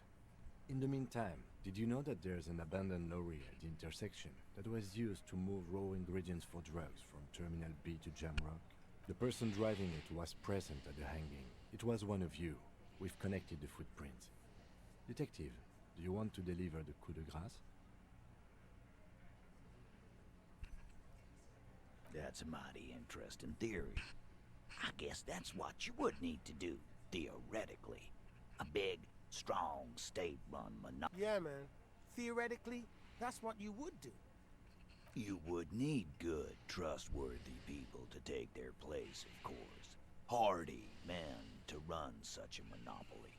In the meantime, Did you know that there's an abandoned lorry at the intersection that was used to move raw ingredients for drugs from Terminal B to Jamrock? The person driving it was present at the hanging. It was one of you. We've connected the footprints. Detective, do you want to deliver the coup de grace? That's a mighty interesting theory. I guess that's what you would need to do, theoretically. A big, strong, state-run monopoly. Yeah, man. Theoretically, that's what you would do. You would need good, trustworthy people to take their place, of course. Hardy men to run such a monopoly.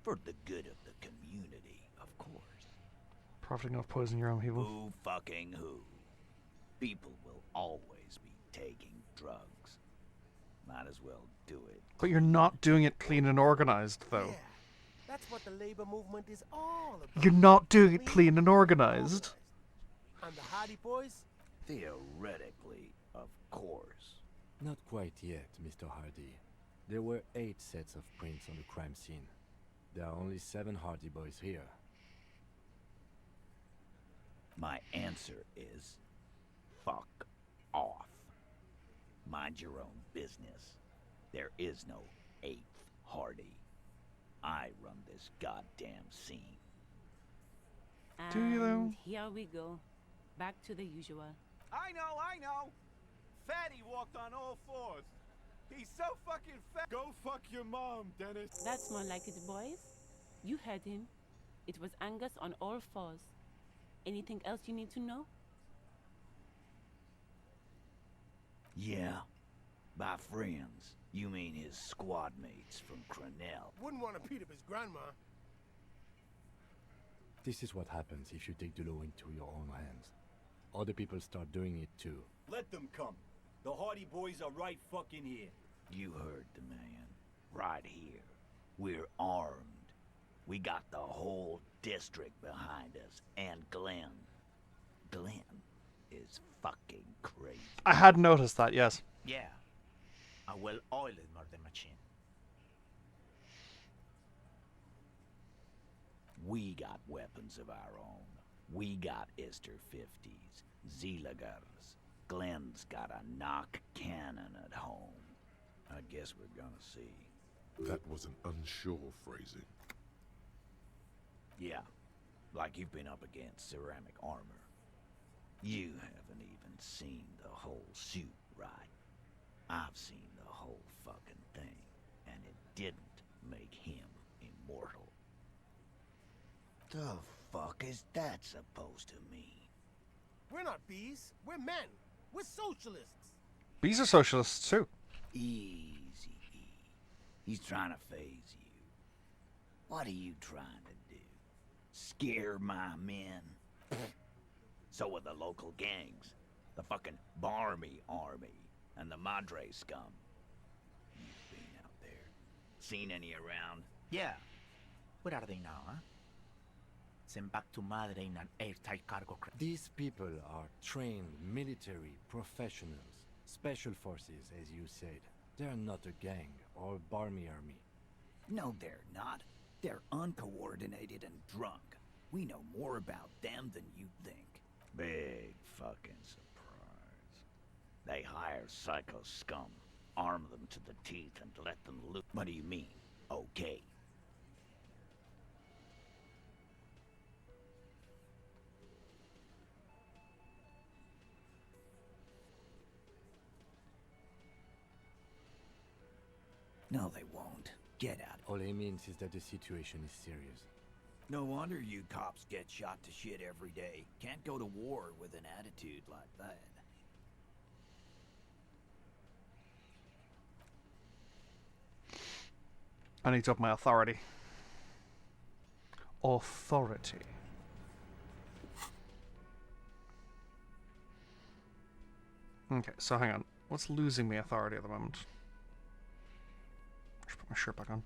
For the good of the community, of course. Profiting off poisoning your own people. Who fucking who? People will always be taking drugs. Might as well do it. But you're not doing it clean and organized, though. Yeah, that's what the labor movement is all about. You're not doing it clean and organized. And the Hardy Boys? Theoretically, of course. Not quite yet, Mr. Hardy. There were 8 sets of prints on the crime scene. There are only 7 Hardy Boys here. My answer is fuck off. Mind your own business. There is no 8th Hardy. I run this goddamn scene. Do you though? And here we go. Back to the usual. I know! Fatty walked on all 4s. He's so fucking fat. Go fuck your mom, Dennis. That's more like it, boys. You heard him. It was Angus on all 4s. Anything else you need to know? Yeah. By friends, you mean his squad mates from Crenell. Wouldn't want to beat up his grandma. This is what happens if you take the law into your own hands. Other people start doing it too. Let them come. The Hardy Boys are right fucking here. You heard the man. Right here. We're armed. We got the whole district behind us. And Glenn. Glenn is fucking crazy. I had noticed that, yes. Yeah. A well-oiled murder machine. We got weapons of our own. We got Ister 50s, Zeelagers. Glenn's got a knock cannon at home. I guess we're gonna see. That was an unsure phrasing. Yeah, like you've been up against ceramic armor. You haven't even seen the whole suit, right? I've seen the whole fucking thing, and it didn't make him immortal. The fuck is that supposed to mean? We're not bees. We're men. We're socialists. Bees are socialists too. Easy, E. He's trying to phase you. What are you trying to do? Scare my men? So are the local gangs. The fucking Barmy Army and the Madre scum. You've been out there. Seen any around? Yeah. Where are they now, huh? Sent back to Madre in an airtight cargo craft. These people are trained military professionals. Special forces, as you said. They're not a gang or a Barmy army. No, they're not. They're uncoordinated and drunk. We know more about them than you think. Big fucking surprise. They hire psycho scum, arm them to the teeth, and let them loot. What do you mean, okay? No, they won't. Get out. All he means is that the situation is serious. No wonder you cops get shot to shit every day. Can't go to war with an attitude like that. I need to up my authority. Authority. Okay, so hang on. What's losing me authority at the moment? I should put my shirt back on.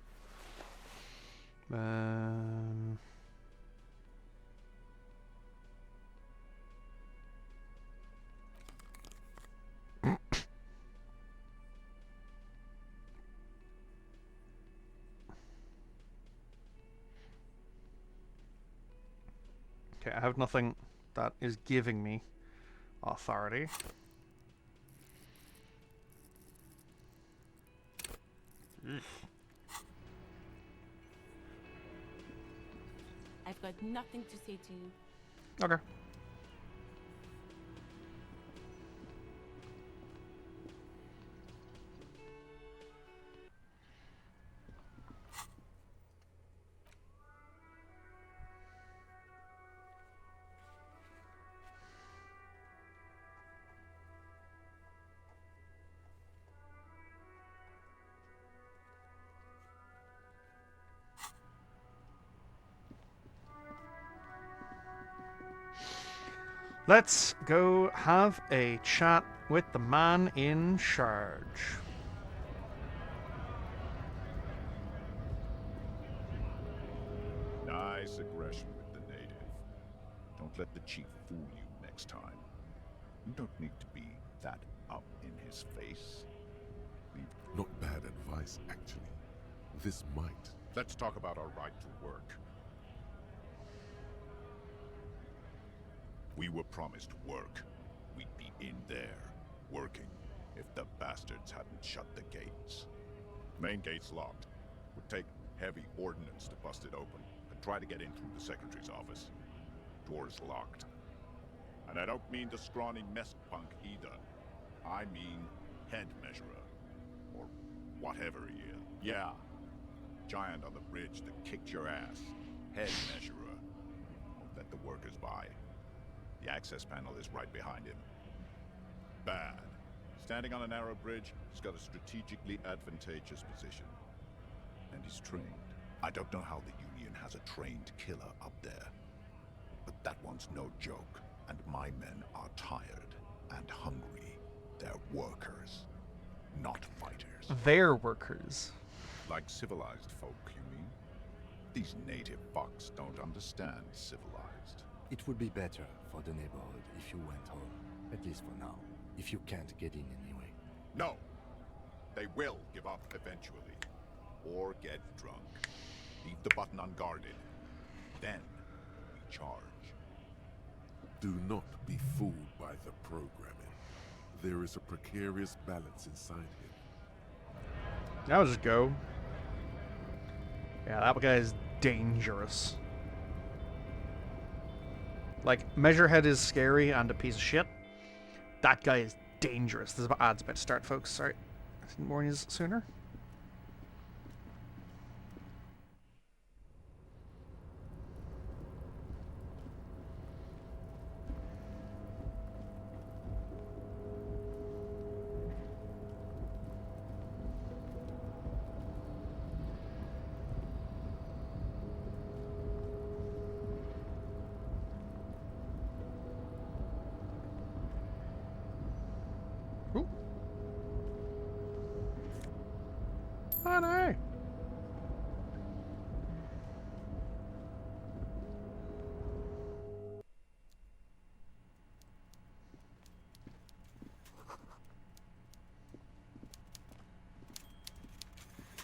Okay, I have nothing that is giving me authority. I've got nothing to say to you. Okay. Let's go have a chat with the man in charge. Nice aggression with the native. Don't let the chief fool you next time. You don't need to be that up in his face. Not bad advice, actually. This might. Let's talk about our right to work. We were promised work. We'd be in there, working, if the bastards hadn't shut the gates. Main gate's locked. Would take heavy ordnance to bust it open, and try to get in through the secretary's office. Door's locked. And I don't mean the scrawny mess punk either. I mean head measurer. Or whatever he is. Yeah. Giant on the bridge that kicked your ass. Head measurer. Won't let the workers by. The access panel is right behind him. Bad. Standing on a narrow bridge, he's got a strategically advantageous position. And he's trained. I don't know how the Union has a trained killer up there. But that one's no joke. And my men are tired and hungry. They're workers, not fighters. They're workers. Like civilized folk, you mean? These native fucks don't understand civilized. It would be better for the neighborhood if you went home, at least for now, if you can't get in anyway. No! They will give up eventually. Or get drunk. Leave the button unguarded. Then we charge. Do not be fooled by the programming. There is a precarious balance inside him. Now just go. Yeah, that guy is dangerous. Like, Measurehead is scary and a piece of shit. That guy is dangerous. This is about ads about to start, folks. Sorry. I didn't warn you sooner. Oh no!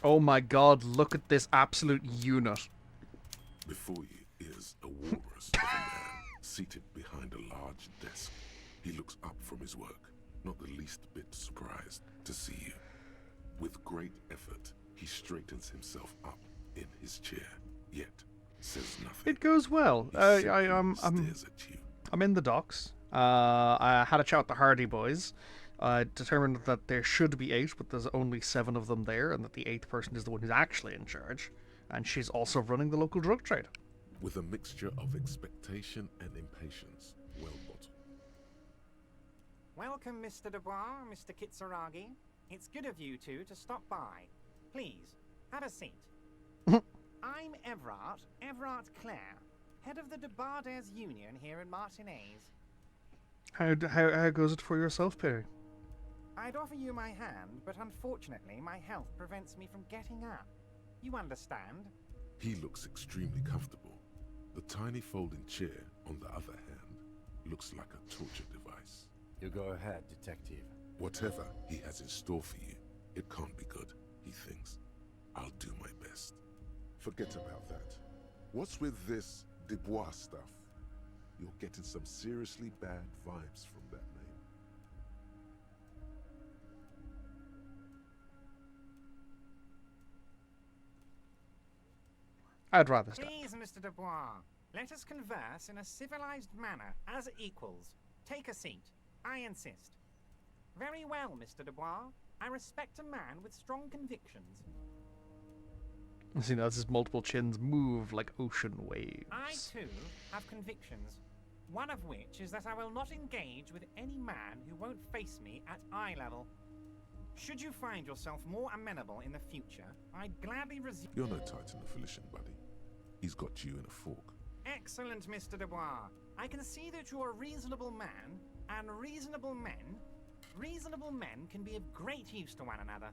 Oh my god, look at this absolute unit. Before you is a walrus of a man seated behind a large desk. He looks up from his work, not the least bit surprised to see you. With great effort, he straightens himself up in his chair, yet says nothing. It goes well. Stares at you. I'm in the docks. I had a chat with the Hardy Boys. I determined that there should be 8, but there's only 7 of them there, and that the 8th person is the one who's actually in charge. And she's also running the local drug trade. With a mixture of expectation and impatience, well bottled. Welcome, Mr. Dubois, Mr. Kitsuragi. It's good of you two to stop by. Please, have a seat. I'm Everard Clare, head of the Debarders Union here in Martinez. How goes it for yourself, Perry? I'd offer you my hand, but unfortunately my health prevents me from getting up. You understand? He looks extremely comfortable. The tiny folding chair, on the other hand, looks like a torture device. You go ahead, detective. Whatever he has in store for you, it can't be good, he thinks. I'll do my best. Forget about that. What's with this Dubois stuff? you're getting some seriously bad vibes from that name. I'd rather stop. Please, Mr. Dubois, let us converse in a civilized manner, as equals. Take a seat. I insist. Very well, Mr. Dubois. I respect a man with strong convictions. See, now his multiple chins move like ocean waves. I, too, have convictions. One of which is that I will not engage with any man who won't face me at eye level. Should you find yourself more amenable in the future, I'd gladly resume... You're no Titan of Elysium, buddy. He's got you in a fork. Excellent, Mr. Dubois. I can see that you're a reasonable man, and reasonable men can be of great use to one another.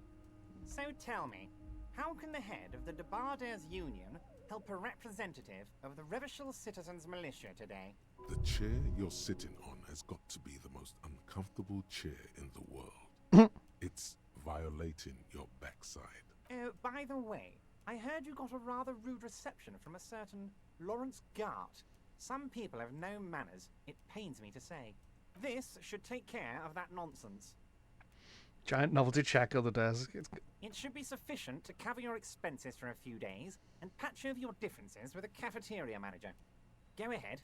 So tell me, how can the head of the Debarders Union help a representative of the Revachol Citizens Militia today? The chair you're sitting on has got to be the most uncomfortable chair in the world. It's violating your backside. Oh, by the way, I heard you got a rather rude reception from a certain Lawrence Gart. Some people have no manners, it pains me to say. This should take care of that nonsense. Giant novelty check on the desk. It should be sufficient to cover your expenses for a few days and patch over your differences with a cafeteria manager. Go ahead,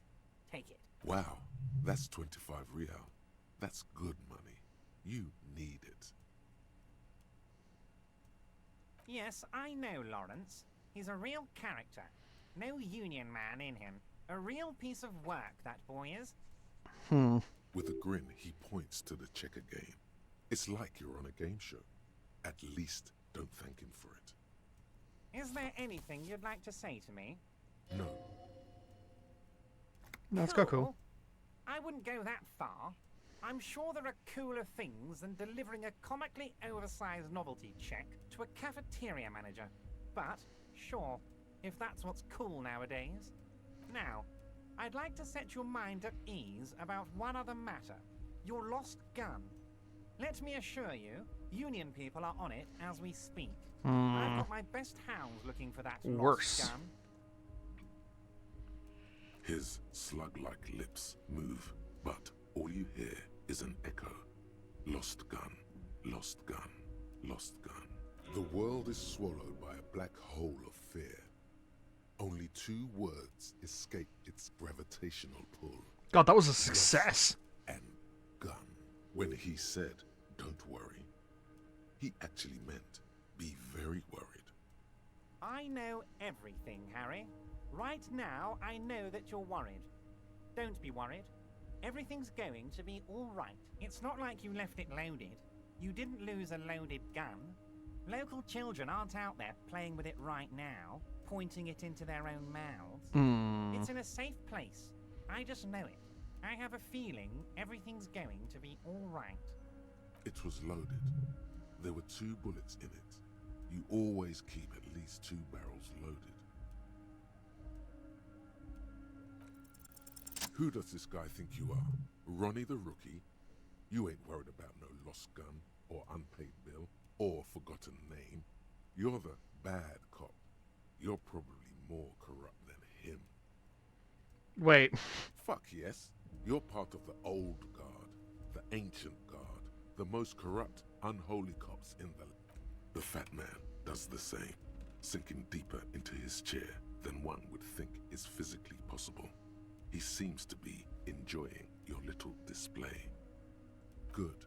take it. Wow, that's 25 real. That's good money. You need it. Yes, I know Lawrence. He's a real character. No union man in him. A real piece of work, that boy is. With a grin, he points to the checker game. It's like you're on a game show. At least don't thank him for it. Is there anything you'd like to say to me? No. That's cool. I wouldn't go that far. I'm sure there are cooler things than delivering a comically oversized novelty check to a cafeteria manager. But, sure, if that's what's cool nowadays. Now, I'd like to set your mind at ease about one other matter. Your lost gun. Let me assure you, Union people are on it as we speak. I've got my best hounds looking for that lost gun. His slug-like lips move, but all you hear is an echo. Lost gun, lost gun, lost gun. The world is swallowed by a black hole of fear. Only 2 words escape its gravitational pull. God, that was a success. And gun. When he said, "Don't worry," he actually meant, be very worried. I know everything, Harry. Right now, I know that you're worried. Don't be worried. Everything's going to be all right. It's not like you left it loaded. You didn't lose a loaded gun. Local children aren't out there playing with it right now, pointing it into their own mouths. It's in a safe place. I just know it. I have a feeling everything's going to be all right. It was loaded. There were 2 bullets in it. You always keep at least 2 barrels loaded. Who does this guy think you are? Ronnie the Rookie? You ain't worried about no lost gun, or unpaid bill, or forgotten name. You're the bad cop. You're probably more corrupt than him. Wait. Fuck yes. You're part of the old guard, the ancient guard, the most corrupt, unholy cops in the... The fat man does the same, sinking deeper into his chair than one would think is physically possible. He seems to be enjoying your little display. Good.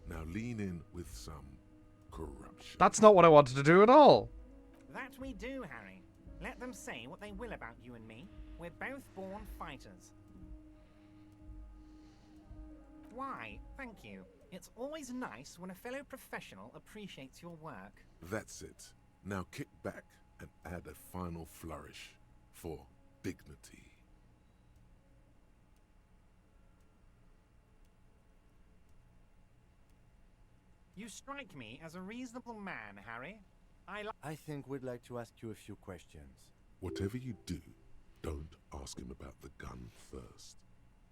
Now lean in with some corruption. That's not what I wanted to do at all. That we do, Harry. Let them say what they will about you and me. We're both born fighters. Why, thank you. It's always nice when a fellow professional appreciates your work. That's it. Now kick back and add a final flourish for dignity. You strike me as a reasonable man, Harry. I think we'd like to ask you a few questions. Whatever you do, don't ask him about the gun first.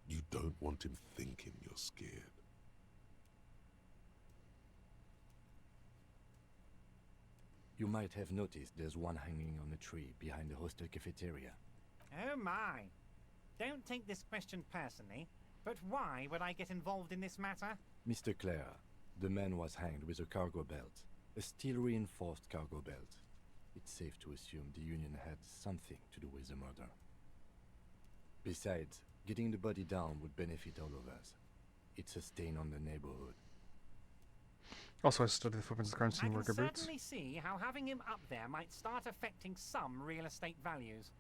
You don't want him thinking you're scared. You might have noticed there's one hanging on a tree behind the hostel cafeteria. Oh my. don't take this question personally, but why would I get involved in this matter? Mr. Clare, the man was hanged with a cargo belt. A steel-reinforced cargo belt. It's safe to assume the Union had something to do with the murder. Besides, getting the body down would benefit all of us. It's a stain on the neighborhood. Also, I studied the footprints of the crime scene I worker can boots. certainly see how having him up there might start affecting some real estate values.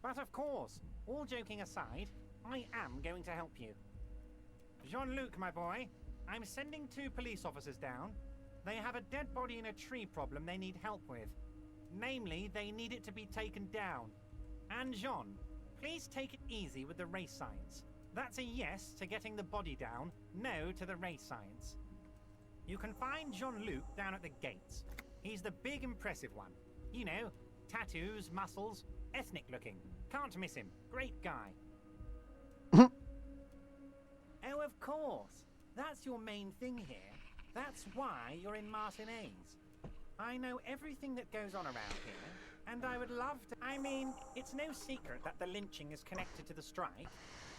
But of course, all joking aside, I am going to help you. Jean-Luc, my boy, I'm sending 2 police officers down. They have a dead body in a tree problem they need help with. Namely, they need it to be taken down. And Jean, please take it easy with the race signs. That's a yes to getting the body down, no to the race signs. You can find Jean-Luc down at the gates. He's the big impressive one. You know, tattoos, muscles, ethnic looking. Can't miss him. Great guy. Oh, of course. That's your main thing here. That's why you're in Martinez. I know everything that goes on around here, and I would love to... I mean, it's no secret that the lynching is connected to the strike.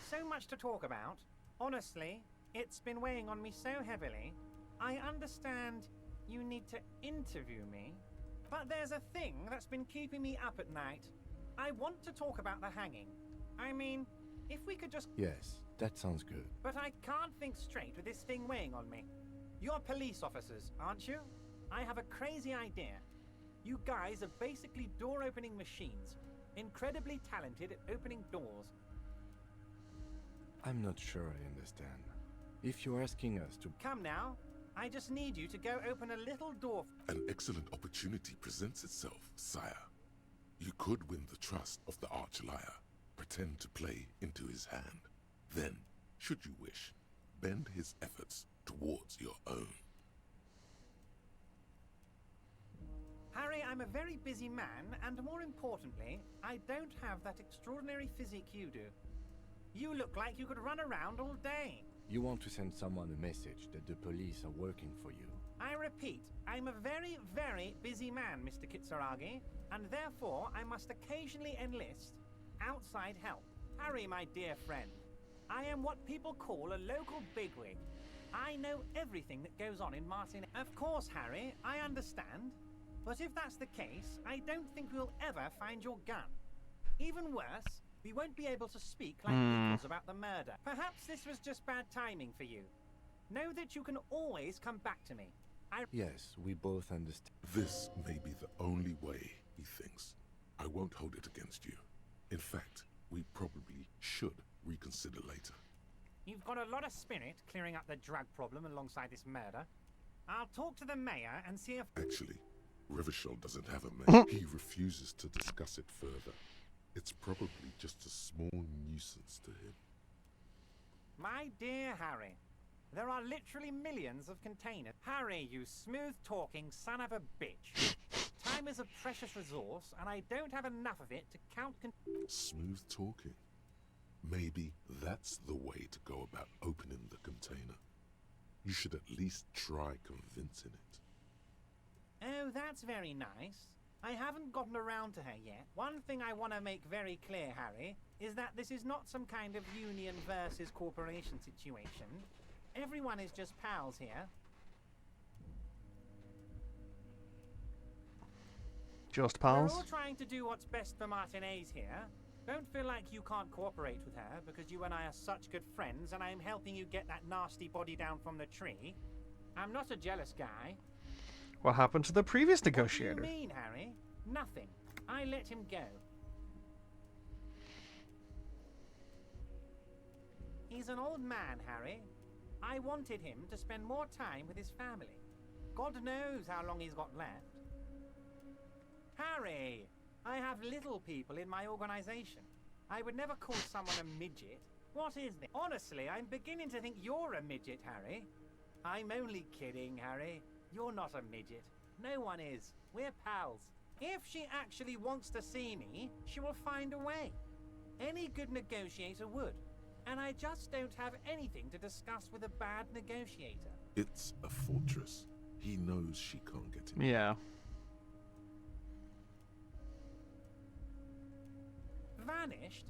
So much to talk about. Honestly, it's been weighing on me so heavily. I understand you need to interview me, but there's a thing that's been keeping me up at night. I want to talk about the hanging. I mean, if we could just... Yes, that sounds good. But I can't think straight with this thing weighing on me. You're police officers, aren't you? I have a crazy idea. You guys are basically door-opening machines, incredibly talented at opening doors. I'm not sure I understand. If you're asking us to... Come now. I just need you to go open a little door. An excellent opportunity presents itself, sire. You could win the trust of the arch-liar, pretend to play into his hand. Then, should you wish, bend his efforts towards your own. Harry, I'm a very busy man, and more importantly, I don't have that extraordinary physique you do. You look like you could run around all day. You want to send someone a message that the police are working for you. I repeat, I'm a very, very busy man, Mr. Kitsuragi, and therefore I must occasionally enlist outside help. Harry, my dear friend, I am what people call a local bigwig. I know everything that goes on in Martin. Of course, Harry, I understand. But if that's the case, I don't think we'll ever find your gun. Even worse, we won't be able to speak like equals about the murder. Perhaps this was just bad timing for you. Know that you can always come back to me. Yes, we both understand. This may be the only way, he thinks. I won't hold it against you. In fact, we probably should reconsider later. You've got a lot of spirit clearing up the drug problem alongside this murder. I'll talk to the mayor and see if... Actually, Revachol doesn't have a mayor. He refuses to discuss it further. It's probably just a small nuisance to him. My dear Harry, there are literally millions of containers. Harry, you smooth-talking son of a bitch. Time is a precious resource, and I don't have enough of it to count... Smooth talking. Maybe that's the way to go about opening the container. You should at least try convincing it. Oh, that's very nice. I haven't gotten around to her yet. One thing I want to make very clear, Harry, is that this is not some kind of union versus corporation situation. Everyone is just pals here. Just We're pals? all trying to do what's best for Martinez here. Don't feel like you can't cooperate with her because you and I are such good friends and I'm helping you get that nasty body down from the tree. I'm not a jealous guy. What happened to the previous negotiator? What do you mean, Harry? Nothing. I let him go. He's an old man, Harry. I wanted him to spend more time with his family. God knows how long he's got left. Harry, I have little people in my organization. I would never call someone a midget. What is this? Honestly, I'm beginning to think you're a midget, Harry. I'm only kidding, Harry. You're not a midget. No one is. We're pals. If she actually wants to see me, she will find a way. Any good negotiator would. And I just don't have anything to discuss with a bad negotiator. It's a fortress. He knows she can't get in. Yeah. Vanished?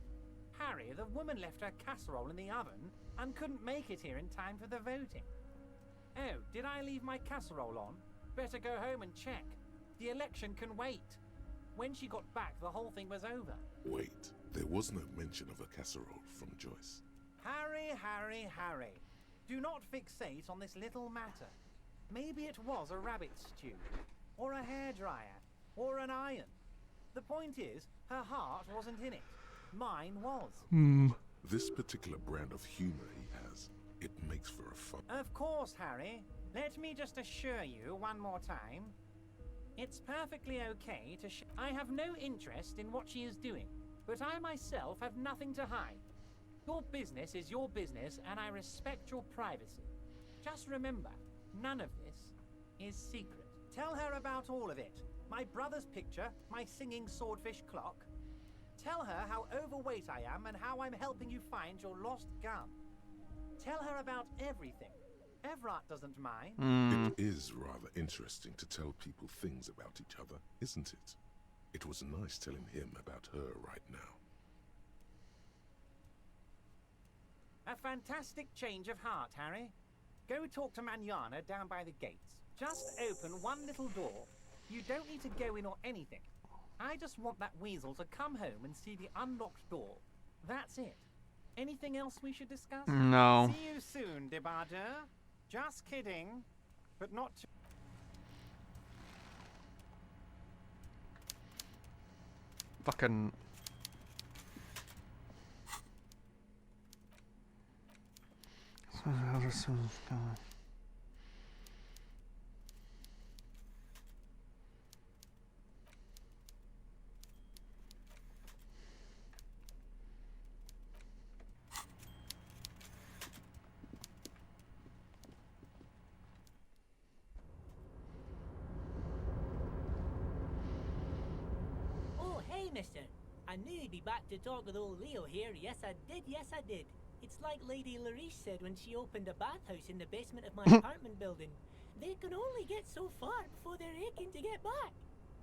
Harry, Harry, the woman left her casserole in the oven and couldn't make it here in time for the voting. Oh, did I leave my casserole on? Better go home and check. The election can wait. When she got back, the whole thing was over. Wait, there was no mention of a casserole from Joyce. Harry, Harry, Harry. Do not fixate on this little matter. Maybe it was a rabbit stew, or a hairdryer, or an iron. The point is, her heart wasn't in it. Mine was. This particular brand of humor he has, it makes for a fun. Of course, Harry. Let me just assure you one more time. It's perfectly okay to I have no interest in what she is doing, but I myself have nothing to hide. Your business is your business, and I respect your privacy. Just remember, none of this is secret. Tell her about all of it. My brother's picture, my singing swordfish clock. Tell her how overweight I am and how I'm helping you find your lost gun. Tell her about everything. Everard doesn't mind. It is rather interesting to tell people things about each other, isn't it? It was nice telling him about her right now. A fantastic change of heart, Harry. Go talk to Manana down by the gates. Just open one little door. You don't need to go in or anything. I just want that weasel to come home and see the unlocked door. That's it. Anything else we should discuss? No. See you soon, Debardeur. Just kidding, but not too... Fucking... Oh, hey, mister. I knew you'd be back to talk with old Leo here. Yes, I did. Yes, I did. It's like Lady Larice said when she opened a bathhouse in the basement of my apartment building. They can only get so far before they're aching to get back.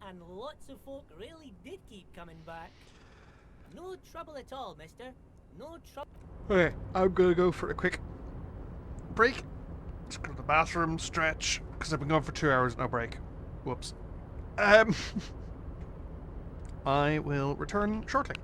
And lots of folk really did keep coming back. No trouble at all, mister. No trouble. Okay, I'm gonna go for a quick break. Just go to the bathroom, stretch, because I've been going for 2 hours, no break. Whoops. I will return shortly.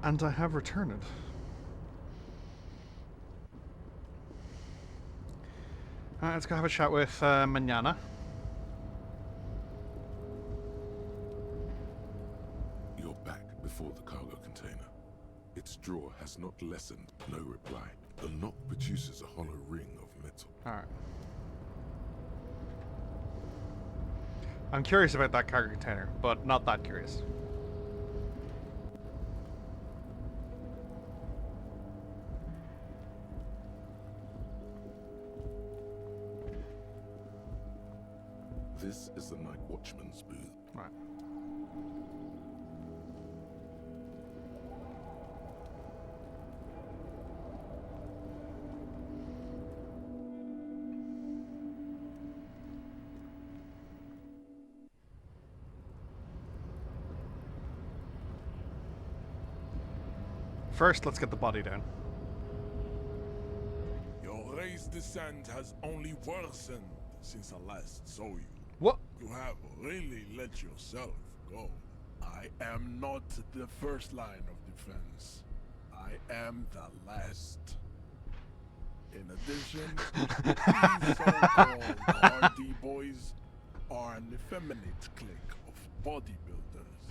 And I have returned. Alright, let's go have a chat with Manana. You're back before the cargo container. Its drawer has not lessened. No reply. The knock produces a hollow ring of metal. Alright. I'm curious about that cargo container, but not that curious. This is the night watchman's booth. Right. First, let's get the body down. Your race descent has only worsened since I last saw you. What? You have really let yourself go. I am not the first line of defense. I am the last. In addition, these so-called hardy boys are an effeminate clique of bodybuilders.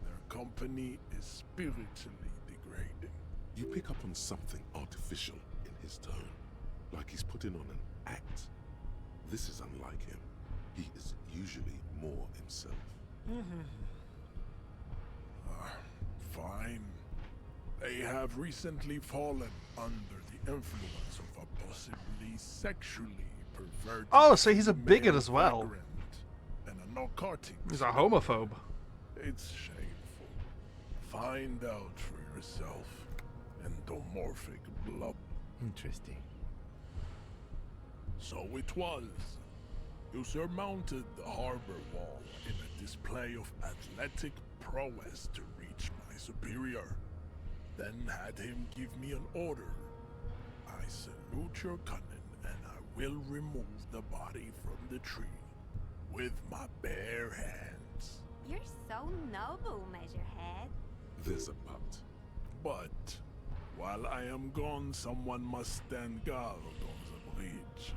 Their company is spiritually degrading. You pick up on something artificial in his tone, like he's putting on an act. This is unlike him. He is usually more himself. Fine. They have recently fallen under the influence of a possibly sexually perverted. Oh, so he's a bigot as well. And a narcotic. He's a homophobe. It's shameful. Find out for yourself. Endomorphic blood. Interesting. So it was. You surmounted the harbor wall in a display of athletic prowess to reach my superior. Then had him give me an order. I salute your cunning, and I will remove the body from the tree with my bare hands. You're so noble, Measurehead. There's a but. But while I am gone, someone must stand guard on the bridge.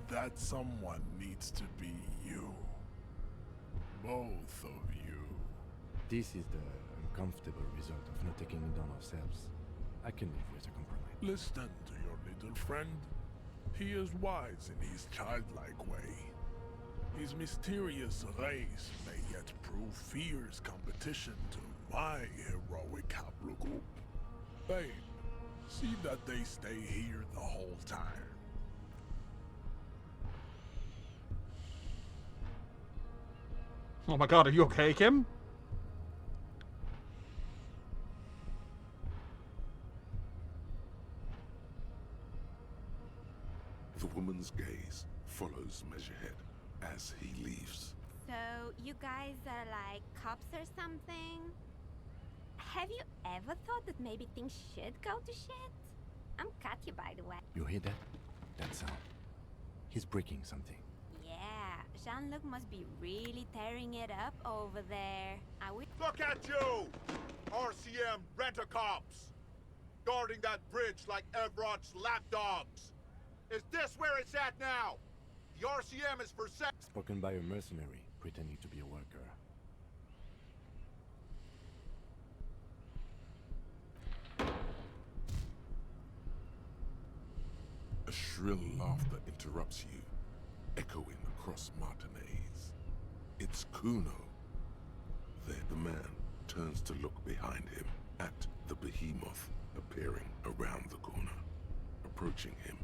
That someone needs to be you. Both of you. This is the uncomfortable result of not taking it on ourselves. I can live with a compromise. Listen to your little friend. He is wise in his childlike way. His mysterious race may yet prove fierce competition to my heroic haplogroup. Babe, see that they stay here the whole time. Oh my god, are you okay, Kim? The woman's gaze follows Measurehead as he leaves. So, you guys are like cops or something? Have you ever thought that maybe things should go to shit? I'm Katya, by the way. You hear that? That sound. He's breaking something. Yeah, Jean-Luc must be really tearing it up over there. I wish. Look at you! RCM rent-a-cops! Guarding that bridge like Everott's lapdogs! Is this where it's at now? The RCM is for sex. Spoken by a mercenary, pretending to be a worker. A shrill laughter interrupts you, echoing across Martinez. It's Kuno. There, the man turns to look behind him at the behemoth appearing around the corner, approaching him,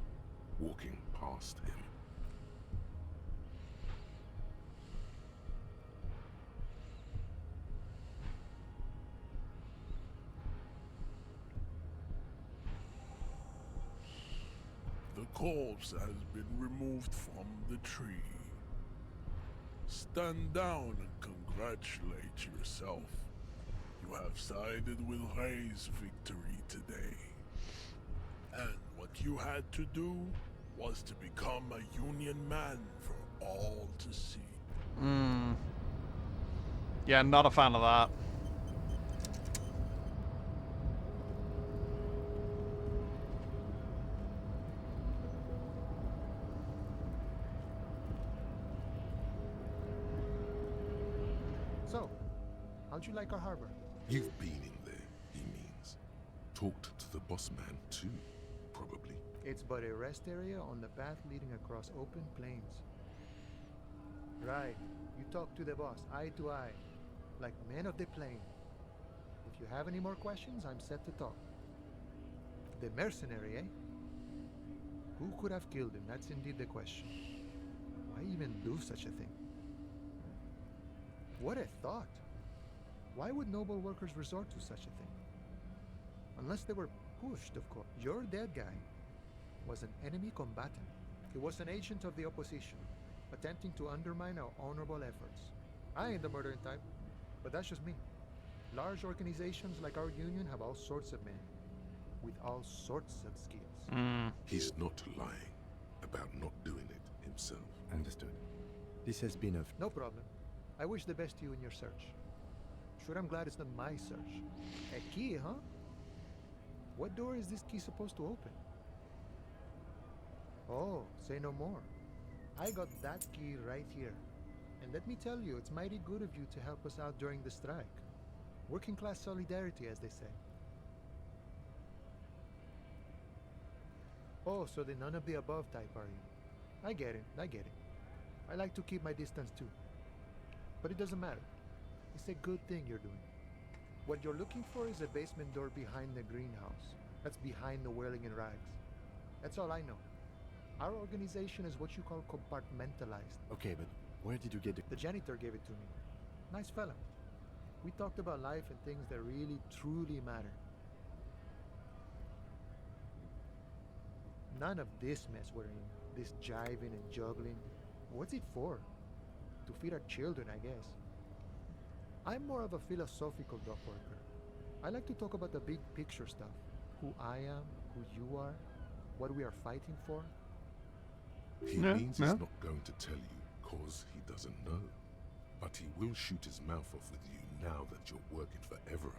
walking past him. The corpse has been removed from the tree. Stand down and congratulate yourself. You have sided with Ray's victory today. And what you had to do was to become a Union man for all to see. Yeah, not a fan of that. So, how'd you like our harbor? You've been in there, he means. Talked to the boss man too, probably. It's but a rest area on the path leading across open plains. Right. You talk to the boss, eye to eye, like men of the plain. If you have any more questions, I'm set to talk. The mercenary, eh? Who could have killed him? That's indeed the question. Why even do such a thing? What a thought! Why would noble workers resort to such a thing? Unless they were pushed, of course. Your dead guy was an enemy combatant. He was an agent of the opposition, attempting to undermine our honorable efforts. I ain't the murdering type, but that's just me. Large organizations like our union have all sorts of men, with all sorts of skills. He's not lying about not doing it himself. Understood. This has been a... No problem. I wish the best to you in your search. Sure, I'm glad it's not my search. A key, huh? What door is this key supposed to open? Oh, say no more. I got that key right here. And let me tell you, it's mighty good of you to help us out during the strike. Working class solidarity, as they say. Oh, so the none of the above type, are you? I get it, I get it. I like to keep my distance too. But it doesn't matter. It's a good thing you're doing. What you're looking for is a basement door behind the greenhouse. That's behind the whirling in rags. That's all I know. Our organization is what you call compartmentalized. Okay, but where did you get The janitor gave it to me. Nice fella. We talked about life and things that really, truly matter. None of this mess we're in. This jiving and juggling. What's it for? To feed our children, I guess. I'm more of a philosophical dock worker. I like to talk about the big picture stuff. Who I am, who you are, what we are fighting for. He means he's not going to tell you, cause he doesn't know. But he will shoot his mouth off with you now that you're working for Everard.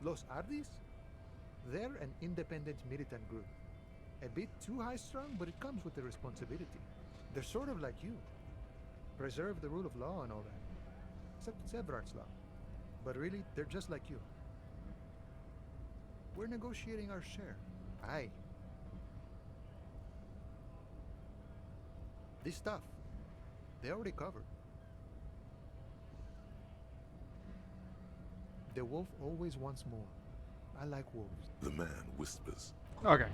Los Ardis? They're an independent militant group. A bit too high-strung, but it comes with the responsibility. They're sort of like you. Preserve the rule of law and all that. Except it's Everard's law. But really, they're just like you. We're negotiating our share. Aye. This stuff, they already covered. The wolf always wants more. I like wolves. The man whispers. Okay.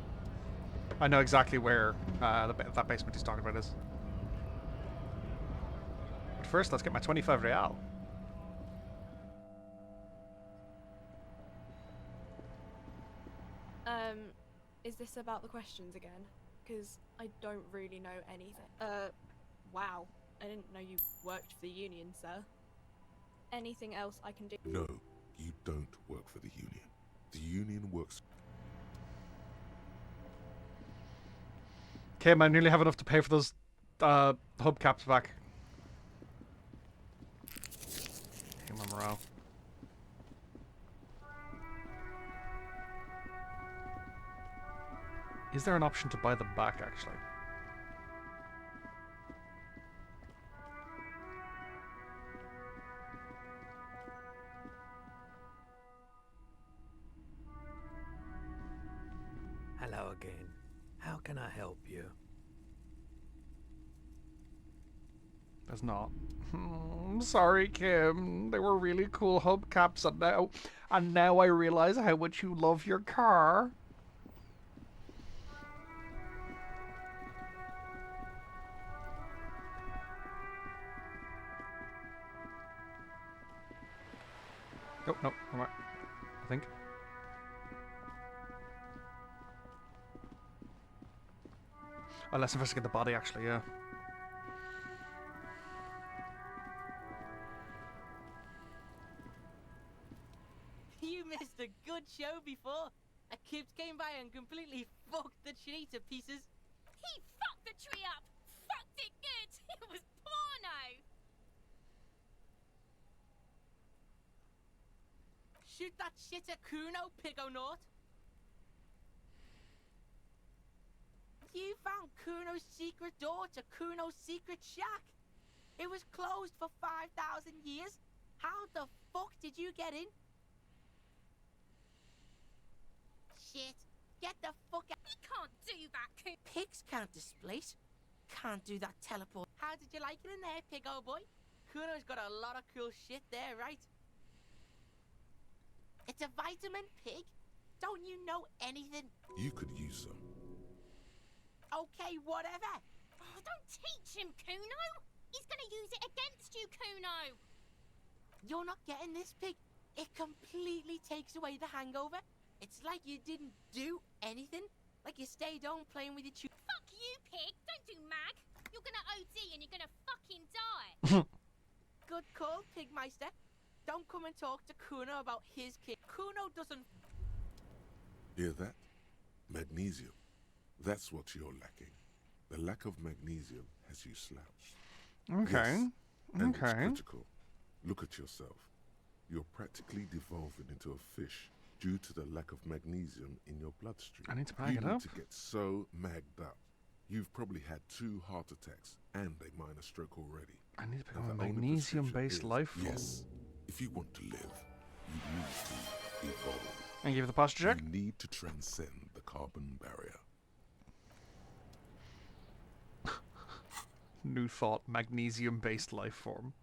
I know exactly where that basement he's talking about is. But first, let's get my 25 real. Is this about the questions again? Because I don't really know anything. Wow. I didn't know you worked for the union, sir. Anything else I can do? No, you don't work for the union. The union works... Okay, I nearly have enough to pay for those hubcaps back. Hey, my morale. Is there an option to buy them back, actually? Hello again. How can I help you? There's not. Sorry, Kim. They were really cool hubcaps, and now I realize how much you love your car. Oh, no, I think. Oh, let's investigate the body, actually, yeah. You missed a good show before. A kid came by and completely fucked the tree to pieces. He fucked the tree up! Fucked it good! It was porno! Shoot that shit at Kuno, Pigonaut! You found Kuno's secret door to Kuno's secret shack. It was closed for 5,000 years, How the fuck did you get in? Shit. Get the fuck out. You can't do that, Coon. Pigs can't displace. Can't do that teleport. How did you like it in there, pig old boy? Kuno's got a lot of cool shit there, right? It's a vitamin pig? Don't you know anything? You could use some. Okay, whatever. Oh, don't teach him, Kuno. He's gonna use it against you, Kuno. You're not getting this, pig. It completely takes away the hangover. It's like you didn't do anything. Like you stayed home playing with your Fuck you, pig. Don't do mag. You're gonna OD and you're gonna fucking die. Good call, Pigmeister. Don't come and talk to Kuno about his kid. Kuno doesn't... Hear that? Magnesium. That's what you're lacking. The lack of magnesium has you slouched. Okay. Yes, and it's Okay. critical. Look at yourself. You're practically devolving into a fish due to the lack of magnesium in your bloodstream. I need to mag you it need up. to get so magged up. You've probably had 2 heart attacks and a minor stroke already. I need to pick Now, up a the only magnesium-based prescription life form. Yes, if you want to live, you need to evolve. And give it the posture check. You need to transcend the carbon barrier. New thought, magnesium-based life form.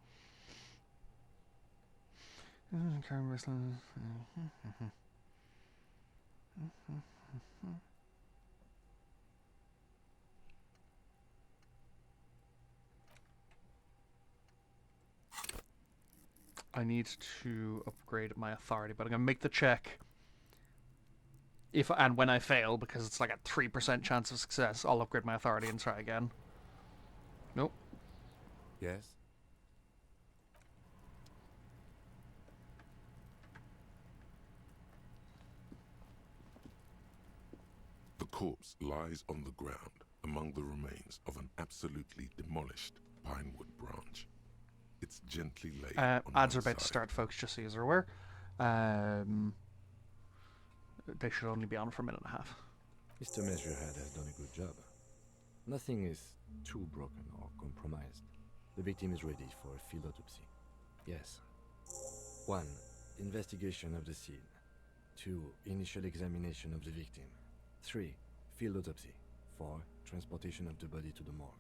I need to upgrade my authority, but I'm gonna make the check. If and when I fail, because it's like a 3% chance of success, I'll upgrade my authority and try again. Nope. Yes? The corpse lies on the ground among the remains of an absolutely demolished pinewood branch. It's gently laid on Ads are one about to side. start, folks, just so you're aware. They should only be on for a minute and a half. Mr. Measurehead has done a good job. Nothing is too broken or compromised. The victim is ready for a field autopsy. Yes. 1. Investigation of the scene. 2. Initial examination of the victim. 3. Field autopsy. 4. Transportation of the body to the morgue.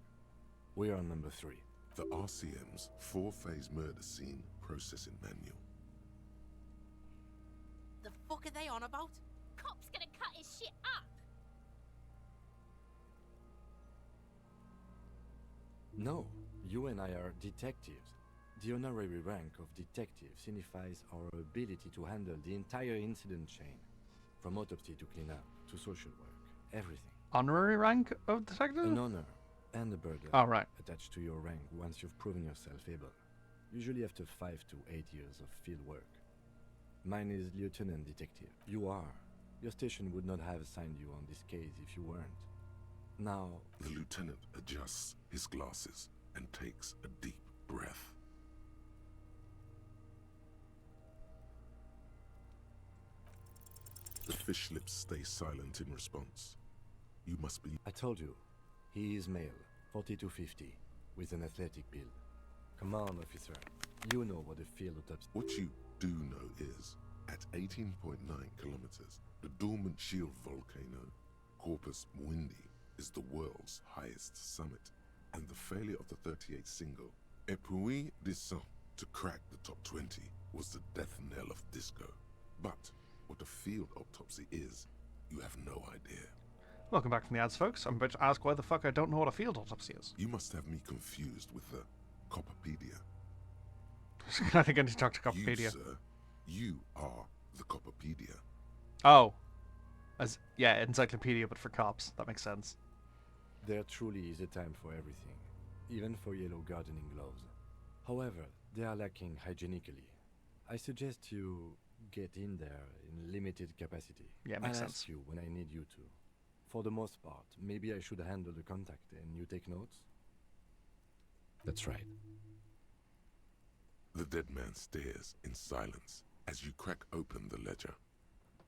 We are on number 3. The RCM's 4-phase murder scene processing manual. The fuck are they on about? Cop's gonna cut his shit up. No, you and I are detectives. The honorary rank of detective signifies our ability to handle the entire incident chain. From autopsy to cleanup, to social work, everything. Honorary rank of detective? An honor and a burden Oh, right. attached to your rank once you've proven yourself able. Usually after 5 to 8 years of field work. Mine is Lieutenant Detective. You are. Your station would not have assigned you on this case if you weren't. Now... The lieutenant adjusts his glasses and takes a deep breath. The fish lips stay silent in response. You must be... I told you. He is male, 40 to 50, with an athletic build. Come on, officer. You know what a field autopsy... What you do know is, at 18.9 kilometers, the dormant shield volcano, Corpus Mundi, is the world's highest summit, and the failure of the 38 single, Epui Descent, to crack the top 20 was the death knell of disco. But what a field autopsy is, you have no idea. Welcome back from the ads, folks. I'm about to ask why the fuck I don't know what a field autopsy is. You must have me confused with the Copperpedia. I think I need to talk to Copperpedia. You, sir, you are the Copperpedia. Oh. Yeah, encyclopedia, but for cops. That makes sense. There truly is a time for everything, even for yellow gardening gloves. However, they are lacking hygienically. I suggest you get in there in limited capacity. Yeah, makes I'll sense. ask you when I need you to. For the most part, maybe I should handle the contact and you take notes? That's right. The dead man stares in silence as you crack open the ledger.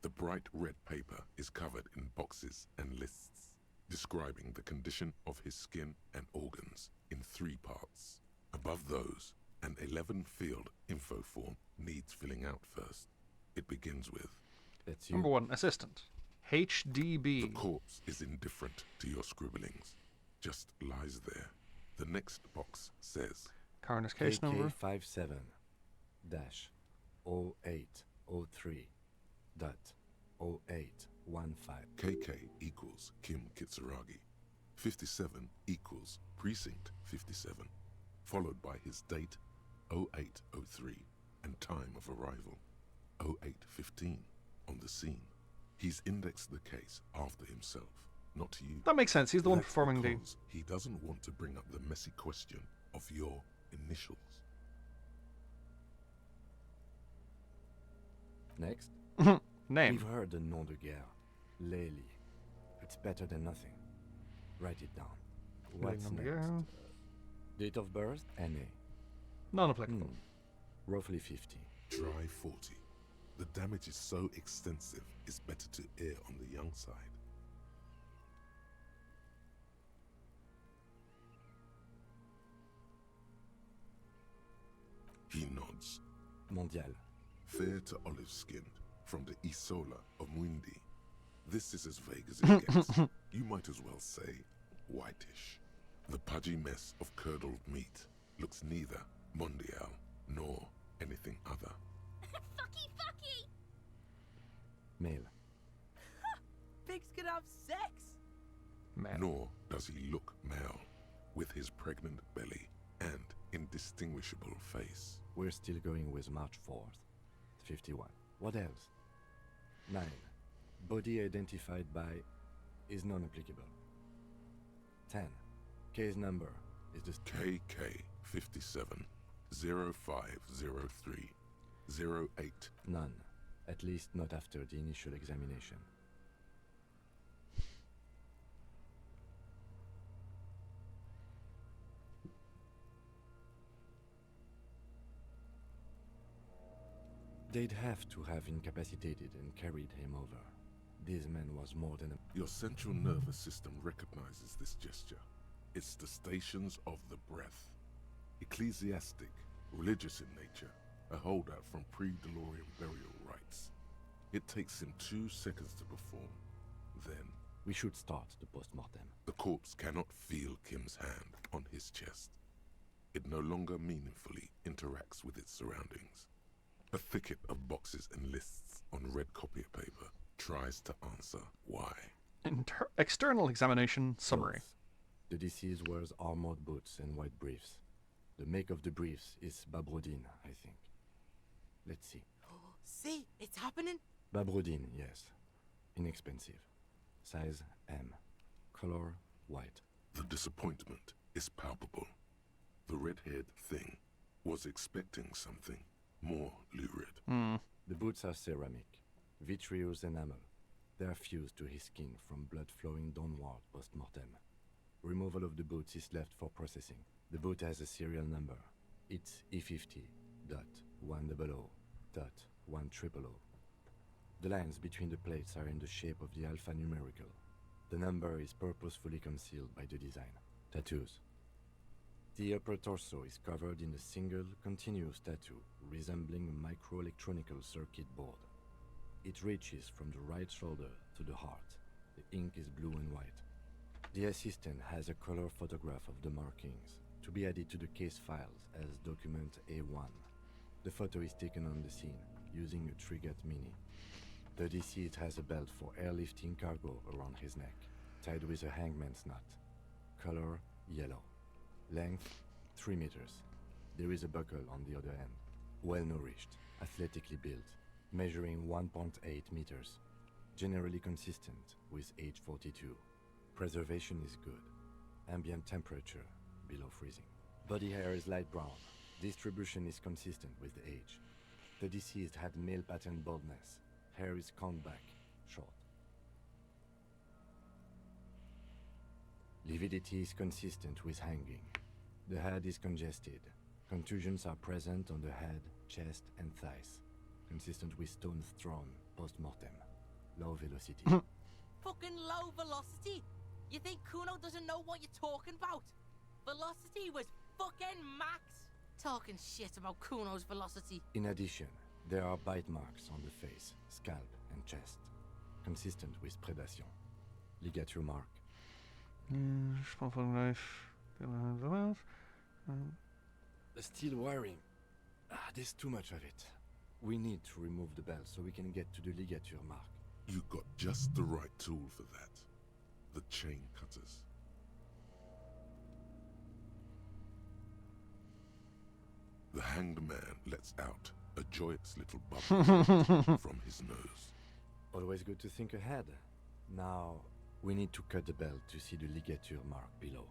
The bright red paper is covered in boxes and lists, describing the condition of his skin and organs in 3 parts. Above those, An 11-field info form needs filling out first. It begins with... That's you. Number 1, assistant. HDB. The corpse is indifferent to your scribblings. Just lies there. The next box says... Coroner's case number. KK57 dash 0803 dot 0815. KK equals Kim Kitsuragi. 57 equals Precinct 57, followed by his date 0803 and time of arrival 0815 on the scene. He's indexed the case after himself, not you. That makes sense. He's the one That's performing the... because he doesn't want to bring up the messy question of your initials. Next. Name. We've heard the nom de guerre. Lely. It's better than nothing. Write it down. What's Nom de next? guerre. Date of birth? NA. Non-applicable. Roughly 50. Try 40. The damage is so extensive, it's better to err on the young side. He nods. Mondial. Fair to olive-skinned, from the Isola of Mwindi. This is as vague as it gets. You might as well say whitish. The pudgy mess of curdled meat looks neither mondial nor anything other. Fucky, fucky! Male. Pigs can have sex! Male. Nor does he look male, with his pregnant belly and indistinguishable face. We're still going with March 4th. 51. What else? 9. Body identified by is non-applicable. 10. Case number is the KK 57 0503 08. None. At least not after the initial examination. They'd have to have incapacitated and carried him over. This man was more than a... Your central nervous system recognizes this gesture. It's the stations of the breath. Ecclesiastic, religious in nature, a holdout from pre-Delorian burial rites. It takes him 2 seconds to perform. Then... We should start the post-mortem. The corpse cannot feel Kim's hand on his chest. It no longer meaningfully interacts with its surroundings. A thicket of boxes and lists on red copier paper tries to answer why. External examination summary. The deceased wears armored boots and white briefs. The make of the briefs is Babrodine, I think. Let's see. See, it's happening. Babrodine, yes. Inexpensive. Size M. Color white. The disappointment is palpable. The red-haired thing was expecting something more lurid. The boots are ceramic, vitreous enamel. They are fused to his skin from blood flowing downward post-mortem. Removal of the boots is left for processing. The boot has a serial number. It's E50.100.100. The lines between the plates are in the shape of the alphanumerical. The number is purposefully concealed by the design. Tattoos. The upper torso is covered in a single, continuous tattoo resembling a microelectronical circuit board. It reaches from the right shoulder to the heart. The ink is blue and white. The assistant has a color photograph of the markings to be added to the case files as document A1. The photo is taken on the scene using a Trigat Mini. The deceased has a belt for airlifting cargo around his neck, tied with a hangman's knot. Color yellow. Length 3 meters. There is a buckle on the other end. Well nourished, athletically built, measuring 1.8 meters. Generally consistent with age 42. Preservation is good. Ambient temperature below freezing. Body hair is light brown. Distribution is consistent with the age. The deceased had male pattern baldness. Hair is combed back, short. Lividity is consistent with hanging. The head is congested. Contusions are present on the head, chest, and thighs. Consistent with stones thrown post-mortem. Low velocity. Fucking low velocity? You think Kuno doesn't know what you're talking about? Velocity was fucking max. talking shit about Kuno's velocity. In addition, there are bite marks on the face, scalp, and chest, consistent with predation. Ligature mark. Knife. The steel wiring. There's too much of it. We need to remove the bell so we can get to the ligature mark. You got just the right tool for that. The chain cutters. The hanged man lets out a joyous little bubble from his nose. Always good to think ahead. Now, we need to cut the bell to see the ligature mark below.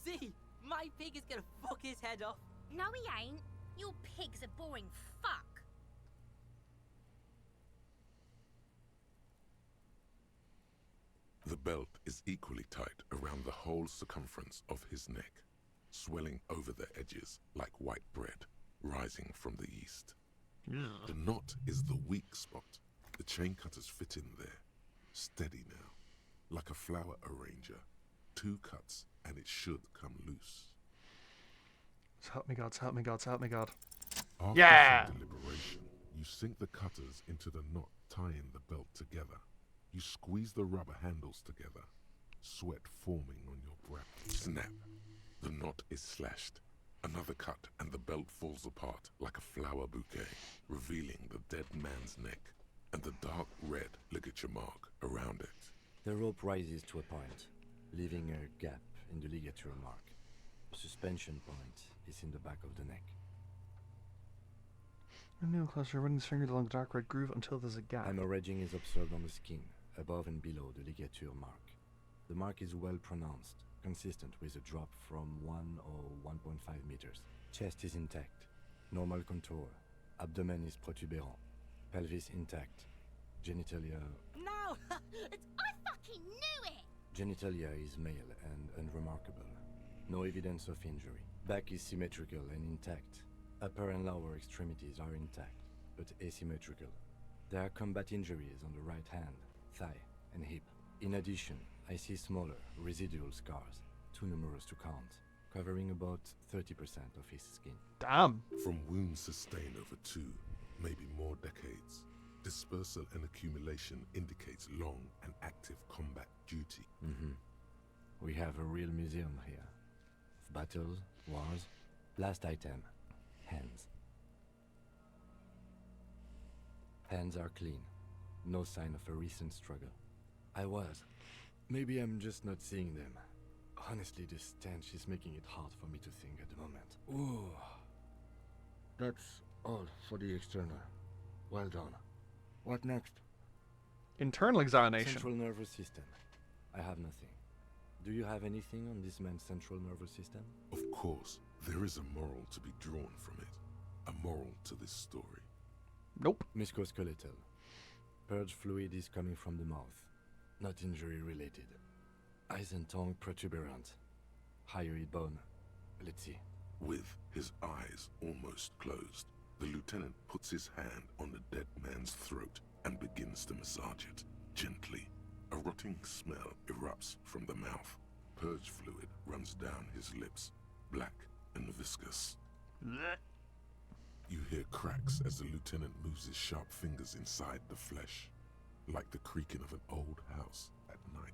See? My pig is gonna fuck his head off. No, he ain't. Your pig's a boring fuck. The belt is equally tight around the whole circumference of his neck, swelling over the edges like white bread rising from the east. The knot is the weak spot. The chain cutters fit in there, steady now, like a flower arranger. 2 cuts and it should come loose. So help me God, so help me God, so help me God. After Yeah! some deliberation, you sink the cutters into the knot tying the belt together. You squeeze the rubber handles together, sweat forming on your brow. Snap! The knot is slashed. Another cut and the belt falls apart like a flower bouquet, revealing the dead man's neck and the dark red ligature mark around it. The rope rises to a point, leaving a gap in the ligature mark. The suspension point is in the back of the neck. A nail closer, running his fingers along the dark red groove until there's a gap. Hemorrhaging is observed on the skin, above and below the ligature mark. The mark is well pronounced, consistent with a drop from 1 or 1.5 meters. Chest is intact, normal contour. Abdomen is protuberant, pelvis intact. Genitalia... No! I fucking knew it! Genitalia is male and unremarkable. No evidence of injury. Back is symmetrical and intact. Upper and lower extremities are intact, but asymmetrical. There are combat injuries on the right hand, thigh, and hip. In addition, I see smaller, residual scars, too numerous to count, covering about 30% of his skin. Damn! From wounds sustained over 2, maybe more decades, dispersal and accumulation indicates long and active combat duty. We have a real museum here. Of battles, wars. Last item. Hands. Hands are clean. No sign of a recent struggle. Maybe I'm just not seeing them. Honestly, this stench is making it hard for me to think at the moment. Ooh. That's all for the external. Well done. What next? Internal examination. Central nervous system. I have nothing. Do you have anything on this man's central nervous system? Of course, there is a moral to be drawn from it. A moral to this story. Nope. Musculoskeletal. Purge fluid is coming from the mouth. Not injury related. Eyes and tongue protuberant. Hyoid bone. Let's see. With his eyes almost closed, the lieutenant puts his hand on the dead man's throat and begins to massage it, gently. A rotting smell erupts from the mouth. Purge fluid runs down his lips, black and viscous. You hear cracks as the lieutenant moves his sharp fingers inside the flesh, like the creaking of an old house at night.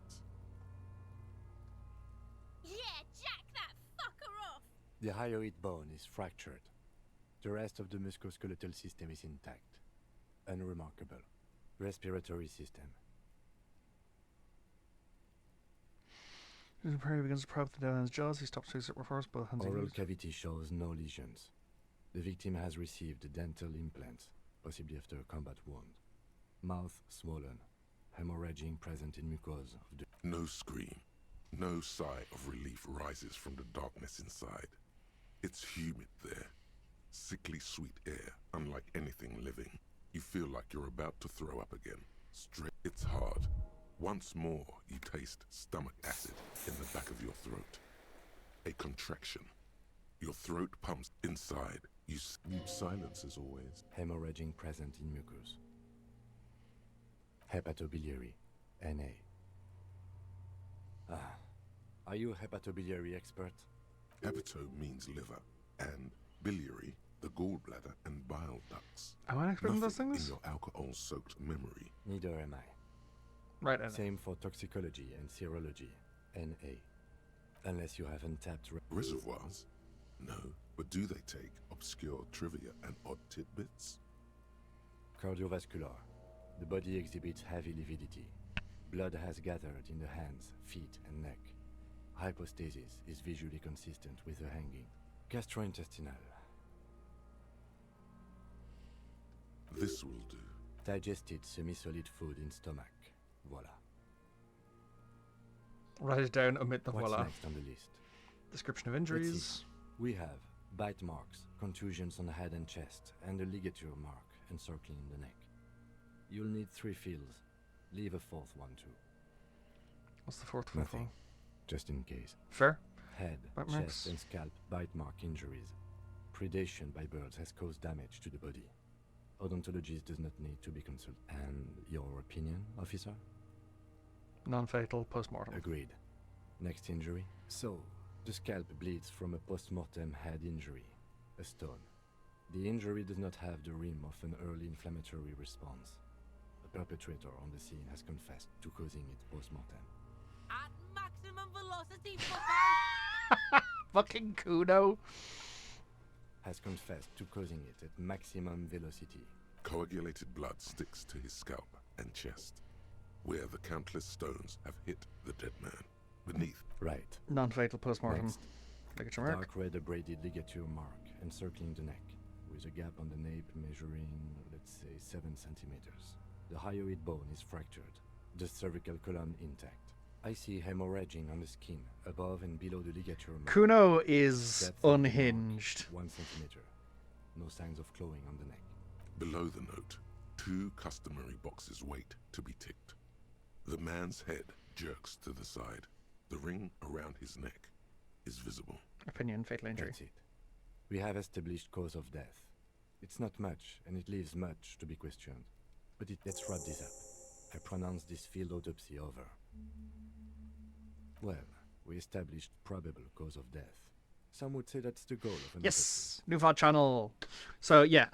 Yeah, jack that fucker off! The hyoid bone is fractured. The rest of the musculoskeletal system is intact. Unremarkable. Respiratory system. As the prey begins to probe the dead man's jaws, he stops to exit reverse both hands. Oral cavity shows no lesions. The victim has received dental implants, possibly after a combat wound. Mouth swollen. Hemorrhaging present in mucosa of the... No scream. No sigh of relief rises from the darkness inside. It's humid there. Sickly sweet air, unlike anything living. You feel like you're about to throw up again. Straight. It's hard. Once more, you taste stomach acid in the back of your throat. A contraction. Your throat pumps inside. You need silence as always. Hemorrhaging present in mucus. Hepatobiliary. NA. Are you a hepatobiliary expert? Hepato means liver, and biliary, the gallbladder, and bile ducts. Am I an expert in those Nothing things? in your alcohol-soaked memory. Neither am I. Right, NA. Same for toxicology and serology, NA. Unless you have untapped Reservoirs? No, but do they take obscure trivia and odd tidbits? Cardiovascular. The body exhibits heavy lividity. Blood has gathered in the hands, feet, and neck. Hypostasis is visually consistent with the hanging. Gastrointestinal. This will do. Digested semi-solid food in stomach. Voila. Write it down, omit the What's voila. next on the list? Description of Let's see. injuries. We have bite marks, contusions on the head and chest, and a ligature mark encircling the neck. You'll need 3 fields. Leave a 4th one too. What's the 4th one for? Nothing. Just in case. Fair. Head, Bite chest, marks. and scalp bite mark injuries. Predation by birds has caused damage to the body. Odontologist does not need to be consulted. And your opinion, officer? Non-fatal post-mortem. Agreed. Next injury? So, the scalp bleeds from a post-mortem head injury, a stone. The injury does not have the rim of an early inflammatory response. The perpetrator on the scene has confessed to causing it post-mortem. At maximum velocity, fucker! Fucking Kuno. Has confessed to causing it at maximum velocity. Coagulated blood sticks to his scalp and chest, where the countless stones have hit the dead man. Beneath. Right. Non-fatal post-mortem. Next. Ligature mark. Dark red abraded ligature mark encircling the neck, with a gap on the nape measuring, let's say, 7 centimeters. The hyoid bone is fractured, the cervical column intact. I see hemorrhaging on the skin, above and below the ligature mark. Kuno is Depth of the mark, unhinged. 1 centimeter. No signs of clawing on the neck. Below the note, 2 customary boxes wait to be ticked. The man's head jerks to the side. The ring around his neck is visible. Opinion, fatal injury. That's it. We have established cause of death. It's not much, and it leaves much to be questioned. But let's wrap this up. I pronounce this field autopsy over. Well, we established probable cause of death. Some would say that's the goal of an Yes, new VOD channel. So yeah,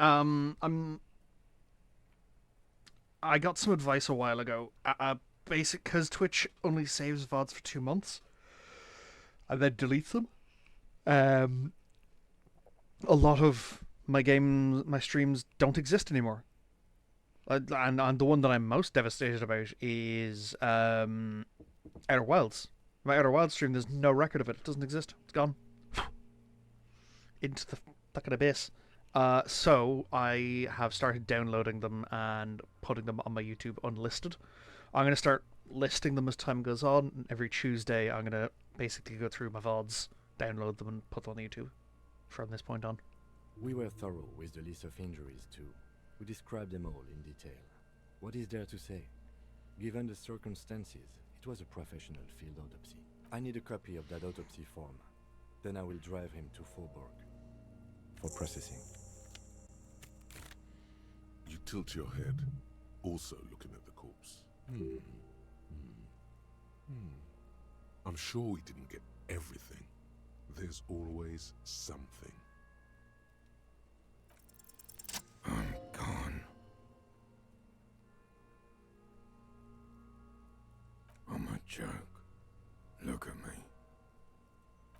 I got some advice a while ago. Basic, because Twitch only saves VODs for 2 months, and then deletes them. A lot of my streams don't exist anymore. And the one that I'm most devastated about is Outer Wilds. My Outer Wilds stream, there's no record of it. It doesn't exist. It's gone. Into the fucking abyss. So I have started downloading them and putting them on my YouTube unlisted. I'm going to start listing them as time goes on. Every Tuesday I'm going to basically go through my VODs, download them and put them on YouTube from this point on. We were thorough with the list of injuries too. We described them all in detail. What is there to say? Given the circumstances, it was a professional field autopsy. I need a copy of that autopsy form. Then I will drive him to Faubourg for processing. You tilt your head, also looking at the corpse. I'm sure we didn't get everything. There's always something. I'm gone. I'm a joke. Look at me.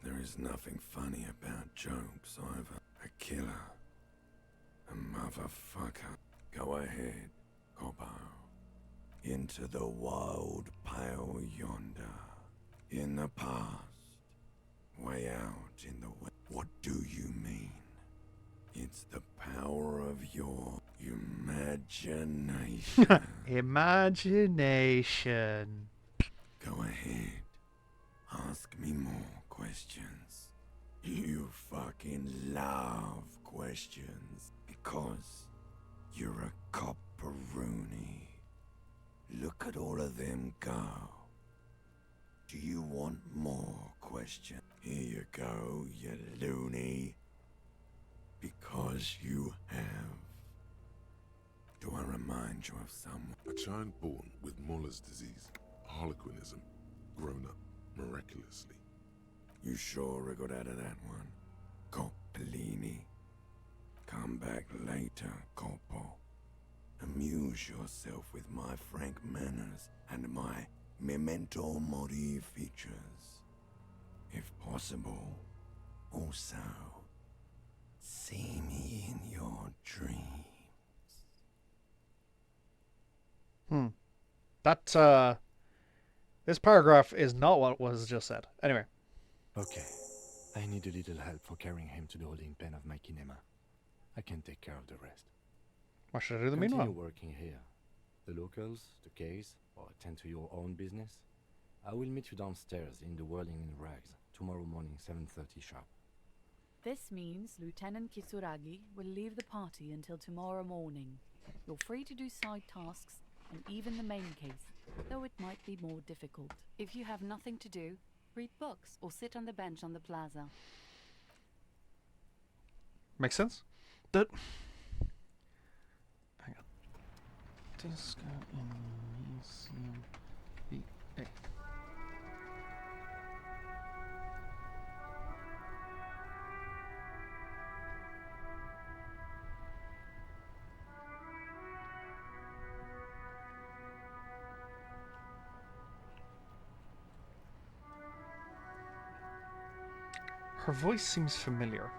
There is nothing funny about jokes either. A killer. A motherfucker. Go ahead, Coppo. Into the wild pale yonder. In the past. Way out in the west. What do you mean? It's the power of your imagination. Imagination. Go ahead. Ask me more questions. You fucking love questions. Because you're a copperoonie. Look at all of them go. Do you want more questions? Here you go, you loony. Because you have. Do I remind you of someone? A child born with Muller's disease, harlequinism, grown up miraculously. You sure wriggled out of that one? Coppellini. back later, Corpo. Amuse yourself with my frank manners and my memento mori features. If possible, also, see me in your dreams. That, this paragraph is not what was just said. Anyway. Okay. I need a little help for carrying him to the holding pen of my kinema. I can take care of the rest. What should I do the Continue meanwhile? working here. The locals, the case, or attend to your own business. I will meet you downstairs in the Whirling in Rags tomorrow morning, 7:30 sharp. This means Lieutenant Kitsuragi will leave the party until tomorrow morning. You're free to do side tasks and even the main case, though it might be more difficult. If you have nothing to do, read books or sit on the bench on the plaza. Makes sense? Hang on. Disco Elysium VA. Her voice seems familiar.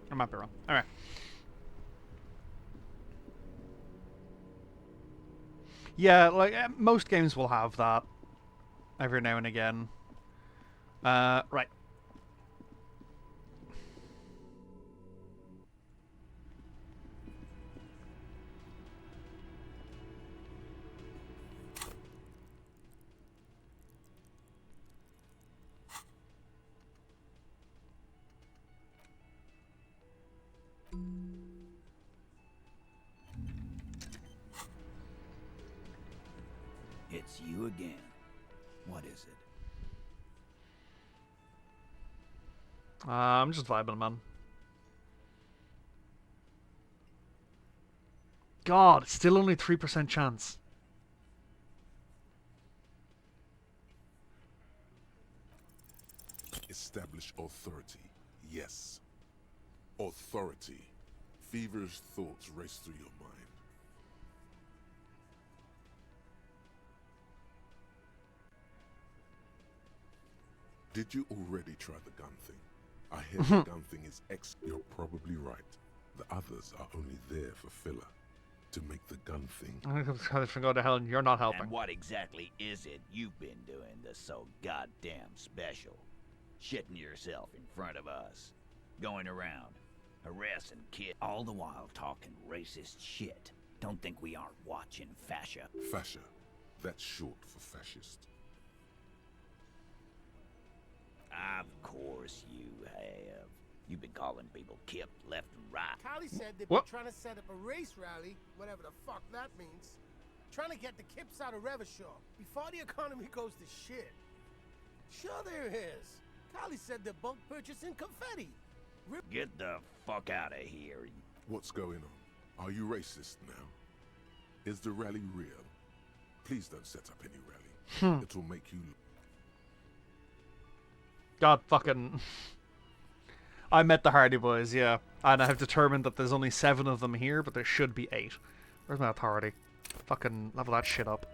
I might be wrong. Alright. Yeah, like, most games will have that every now and again. Right. It's you again. What is it? I'm just vibing, man. God, still only 3% chance. Establish authority. Yes. Authority. Feverish thoughts race through your mind. Did you already try the gun thing? I hear the gun thing is You're probably right. The others are only there for filler. To make the gun thing. I forgot to hell, and you're not helping. And what exactly is it you've been doing that's so goddamn special? Shitting yourself in front of us. Going around, harassing kids, all the while talking racist shit. Don't think we aren't watching, fascia. Fascia. That's short for fascist. Of course you have. You've been calling people Kip left and right. Callie said they've been trying to set up a race rally, whatever the fuck that means. Trying to get the Kips out of Revachol before the economy goes to shit. Sure there is. Callie said they're bulk purchasing confetti. Get the fuck out of here. What's going on? Are you racist now? Is the rally real? Please don't set up any rally. It'll make you... God fucking... I met the Hardy Boys, yeah. And I have determined that there's only 7 of them here, but there should be 8. Where's my authority? Fucking level that shit up.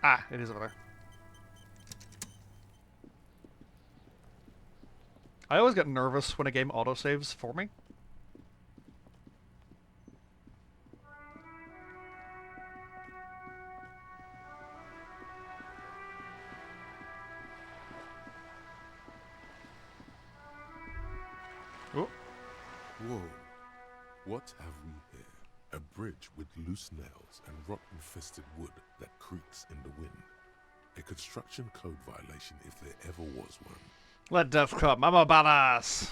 Ah, it is over there. I always get nervous when a game autosaves for me. Whoa. What have we here? A bridge with loose nails and rot-infested wood that creaks in the wind. A construction code violation if there ever was one. Let death come. I'm a badass.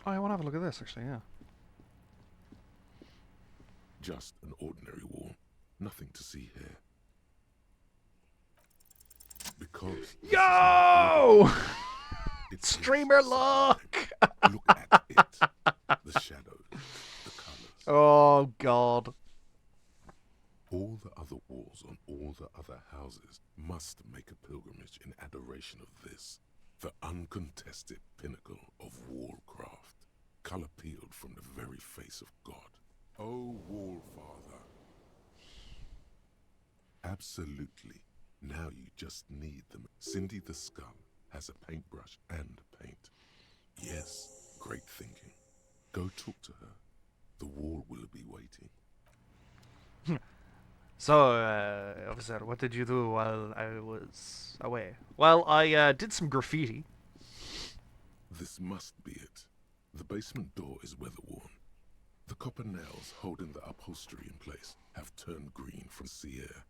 Oh, I want to have a look at this, actually, yeah. Just an ordinary wall. Nothing to see here. Because... Yo! Streamer look! Look at it. The shadows, the colors. Oh, God. All the other walls on all the other houses must make a pilgrimage in adoration of this, the uncontested pinnacle of wallcraft, color peeled from the very face of God. Oh, Wall Father. Absolutely. Now you just need them. Cindy the Skull has a paintbrush and paint. Yes, great thinking. Go talk to her. The wall will be waiting. So, officer, what did you do while I was away? Well, I did some graffiti. This must be it. The basement door is weather-worn. The copper nails holding the upholstery in place have turned green from sea air,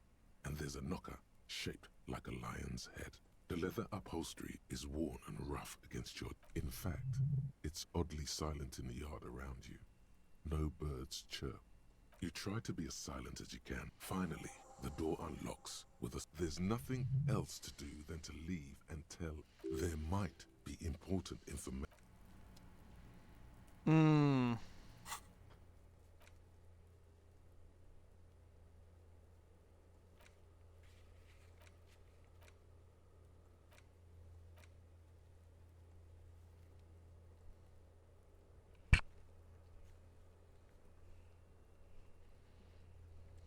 and there's a knocker shaped like a lion's head. The leather upholstery is worn and rough against your... In fact, it's oddly silent in the yard around you. No birds chirp. You try to be as silent as you can. Finally, the door unlocks with a... There's nothing else to do than to leave and tell. There might be important information.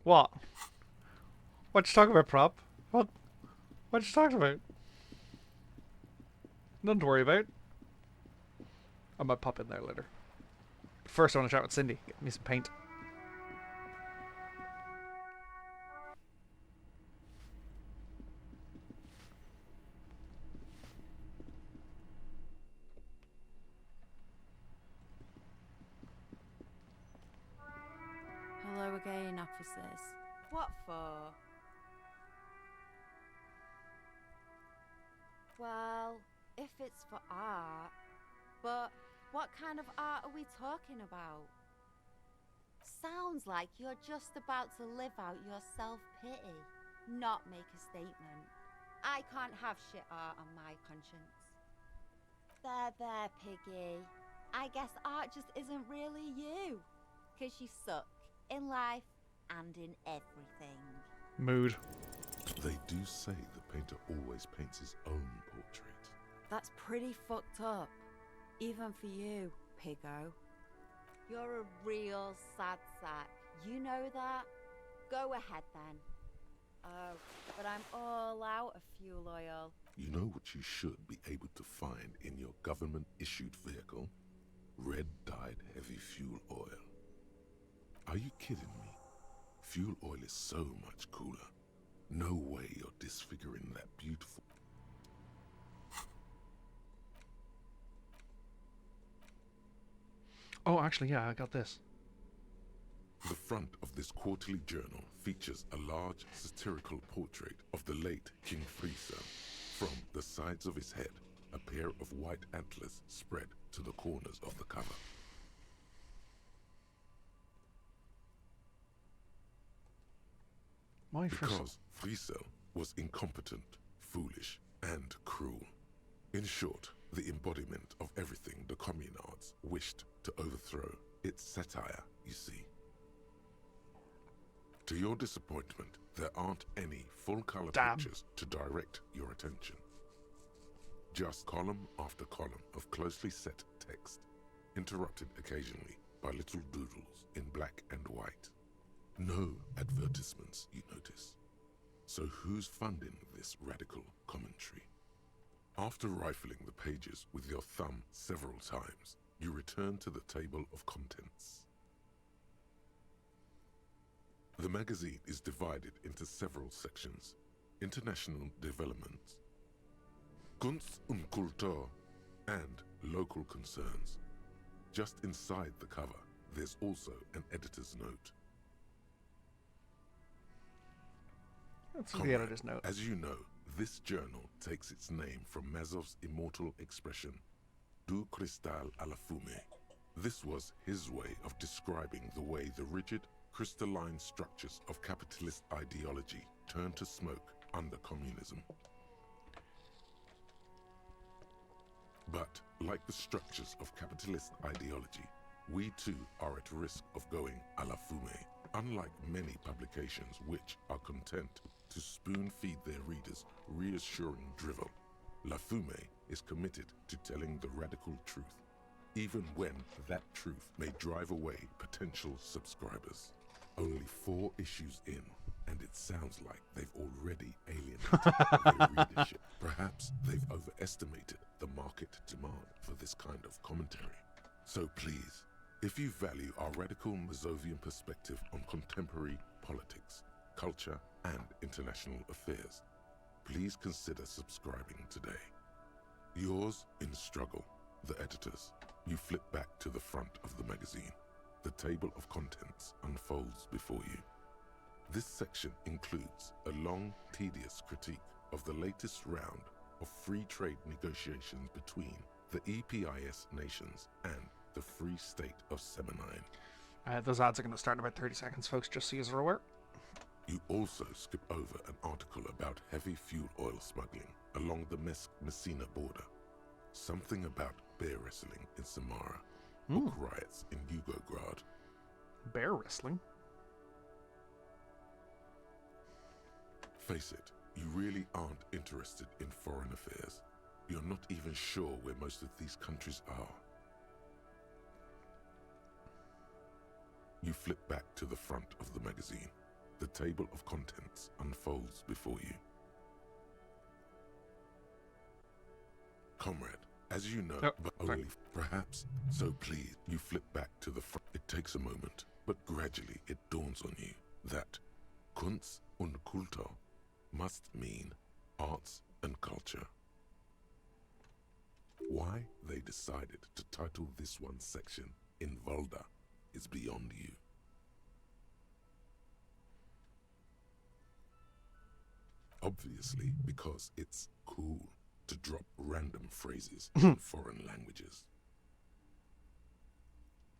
What? What you talking about, prop? What you talking about? Nothing to worry about. I might pop in there later. First, I want to chat with Cindy. Get me some paint. Hello again, officers. What for? Well, if it's for art. But what kind of art are we talking about? Sounds like you're just about to live out your self-pity, not make a statement. I can't have shit art on my conscience. There, Piggy. I guess art just isn't really you. 'Cause you suck in life and in everything. Mood. They do say the painter always paints his own portrait. That's pretty fucked up. Even for you, Piggo. You're a real sad sack. You know that? Go ahead then. Oh, but I'm all out of fuel oil. You know what you should be able to find in your government-issued vehicle? Red-dyed heavy fuel oil. Are you kidding me? Fuel oil is so much cooler. No way you're disfiguring that beautiful... Oh, actually, yeah, I got this. The front of this quarterly journal features a large satirical portrait of the late King Friso. From the sides of his head, a pair of white antlers spread to the corners of the cover. Why Because Friso was incompetent, foolish, and cruel. In short, the embodiment of everything the communards wished to overthrow. It's satire, you see. To your disappointment, there aren't any full-color pictures to direct your attention. Just column after column of closely set text, interrupted occasionally by little doodles in black and white. No advertisements, you notice. So who's funding this radical commentary? After rifling the pages with your thumb several times, you return to the table of contents. The magazine is divided into several sections: international developments, Kunst und Kultur, and local concerns. Just inside the cover, there's also an editor's note. That's the editor's note. As you know, this journal takes its name from Mazov's immortal expression, Du cristal à la fumée. This was his way of describing the way the rigid, crystalline structures of capitalist ideology turned to smoke under communism. But, like the structures of capitalist ideology, we too are at risk of going à la fumée. Unlike many publications which are content to spoon-feed their readers reassuring drivel, La Fumée is committed to telling the radical truth, even when that truth may drive away potential subscribers. Only 4 issues in, and it sounds like they've already alienated their readership. Perhaps they've overestimated the market demand for this kind of commentary. So please, if you value our radical Mazovian perspective on contemporary politics, culture, and international affairs, please consider subscribing today. Yours in struggle, the editors. You flip back to the front of the magazine. The table of contents unfolds before you. This section includes a long, tedious critique of the latest round of free trade negotiations between the EPIS nations and the Free State of Semenine. Those ads are going to start in about 30 seconds, folks, just so you're aware. You also skip over an article about heavy fuel oil smuggling along the Messina border, something about bear wrestling in Samara, book riots in Yugograd. Bear wrestling? Face it, you really aren't interested in foreign affairs. You're not even sure where most of these countries are. You flip back to the front of the magazine. The table of contents unfolds before you. Comrade, as you know, but only perhaps, so please, you flip back to the front. It takes a moment, but gradually it dawns on you that Kunst und Kultur must mean arts and culture. Why they decided to title this one section in Volda is beyond you. Obviously, because it's cool to drop random phrases in foreign languages.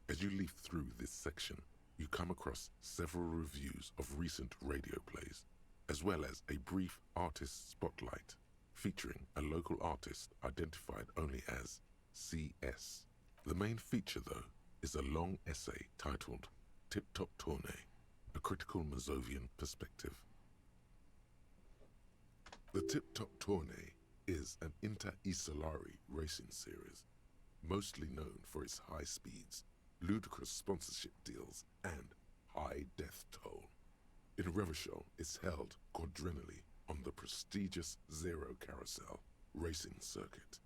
As you leaf through this section, you come across several reviews of recent radio plays, as well as a brief artist spotlight featuring a local artist identified only as CS. The main feature, though, is a long essay titled Tip Top Tournée, a critical Mazovian perspective. The Tip Top Tournée is an inter-Isolari racing series, mostly known for its high speeds, ludicrous sponsorship deals, and high death toll. In Revachol, it's held quadrennially on the prestigious Zero Carousel racing circuit.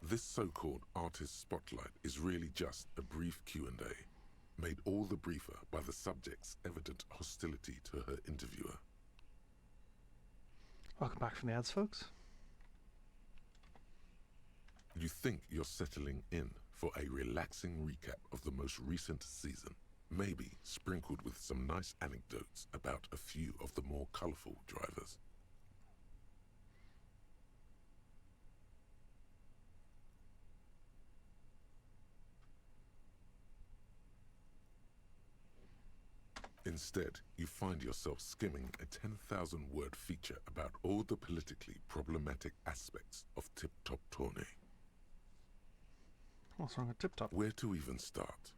This so-called artist spotlight is really just a brief Q&A, made all the briefer by the subject's evident hostility to her interviewer. Welcome back from the ads, folks. You think you're settling in for a relaxing recap of the most recent season, maybe sprinkled with some nice anecdotes about a few of the more colourful drivers. Instead, you find yourself skimming a 10,000-word feature about all the politically problematic aspects of Tip Top Tournée. What's wrong with Tip Top? Where to even start?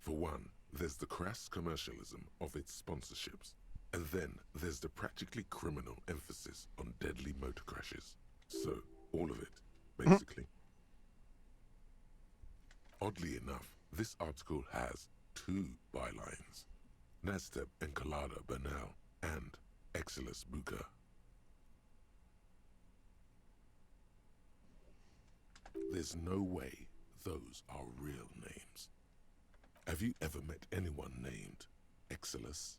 For one, there's the crass commercialism of its sponsorships, and then there's the practically criminal emphasis on deadly motor crashes. So, all of it, basically. Oddly enough, this article has 2 bylines. Nasteb Encolada Bernal and Exilus Buka. There's no way those are real names. Have you ever met anyone named Exilus?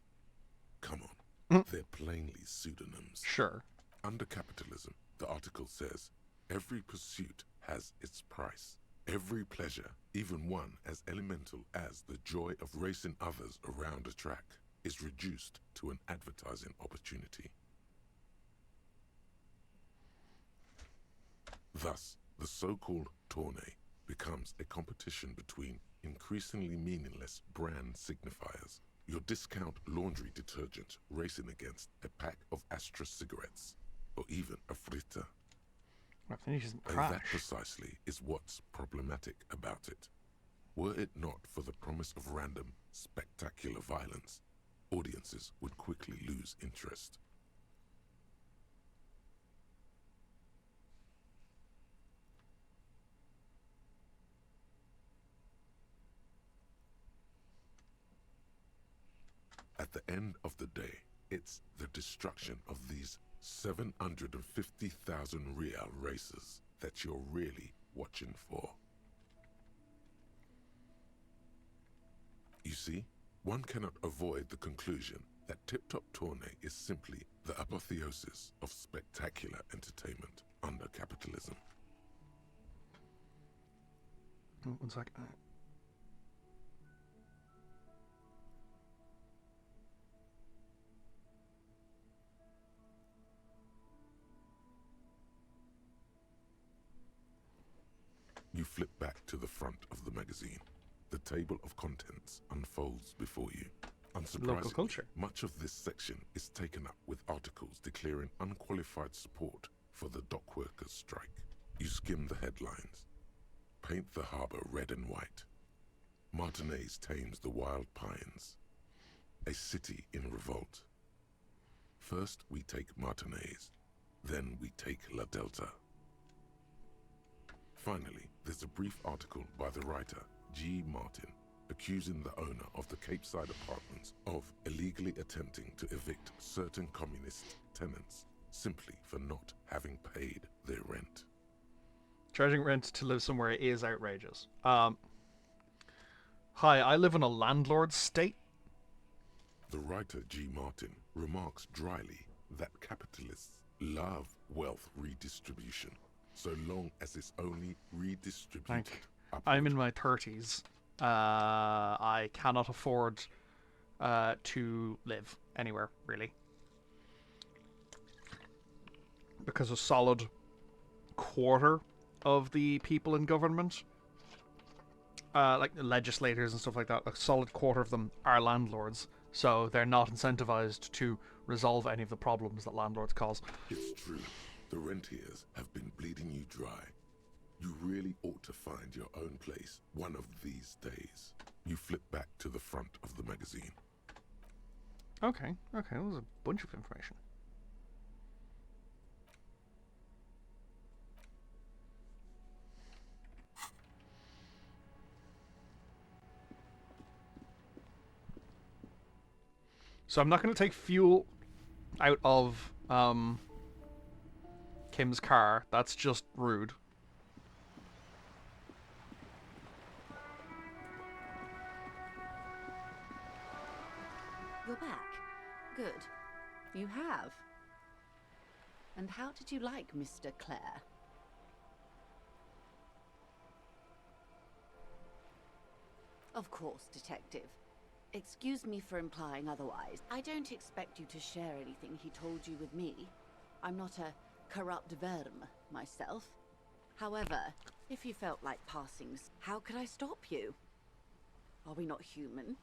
Come on, they're plainly pseudonyms. Sure. Under capitalism, the article says, every pursuit has its price. Every pleasure, even one as elemental as the joy of racing others around a track, is reduced to an advertising opportunity. Thus, the so-called tourney becomes a competition between increasingly meaningless brand signifiers. Your discount laundry detergent racing against a pack of Astra cigarettes, or even a fritter. And that precisely is what's problematic about it. Were it not for the promise of random, spectacular violence, audiences would quickly lose interest. At the end of the day, it's the destruction of these 750,000 real races that you're really watching for. You see, one cannot avoid the conclusion that Tip Top Tourney is simply the apotheosis of spectacular entertainment under capitalism. One sec. You flip back to the front of the magazine. The table of contents unfolds before you. Unsurprisingly, Local culture. much of this section is taken up with articles declaring unqualified support for the dock workers' strike. You skim the headlines. Paint the harbour red and white. Martinez tames the wild pines. A city in revolt. First we take Martinez, then we take La Delta. Finally, there's a brief article by the writer, G. Martin, accusing the owner of the Capeside Apartments of illegally attempting to evict certain communist tenants simply for not having paid their rent. Charging rent to live somewhere is outrageous. Hi, I live in a landlord's state. The writer G. Martin remarks dryly that capitalists love wealth redistribution, so long as it's only redistributed. I'm in my 30s. I cannot afford to live anywhere, really. Because a solid quarter of the people in government, like the legislators and stuff like that, a solid quarter of them are landlords, so they're not incentivized to resolve any of the problems that landlords cause. It's true. The rentiers have been bleeding you dry. You really ought to find your own place one of these days. You flip back to the front of the magazine. Okay, that was a bunch of information. So I'm not going to take fuel out of Kim's car. That's just rude. You're back. Good. You have. And how did you like Mr. Clare? Of course, Detective. Excuse me for implying otherwise. I don't expect you to share anything he told you with me. I'm not a corrupt verm myself. However, if you felt like passing, how could I stop you? Are we not human?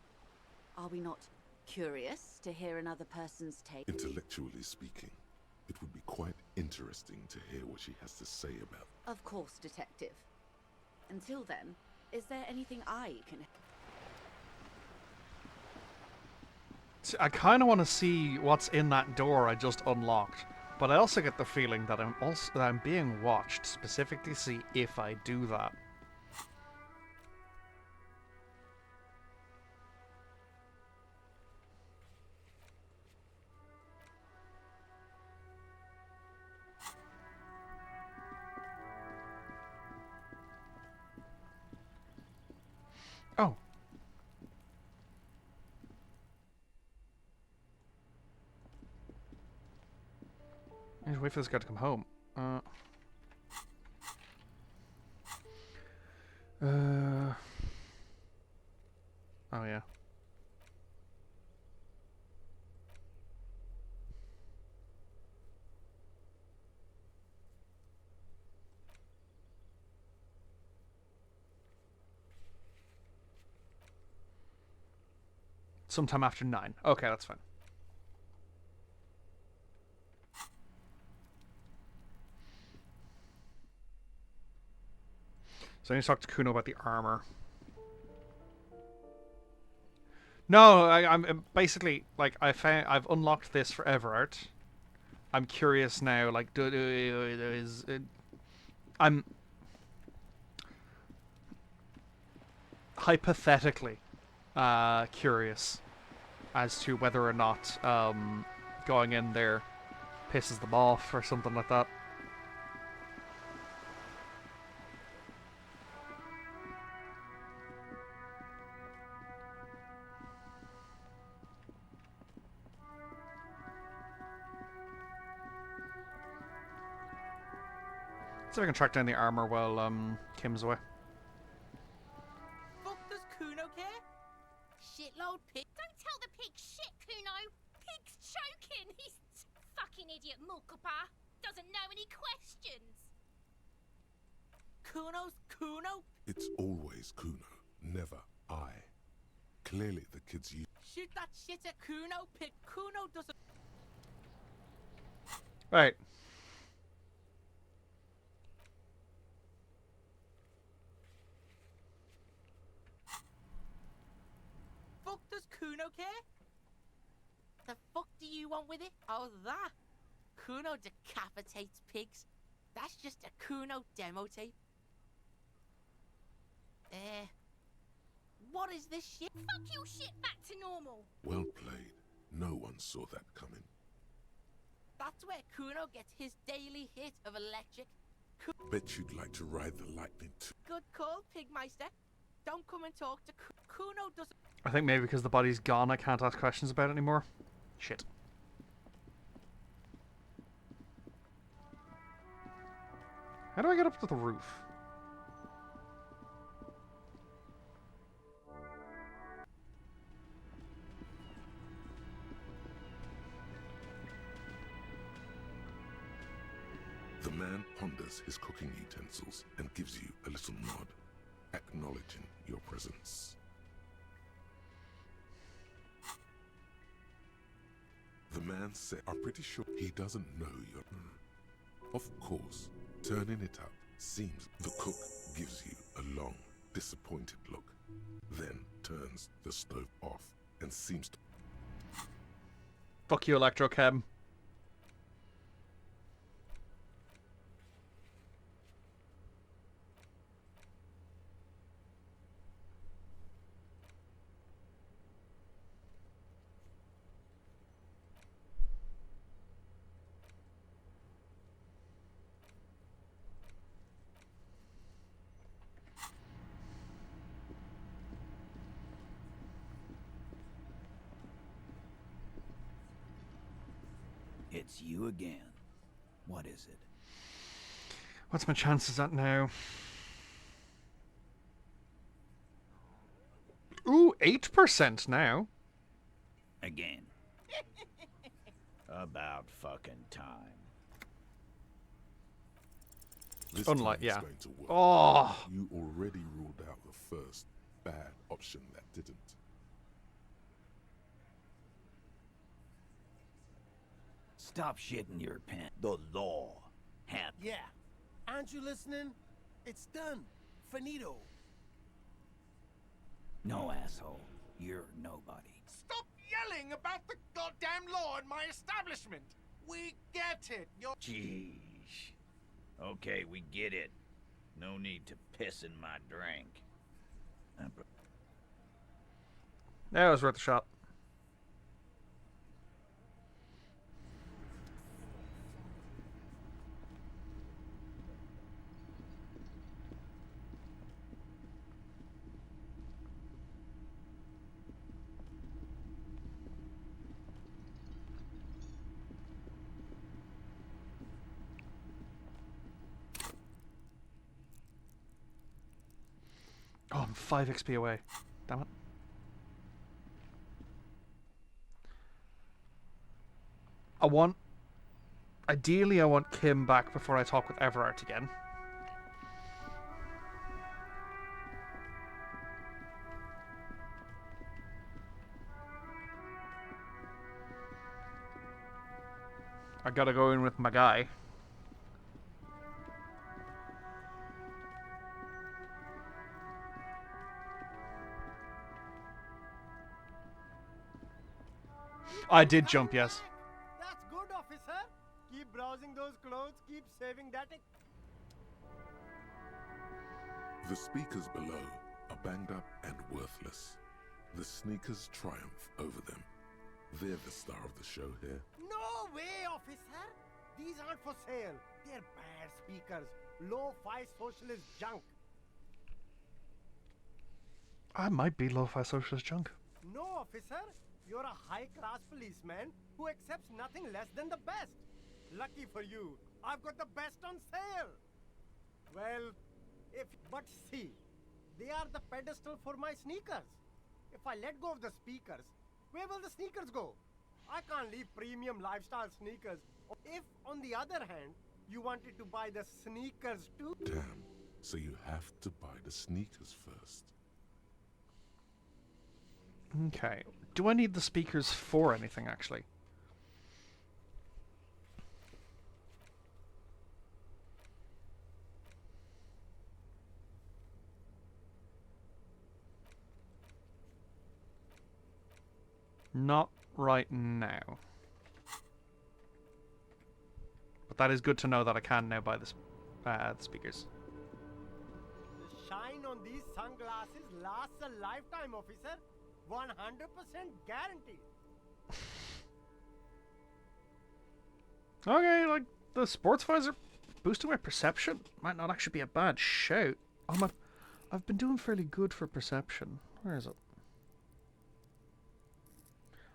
Are we not curious to hear another person's take? Intellectually speaking, it would be quite interesting to hear what she has to say about. Of course, Detective. Until then, is there anything I can... I kind of want to see what's in that door I just unlocked, but I also get the feeling that I'm being watched specifically to see if I do that. Oh. I need to wait for this guy to come home. Oh yeah. Sometime after 9. Okay, that's fine. So I need to talk to Kuno about the armor. No, I'm basically like I've unlocked this for Everard. I'm curious now. Like, I'm hypothetically curious as to whether or not going in there pisses them off or something like that. See if I can track down the armor while Kim's away. Fuck does Kuno care? Shitload pig. Don't tell the pig shit, Kuno. Pig's choking. He's fucking idiot Mulkapa. Doesn't know any questions. Kuno's Kuno? It's always Kuno, never I. Clearly the kids use... Shoot that shit at Kuno, pig. Kuno doesn't... Right. Fuck does Kuno care? The fuck do you want with it? Oh, that? Kuno decapitates pigs. That's just a Kuno demo tape. What is this shit? Fuck your shit back to normal. Well played. No one saw that coming. That's where Kuno gets his daily hit of electric. Bet you'd like to ride the lightning too. Good call, Pigmeister. Don't come and talk to Kuno doesn't... I think maybe because the body's gone, I can't ask questions about it anymore. Shit. How do I get up to the roof? The man ponders his cooking utensils and gives you a little nod, acknowledging your presence. The man said, I'm pretty sure he doesn't know you're... Of course, turning it up seems the cook gives you a long, disappointed look, then turns the stove off and seems to... Fuck you, Electrochem. It's you again. What is it? What's my chances at now? Ooh, 8% now. Again. About fucking time. This Unlike, time it's yeah. going to work. Oh! You already ruled out the first bad option that didn't. Stop shitting your pants. The law. Yeah. Aren't you listening? It's done. Finito. No, asshole. You're nobody. Stop yelling about the goddamn law in my establishment! We get it. You're... Jeez. Okay, we get it. No need to piss in my drink. That was worth a shot. I'm 5 XP away. Damn it. Ideally, I want Kim back before I talk with Everard again. I gotta go in with my guy. I did jump, yes. That's good, officer. Keep browsing those clothes, keep saving that. The speakers below are banged up and worthless. The sneakers triumph over them. They're the star of the show here. No way, officer. These aren't for sale. They're bad speakers. Low-fi socialist junk. I might be lo-fi socialist junk. No, officer. You're a high-class policeman who accepts nothing less than the best. Lucky for you, I've got the best on sale. Well, but see, they are the pedestal for my sneakers. If I let go of the speakers, where will the sneakers go? I can't leave premium lifestyle sneakers. If, on the other hand, you wanted to buy the sneakers too... Damn, so you have to buy the sneakers first. Okay. Do I need the speakers for anything, actually? Not right now. But that is good to know that I can now buy the speakers. The shine on these sunglasses lasts a lifetime, officer. 100% guaranteed. Okay, like, the sports visor boosting my perception might not actually be a bad shout. I've been doing fairly good for perception. Where is it?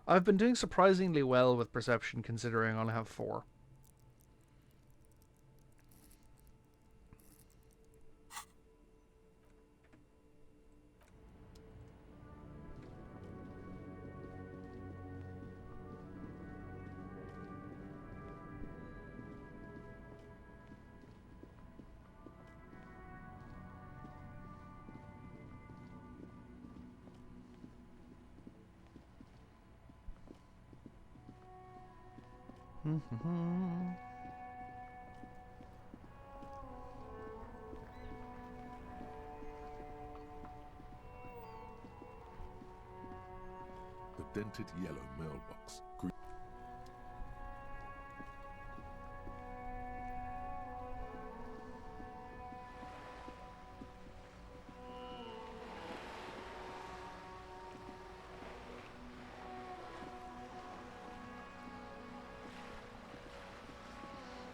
I've been doing surprisingly well with perception considering I only have 4. The dented yellow mailbox.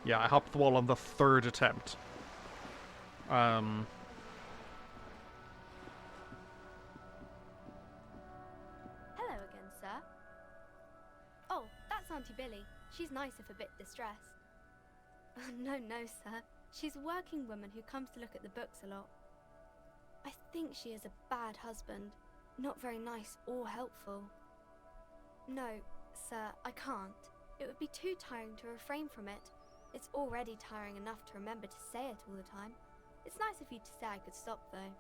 Yeah, I hopped the wall on the 3rd attempt. Hello again, sir. Oh, that's Auntie Billy. She's nice if a bit distressed. No, sir. She's a working woman who comes to look at the books a lot. I think she is a bad husband. Not very nice or helpful. No, sir, I can't. It would be too tiring to refrain from it. It's already tiring enough to remember to say it all the time. It's nice of you to say I could stop, though.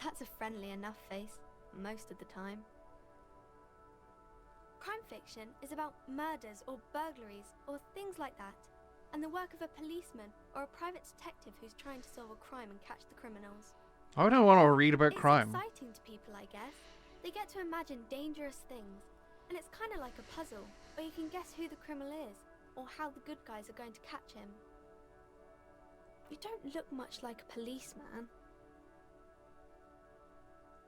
That's a friendly enough face, most of the time. Crime fiction is about murders or burglaries or things like that, and the work of a policeman or a private detective who's trying to solve a crime and catch the criminals. I don't want to read about crime. It's exciting to people, I guess. They get to imagine dangerous things, and it's kind of like a puzzle, where you can guess who the criminal is, or how the good guys are going to catch him. You don't look much like a policeman.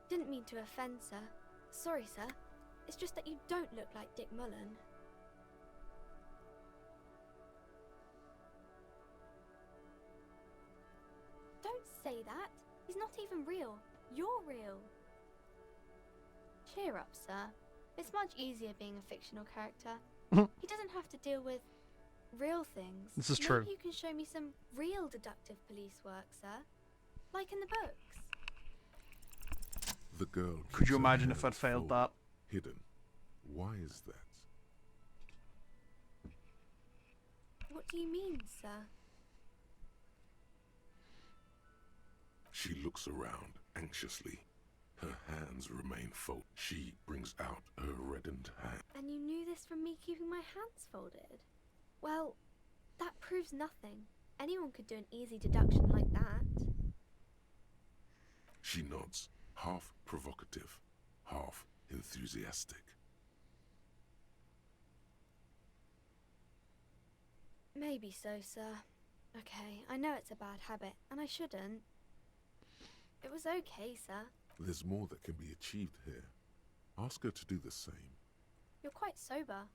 Didn't mean to offend, sir. Sorry, sir. It's just that you don't look like Dick Mullen. Don't say that. He's not even real. You're real. Cheer up, sir. It's much easier being a fictional character. He doesn't have to deal with real things. This is true. Maybe you can show me some real deductive police work, sir. Like in the books. The girl. Could you keeps her imagine if I'd hands failed folded, that? Hidden. Why is that? What do you mean, sir? She looks around anxiously. Her hands remain folded. She brings out her reddened hand. And you knew this from me keeping my hands folded? Well, that proves nothing. Anyone could do an easy deduction like that. She nods, half provocative, half enthusiastic. Maybe so, sir. Okay, I know it's a bad habit, and I shouldn't. It was okay, sir. There's more that can be achieved here. Ask her to do the same. You're quite sober.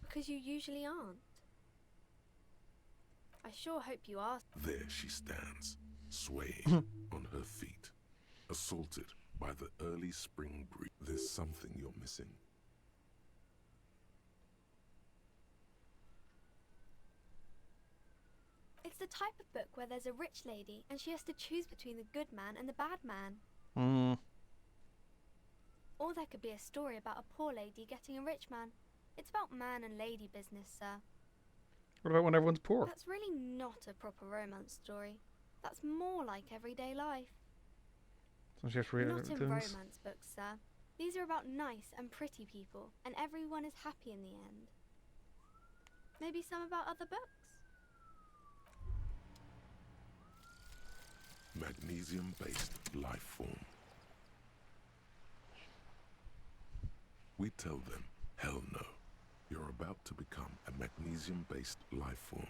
Because you usually aren't. I sure hope you are. There she stands, swaying on her feet, assaulted by the early spring breeze. There's something you're missing. It's the type of book where there's a rich lady and she has to choose between the good man and the bad man. Or there could be a story about a poor lady getting a rich man. It's about man and lady business, sir. What about when everyone's poor? That's really not a proper romance story. That's more like everyday life. So she has to read Not in things. romance books, sir. These are about nice and pretty people, and everyone is happy in the end. Maybe some about other books? Magnesium-based life form. We tell them, hell no. You're about to become a magnesium-based life form.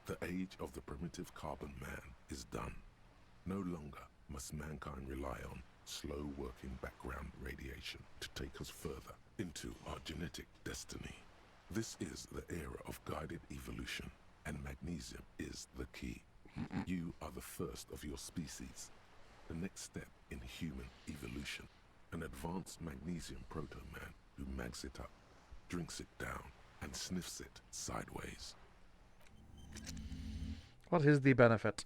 The age of the primitive carbon man is done. No longer must mankind rely on slow-working background radiation to take us further into our genetic destiny. This is the era of guided evolution, and magnesium is the key. You are the first of your species. The next step in human evolution. An advanced magnesium proto-man who mags it up, drinks it down, and sniffs it sideways. What is the benefit?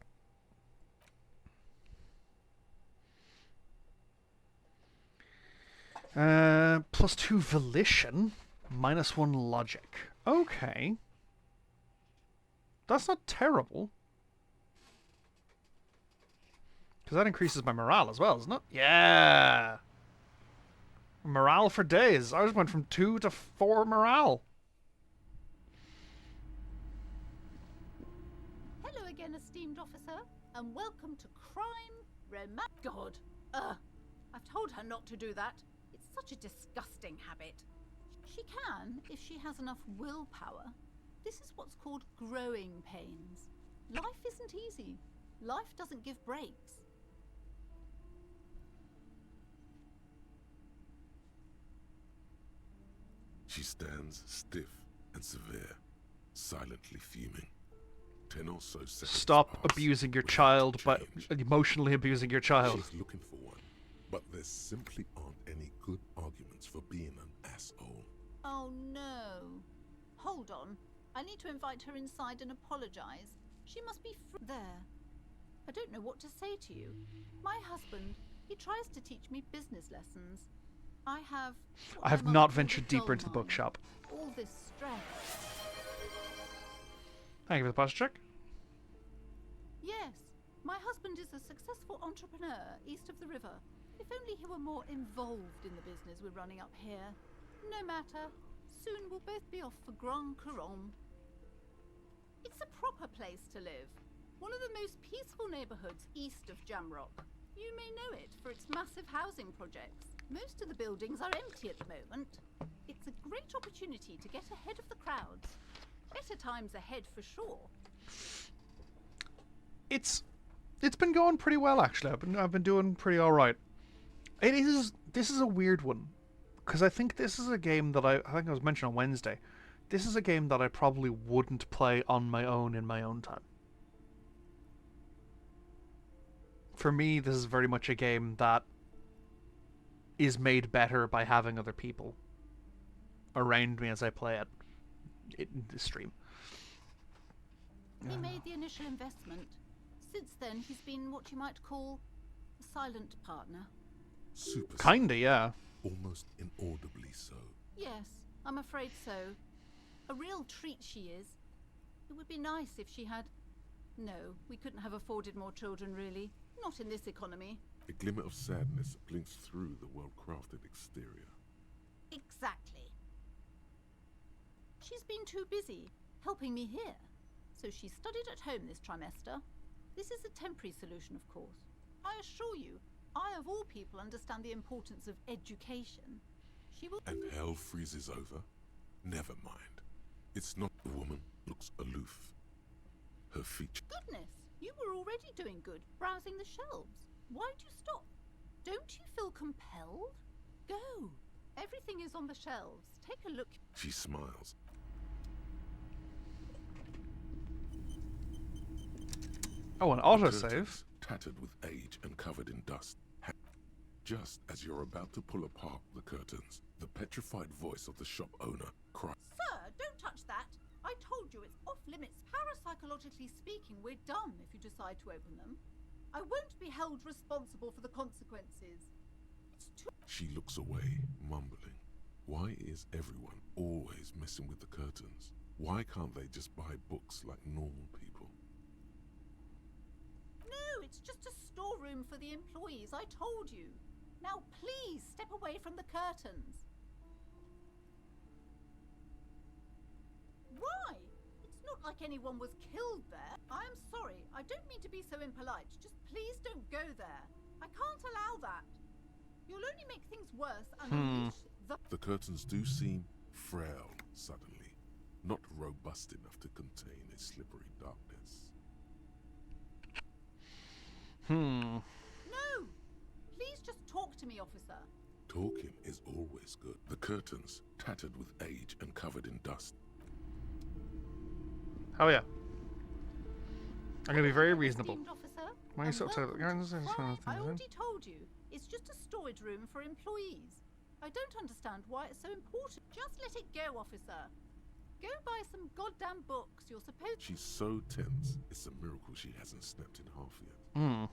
+2 volition, -1 logic. Okay. That's not terrible. Because that increases my morale as well, isn't it? Yeah! Morale for days. I just went from 2 to 4 morale. Hello again, esteemed officer, and welcome to Crime God. I've told her not to do that. It's such a disgusting habit. She can, if she has enough willpower. This is what's called growing pains. Life isn't easy. Life doesn't give breaks. She stands stiff and severe, silently fuming. 10 or so seconds Stop pass abusing your without child, by change. emotionally abusing your child. She's looking for one, but there simply aren't any good arguments for being an asshole. Oh no. Hold on. I need to invite her inside and apologize. She must be there. I don't know what to say to you. My husband, he tries to teach me business lessons. I have not ventured deeper into the bookshop. All this stress. Thank you for the posture check. Yes, my husband is a successful entrepreneur east of the river. If only he were more involved in the business we're running up here. No matter. Soon we'll both be off for Grand Couronne. It's a proper place to live. One of the most peaceful neighborhoods east of Jamrock. You may know it for its massive housing projects. Most of the buildings are empty at the moment. It's a great opportunity to get ahead of the crowds. Better times ahead for sure. It's been going pretty well actually. I've been doing pretty all right. This is a weird one, because I think this is a game that I think I was mentioning on Wednesday. This is a game that I probably wouldn't play on my own in my own time. For me, this is very much a game that is made better by having other people around me as I play it in the stream. We made the initial investment. Since then, he's been what you might call a silent partner. Super. Kinda, yeah. Almost inaudibly so. Yes, I'm afraid so. A real treat she is. It would be nice if she had... No, we couldn't have afforded more children, really. Not in this economy. A glimmer of sadness blinks through the well-crafted exterior. Exactly. She's been too busy helping me here, so she studied at home this trimester. This is a temporary solution, of course. I assure you, I of all people understand the importance of education. She will... And hell freezes over? Never mind. It's not the woman looks aloof. Her feature... Goodness, you were already doing good, browsing the shelves. Why'd you stop? Don't you feel compelled? Go. Everything is on the shelves. Take a look. She smiles. Oh, an autosave? Tattered with age and covered in dust. Just as you're about to pull apart the curtains, the petrified voice of the shop owner cries. Sir, don't touch that. I told you it's off limits. Parapsychologically speaking, we're dumb if you decide to open them. I won't be held responsible for the consequences. It's too... She looks away, mumbling. Why is everyone always messing with the curtains? Why can't they just buy books like normal people? No, it's just a storeroom for the employees, I told you. Now please step away from the curtains. Why? It's not like anyone was killed there. I am sorry, I don't mean to be so impolite. Just please don't go there. I can't allow that. You'll only make things worse and unleash the... The curtains do seem frail suddenly, not robust enough to contain a slippery darkness. No! Please just talk to me, officer. Talking is always good. The curtains, tattered with age and covered in dust. Oh yeah. I'm gonna be very reasonable. Officer, Why are you so upset? I already told you. It's just a storage room for employees. I don't understand why it's so important. Just let it go, officer. Go buy some goddamn books. You're supposed... She's so tense, it's a miracle she hasn't snapped in half yet.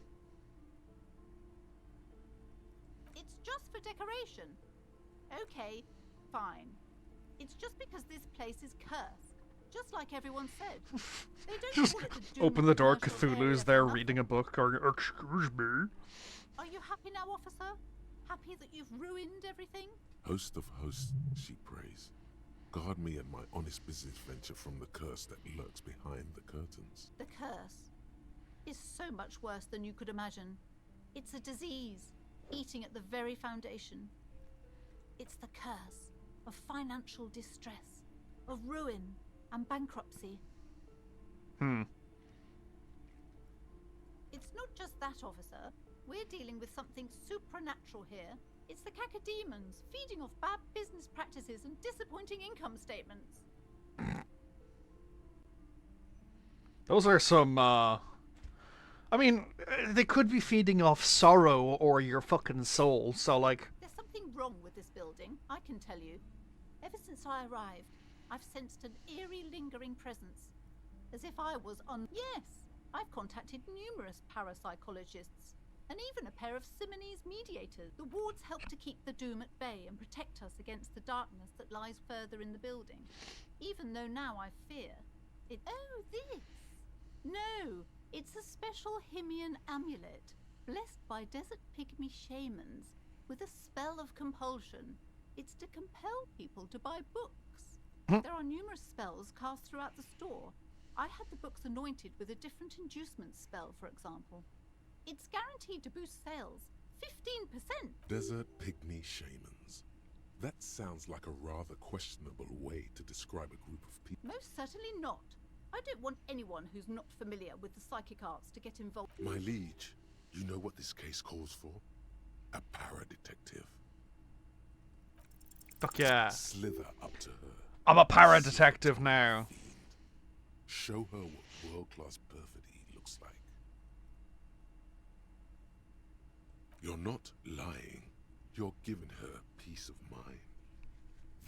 It's just for decoration. Okay, fine. It's just because this place is cursed. Just like everyone said. They don't Just call it the doom open of the door, commercial area Cthulhu's for there nothing. reading a book, going, excuse me. Are you happy now, officer? Happy that you've ruined everything? Host of hosts, she prays. Guard me and my honest business venture from the curse that lurks behind the curtains. The curse is so much worse than you could imagine. It's a disease, eating at the very foundation. It's the curse of financial distress, of ruin and bankruptcy. It's not just that, officer. We're dealing with something supernatural here. It's the cacodemons feeding off bad business practices and disappointing income statements. Those are some, I mean, they could be feeding off sorrow or your fucking soul, so like... There's something wrong with this building, I can tell you. Ever since I arrived, I've sensed an eerie lingering presence. As if I was on... Yes, I've contacted numerous parapsychologists, and even a pair of Simonese mediators. The wards help to keep the doom at bay and protect us against the darkness that lies further in the building. Even though now I fear it... Oh, this! No, it's a special Himian amulet, blessed by desert pygmy shamans, with a spell of compulsion. It's to compel people to buy books. There are numerous spells cast throughout the store. I had the books anointed with a different inducement spell, for example. It's guaranteed to boost sales 15%. Desert pygmy shamans. That sounds like a rather questionable way to describe a group of people. Most certainly not. I don't want anyone who's not familiar with the psychic arts to get involved. My liege, you know what this case calls for? A para-detective. Fuck yeah. Slither up to her. I'm a para-detective now. Show her what world-class perfidy looks like. You're not lying. You're giving her peace of mind.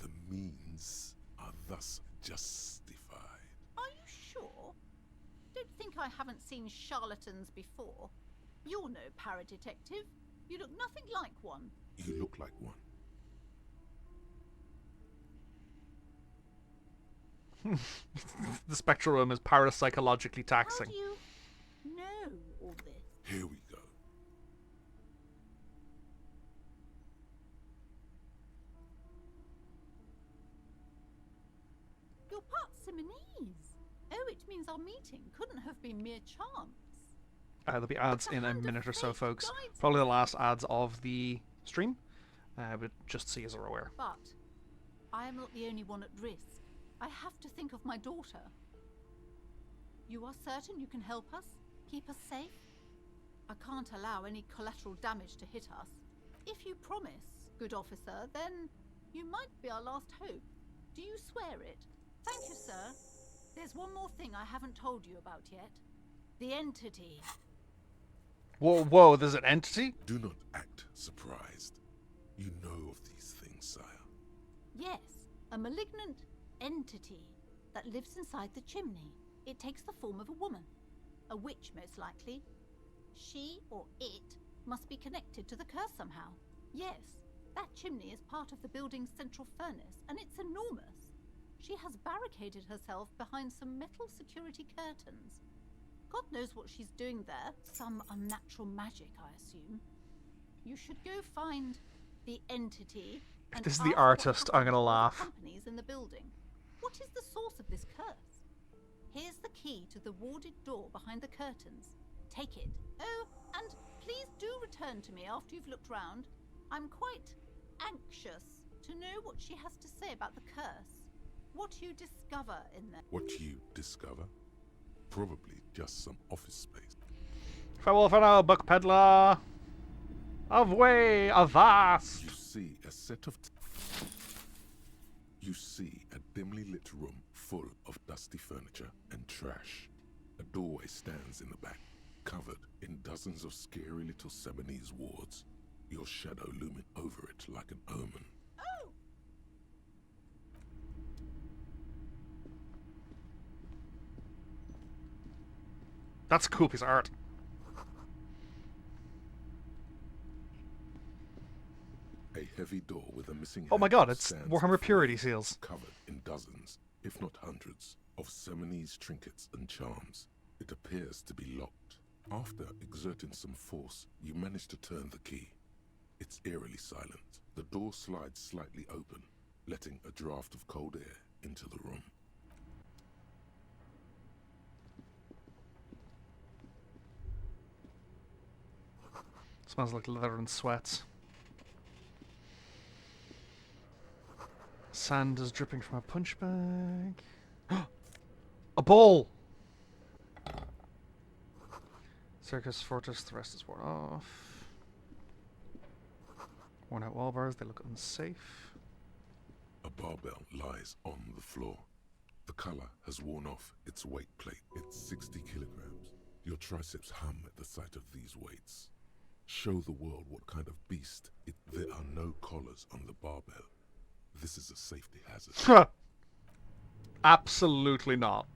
The means are thus justified. Are you sure? Don't think I haven't seen charlatans before? You're no paradetective. You look nothing like one. You look like one. The spectral room is parapsychologically taxing. How do you know all this? Here we go. You're part Simonese. Oh, it means our meeting couldn't have been mere chance. There'll be ads in a minute or so, folks. Probably the last ads of the stream, but just so you're aware. But I am not the only one at risk. I have to think of my daughter. You are certain you can help us? Keep us safe? I can't allow any collateral damage to hit us. If you promise, good officer, then you might be our last hope. Do you swear it? Thank you, sir. There's one more thing I haven't told you about yet. The entity. Whoa, whoa, there's an entity? Do not act surprised. You know of these things, sire. Yes, a malignant entity that lives inside the chimney. It takes the form of a woman. A witch, most likely. She or it must be connected to the curse somehow. Yes, that chimney is part of the building's central furnace, and it's enormous. She has barricaded herself behind some metal security curtains. God knows what she's doing there. Some unnatural magic, I assume. You should go find the entity. If this is the artist, I'm gonna laugh. Companies in the building. What is the source of this curse? Here's the key to the warded door behind the curtains. Take it. Oh, and please do return to me after you've looked round. I'm quite anxious to know what she has to say about the curse. What you discover in there. What you discover? Probably just some office space. Farewell for now, book peddler. Away, avast. You see a set of... You see a dimly lit room full of dusty furniture and trash. A doorway stands in the back, covered in dozens of scary little Seminese wards, your shadow looming over it like an omen. Oh! That's a cool piece of art. A heavy door with a missing Oh my handle god, it's stands Warhammer before Purity you, Seals. covered in dozens, if not hundreds, of Seminese trinkets and charms. It appears to be locked. After exerting some force, you manage to turn the key. It's eerily silent. The door slides slightly open, letting a draft of cold air into the room. Smells like leather and sweats. Sand is dripping from a punch bag. A ball! Circus Fortress, the rest is worn off. Worn out wall bars, they look unsafe. A barbell lies on the floor. The color has worn off its weight plate. It's 60 kilograms. Your triceps hum at the sight of these weights. Show the world what kind of beast it... There are no collars on the barbell. This is a safety hazard. Absolutely not.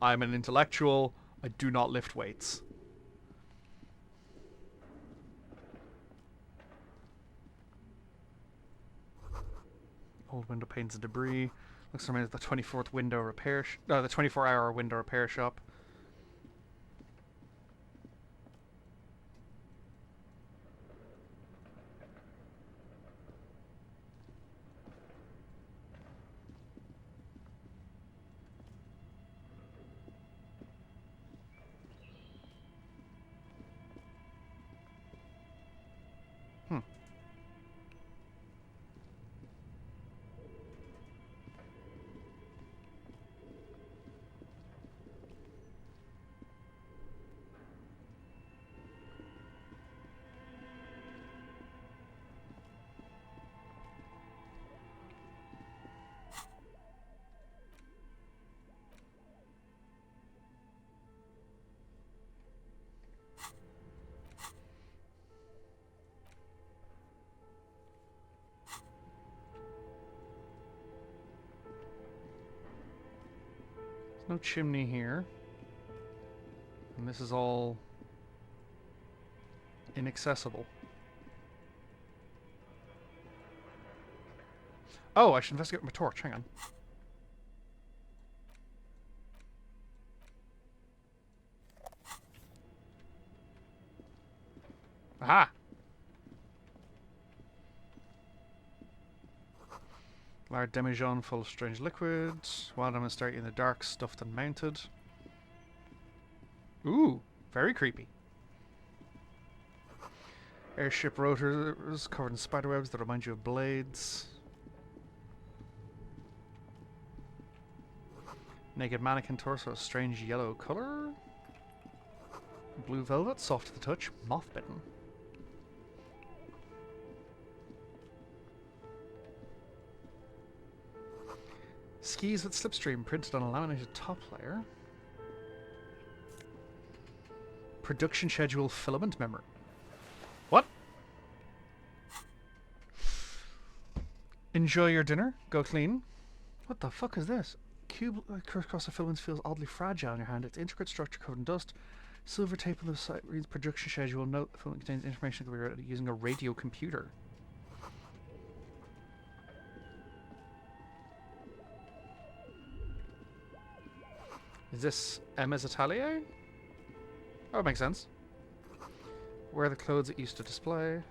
I'm an intellectual. I do not lift weights. Old window panes and debris. Looks like the 24th window repair. The 24-hour window repair shop. No chimney here. And this is all inaccessible. Oh, I should investigate with my torch. Hang on. Aha! Large demijohn full of strange liquids. Wild demonstrate in the dark, stuffed and mounted. Ooh, very creepy. Airship rotors covered in spiderwebs that remind you of blades. Naked mannequin torso, a strange yellow color. Blue velvet, soft to the touch, moth bitten. Skis with slipstream printed on a laminated top layer. Production schedule filament memory. What? Enjoy your dinner. Go clean. What the fuck is this? Cube across the filaments feels oddly fragile in your hand. Its intricate structure covered in dust. Silver tape on the side reads production schedule. Note the filament contains information that can be read using a radio computer. Is this Emma's atelier? Oh, it makes sense. Where are the clothes it used to display?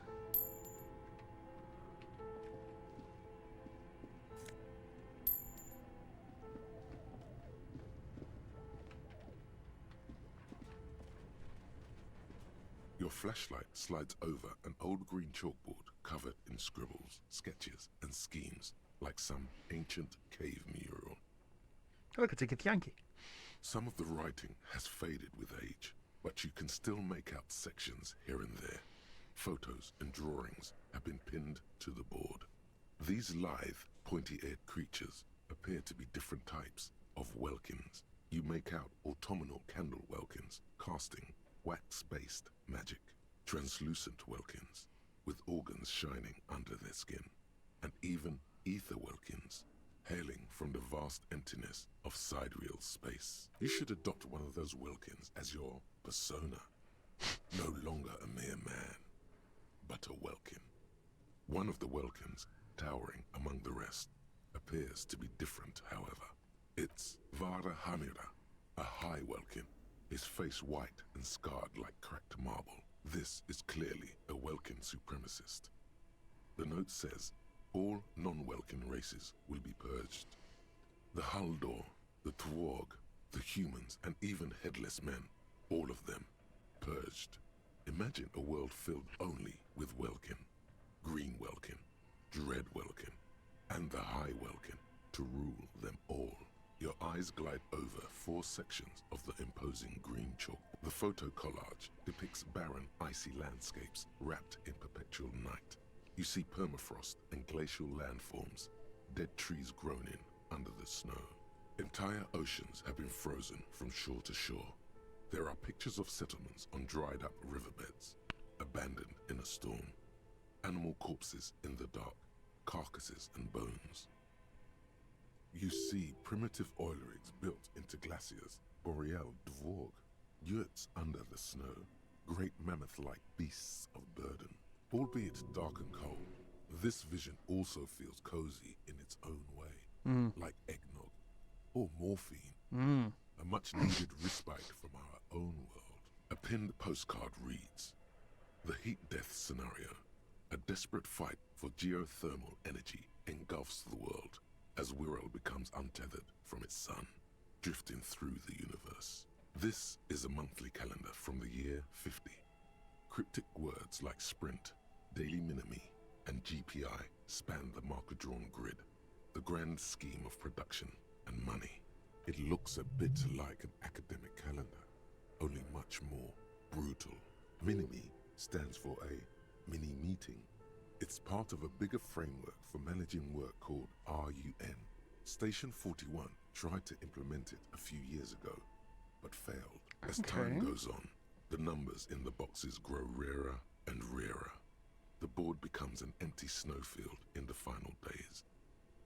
Your flashlight slides over an old green chalkboard covered in scribbles, sketches, and schemes, like some ancient cave mural. Look, it's a Git Yankee. Some of the writing has faded with age, but you can still make out sections here and there. Photos and drawings have been pinned to the board. These lithe, pointy-eared creatures appear to be different types of welkins. You make out autumnal candle welkins, casting wax-based magic, translucent welkins, with organs shining under their skin, and even ether welkins, hailing from the vast emptiness of sidereal space. You should adopt one of those welkins as your persona. No longer a mere man, but a welkin. One of the welkins, towering among the rest, appears to be different, however. It's Vara Hamira, a high welkin, his face white and scarred like cracked marble. This is clearly a welkin supremacist. The note says, all non-welkin races will be purged. The Haldor, the Twarg, the humans, and even headless men, all of them, purged. Imagine a world filled only with welkin, green welkin, dread welkin, and the high welkin to rule them all. Your eyes glide over 4 sections of the imposing green chalk. The photo collage depicts barren, icy landscapes wrapped in perpetual night. You see permafrost and glacial landforms, dead trees grown in under the snow. Entire oceans have been frozen from shore to shore. There are pictures of settlements on dried up riverbeds, abandoned in a storm. Animal corpses in the dark, carcasses and bones. You see primitive oil rigs built into glaciers, boreal dvorg, yurts under the snow, great mammoth-like beasts of burden. Albeit dark and cold, this vision also feels cozy in its own way, like eggnog or morphine, a much-needed respite from our own world. A pinned postcard reads, "The heat-death scenario, a desperate fight for geothermal energy engulfs the world as Wirral becomes untethered from its sun, drifting through the universe." This is a monthly calendar from the year 50. Cryptic words like sprint, daily minimi, and GPI span the marker-drawn grid, the grand scheme of production and money. It looks a bit like an academic calendar, only much more brutal. Minimi stands for a mini-meeting. It's part of a bigger framework for managing work called RUN. Station 41 tried to implement it a few years ago, but failed. As time goes on, the numbers in the boxes grow rarer and rarer. The board becomes an empty snowfield in the final days.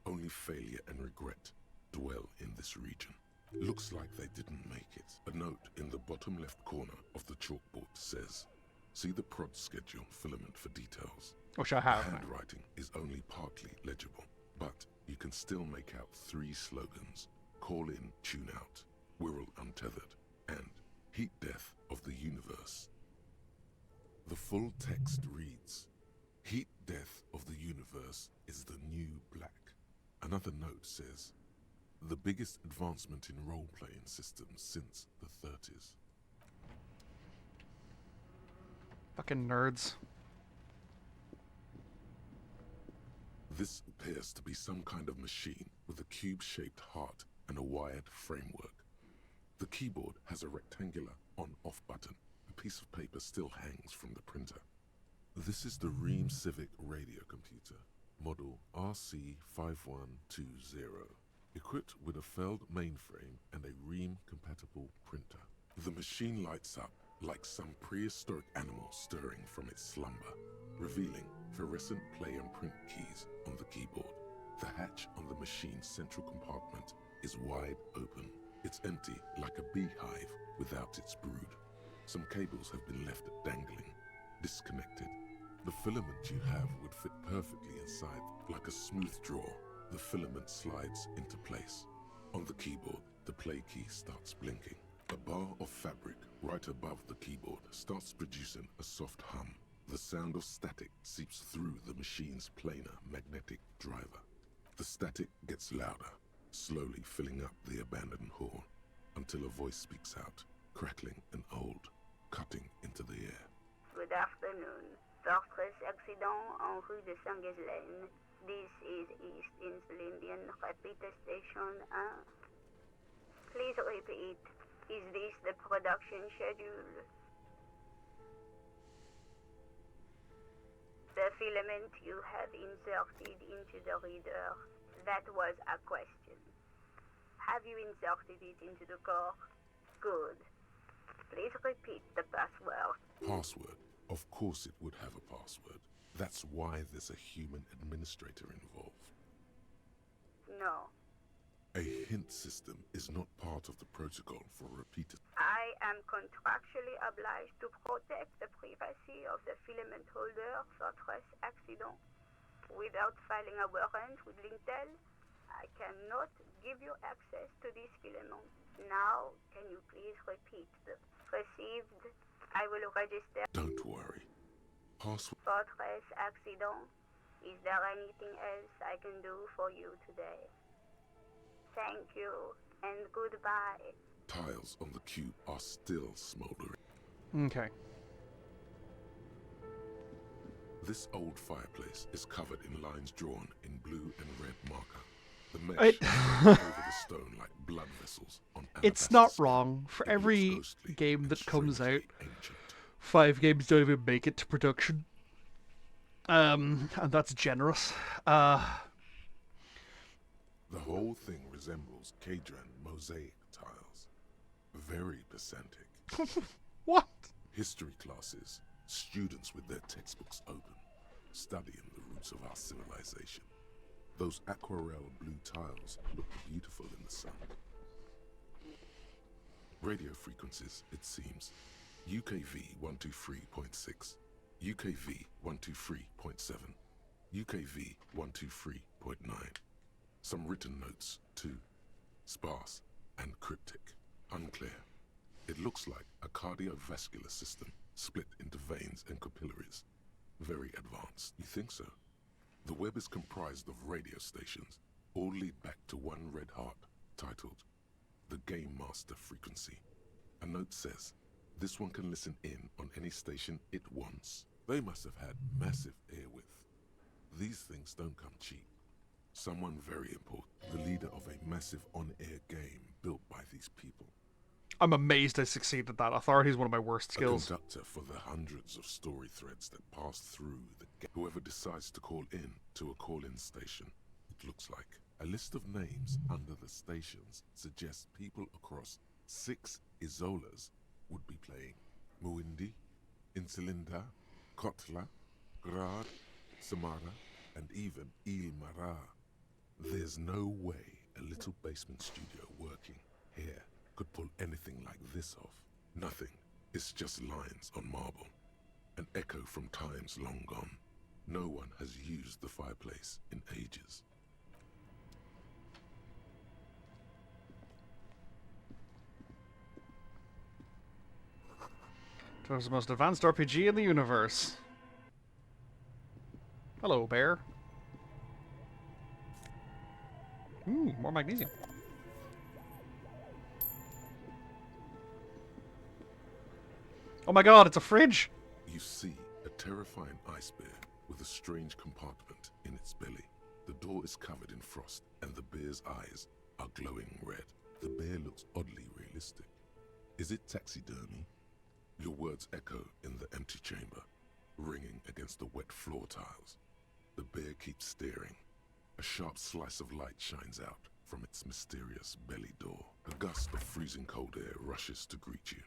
Only failure and regret dwell in this region. Looks like they didn't make it. A note in the bottom left corner of the chalkboard says, "See the prod schedule filament for details." Which I The have. handwriting is only partly legible, but you can still make out 3 slogans: "Call in, tune out," "Wirral Untethered," and "Heat Death of the Universe." The full text reads, "Heat Death of the Universe is the new black." Another note says, "The biggest advancement in role-playing systems since the 30s. Fucking nerds. This appears to be some kind of machine with a cube-shaped heart and a wired framework. The keyboard has a rectangular on-off button. A piece of paper still hangs from the printer. This is the Ream Civic radio computer, model RC5120, equipped with a Feld mainframe and a Ream-compatible printer. The machine lights up like some prehistoric animal stirring from its slumber, revealing fluorescent play and print keys on the keyboard. The hatch on the machine's central compartment is wide open. It's empty like a beehive without its brood. Some cables have been left dangling, disconnected. The filament you have would fit perfectly inside, like a smooth drawer. The filament slides into place. On the keyboard, the play key starts blinking. A bar of fabric right above the keyboard starts producing a soft hum. The sound of static seeps through the machine's planar magnetic driver. The static gets louder, slowly filling up the abandoned hall, until a voice speaks out, crackling and old, cutting into the air. Good afternoon. Fortress accident en rue de Saint-Ghislaine. This is East Insulindian Repeater Station 1. Please repeat. Is this the production schedule? The filament you have inserted into the reader, that was a question. Have you inserted it into the core? Good. Please repeat the password. Password? Of course it would have a password. That's why there's a human administrator involved. No. A hint system is not part of the protocol for repeated. I am contractually obliged to protect the privacy of the filament holder for stress accident. Without filing a warrant with Lintel, I cannot give you access to this filament. Now, can you please repeat the received? I will register. Don't worry. Password. Fortress accident. Is there anything else I can do for you today? Thank you, and goodbye. Tiles on the cube are still smoldering. Okay. This old fireplace is covered in lines drawn in blue and red marker. The mesh It- runs over the stone like blood vessels on It's alabaster not skin. wrong. For It looks every ghostly game and that comes out, strangely ancient. 5 games don't even make it to production. And that's generous. The whole thing resembles Cadran mosaic tiles. Very pedantic. What? History classes, students with their textbooks open, studying the roots of our civilization. Those aquarelle blue tiles look beautiful in the sun. Radio frequencies, it seems. UKV 123.6, UKV 123.7, UKV 123.9. Some written notes, too. Sparse and cryptic, unclear. It looks like a cardiovascular system split into veins and capillaries. Very advanced. You think so? The web is comprised of radio stations, all lead back to one red heart, titled the Game Master Frequency. A note says, this one can listen in on any station it wants. They must have had massive airwidth. These things don't come cheap. Someone very important, the leader of a massive on-air game built by these people. I'm amazed I succeeded at that. Authority is one of my worst skills. A conductor for the hundreds of story threads that pass through the game. Whoever decides to call in to a call-in station, it looks like. A list of names under the stations suggests people across 6 Isolas would be playing. Muindi, Insulinda, Kotla, Grad, Samara, and even Il Mara. There's no way a little basement studio working hair could pull anything like this off. Nothing. It's just lines on marble. An echo from times long gone. No one has used the fireplace in ages. It was the most advanced RPG in the universe. Hello, bear. Ooh, more magnesium. Oh my god, it's a fridge! You see a terrifying ice bear with a strange compartment in its belly. The door is covered in frost, and the bear's eyes are glowing red. The bear looks oddly realistic. Is it taxidermy? Your words echo in the empty chamber, ringing against the wet floor tiles. The bear keeps staring. A sharp slice of light shines out from its mysterious belly door. A gust of freezing cold air rushes to greet you.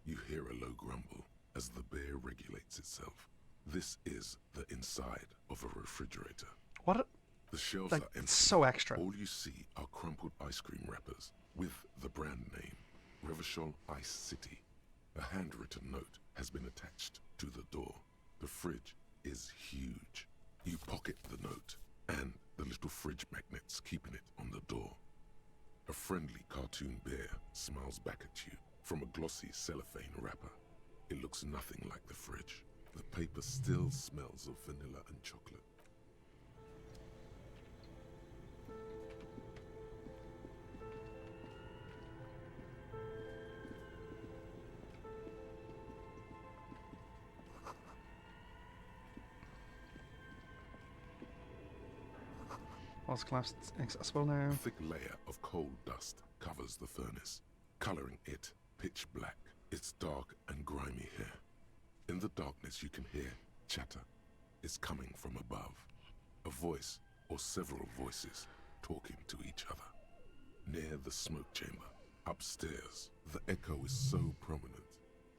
You hear a low grumble as the bear regulates itself. This is the inside of a refrigerator. What? The shelves Like, are empty. it's so extra. All you see are crumpled ice cream wrappers with the brand name, Revachol Ice City. A handwritten note has been attached to the door. The fridge is huge. You pocket the note and the little fridge magnets keeping it on the door. A friendly cartoon bear smiles back at you from a glossy cellophane wrapper. It looks nothing like the fridge. The paper still smells of vanilla and chocolate. What's collapsed accessible now? A thick layer of coal dust covers the furnace, coloring it pitch black. It's dark and grimy here. In the darkness you can hear chatter. It's coming from above. A voice or several voices talking to each other. Near the smoke chamber, upstairs, the echo is so prominent,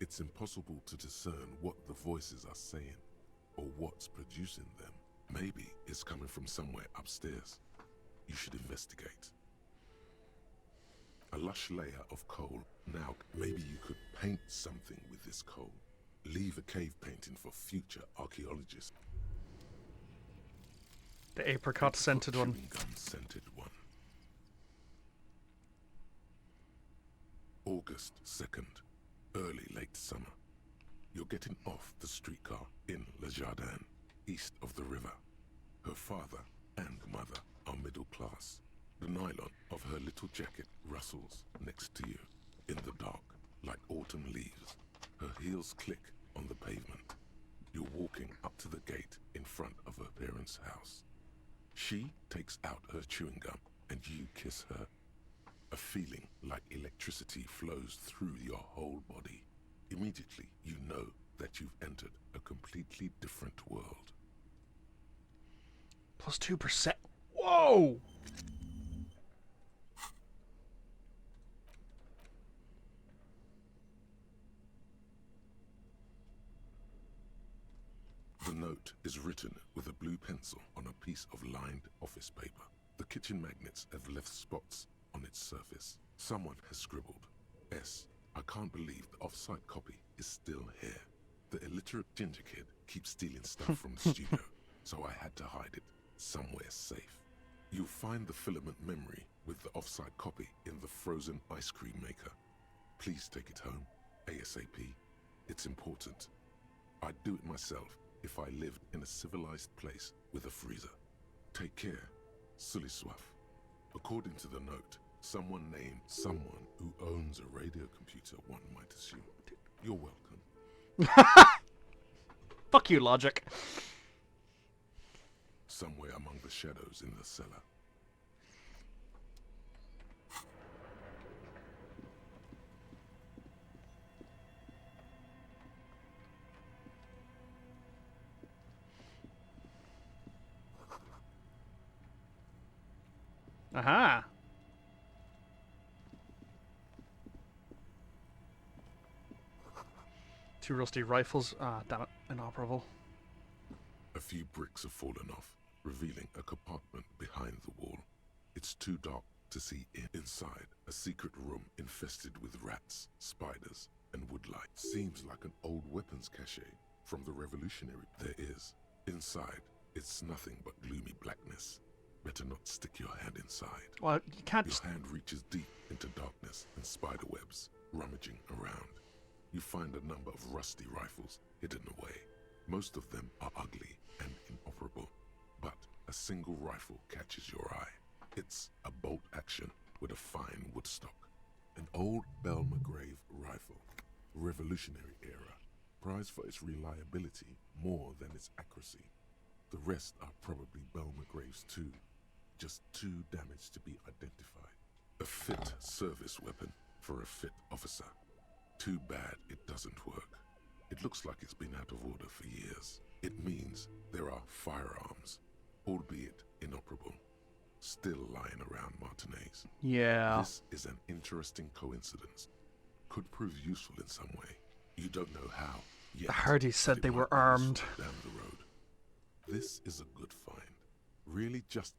it's impossible to discern what the voices are saying or what's producing them. Maybe it's coming from somewhere upstairs. You should investigate. A lush layer of coal. Now, maybe you could paint something with this coal. Leave a cave painting for future archaeologists. The apricot-scented one. Chewing gum-scented one. August 2nd, early late summer. You're getting off the streetcar in Le Jardin, east of the river. Her father and mother are middle class. The nylon of her little jacket rustles next to you in the dark like autumn leaves. Her heels click on the pavement. You're walking up to the gate in front of her parents' house. She takes out her chewing gum and you kiss her. A feeling like electricity flows through your whole body. Immediately, you know that you've entered a completely different world. Plus 2%. Whoa! The note is written with a blue pencil on a piece of lined office paper. The kitchen magnets have left spots on its surface. Someone has scribbled, S. I can't believe the off-site copy is still here. The illiterate ginger kid keeps stealing stuff from the studio, so I had to hide it somewhere safe. You'll find the filament memory with the off-site copy in the frozen ice cream maker. Please take it home, ASAP. It's important. I'd do it myself if I lived in a civilized place with a freezer. Take care, Sully Swaff. According to the note, someone named someone who owns a radio computer, one might assume. You're welcome. Fuck you, logic. Somewhere among the shadows in the cellar. Aha! Two rusty rifles. Ah, damn it. Inoperable. A few bricks have fallen off, revealing a compartment behind the wall. It's too dark to see inside a secret room infested with rats, spiders, and woodlice. Seems like an old weapons cache from the Revolutionary. There is. Inside, it's nothing but gloomy blackness. Better not stick your hand inside. Well, you can't. Your hand reaches deep into darkness and spider webs, rummaging around. You find a number of rusty rifles hidden away. Most of them are ugly and inoperable, but a single rifle catches your eye. It's a bolt action with a fine woodstock. An old Belmagrave rifle, Revolutionary era, prized for its reliability more than its accuracy. The rest are probably Belmagraves too, just too damaged to be identified. A fit service weapon for a fit officer. Too bad it doesn't work. It looks like it's been out of order for years. It means there are firearms, albeit inoperable, still lying around Martinez. Yeah. This is an interesting coincidence. Could prove useful in some way. You don't know how yet. The Hardys said they were armed. Down the road. This is a good find. Really just...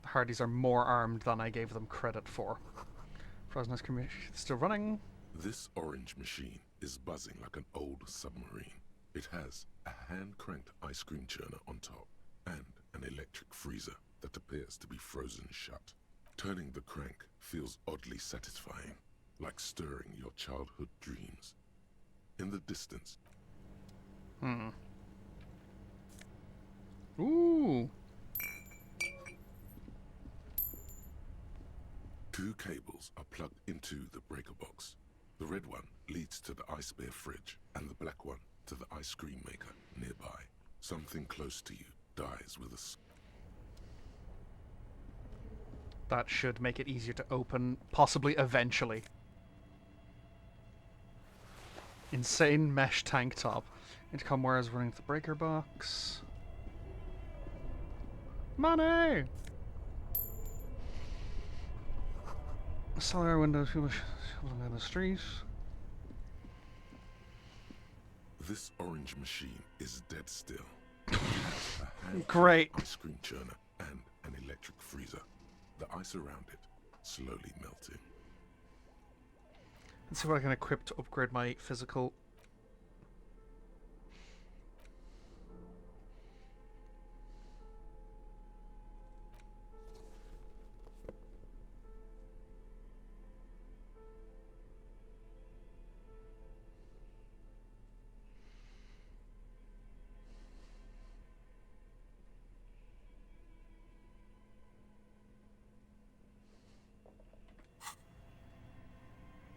The Hardys are more armed than I gave them credit for. Fresno's commission still running. This orange machine is buzzing like an old submarine. It has a hand-cranked ice cream churner on top and an electric freezer that appears to be frozen shut. Turning the crank feels oddly satisfying, like stirring your childhood dreams. In the distance... Ooh! Two cables are plugged into the breaker box. The red one leads to the ice bear fridge, and the black one to the ice cream maker nearby. Something close to you dies with a... That should make it easier to open, possibly eventually. Insane mesh tank top. Intercom wires running to the breaker box. Money! Cellar windows, people shoveling down the street. This orange machine is dead still. It has a hand Great. ice cream churner and an electric freezer. The ice around it slowly melting. Let's see what I can equip to upgrade my physical.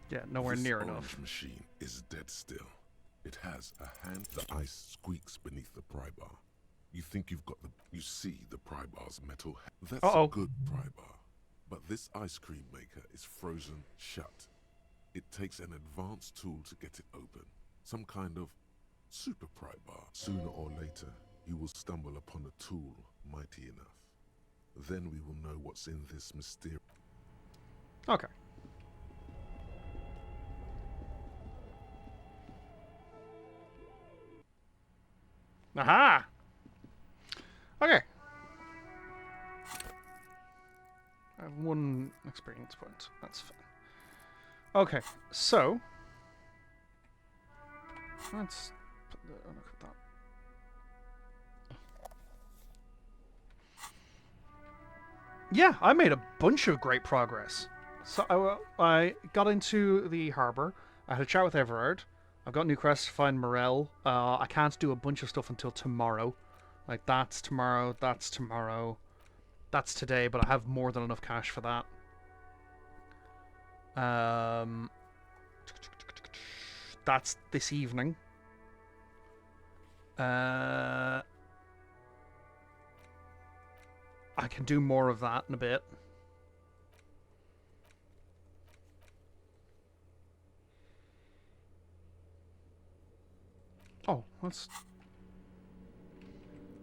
Yeah, nowhere This near orange enough. machine is dead still. It has a hand. The ice squeaks beneath the pry bar. You think you've got the... You see the pry bar's metal... That's a good pry bar. But this ice cream maker is frozen shut. It takes an advanced tool to get it open. Some kind of super pry bar. Sooner or later, you will stumble upon a tool mighty enough. Then we will know what's in this mysterious... Okay. Aha! Okay. I have 1 experience point. That's fine. Okay, so let's put that. Yeah, I made a bunch of great progress. So I got into the harbor. I had a chat with Everard. I've got new quests to find Morel. I can't do a bunch of stuff until tomorrow. Like, that's tomorrow, that's tomorrow. That's today, but I have more than enough cash for that. That's this evening. I can do more of that in a bit. Oh, that's...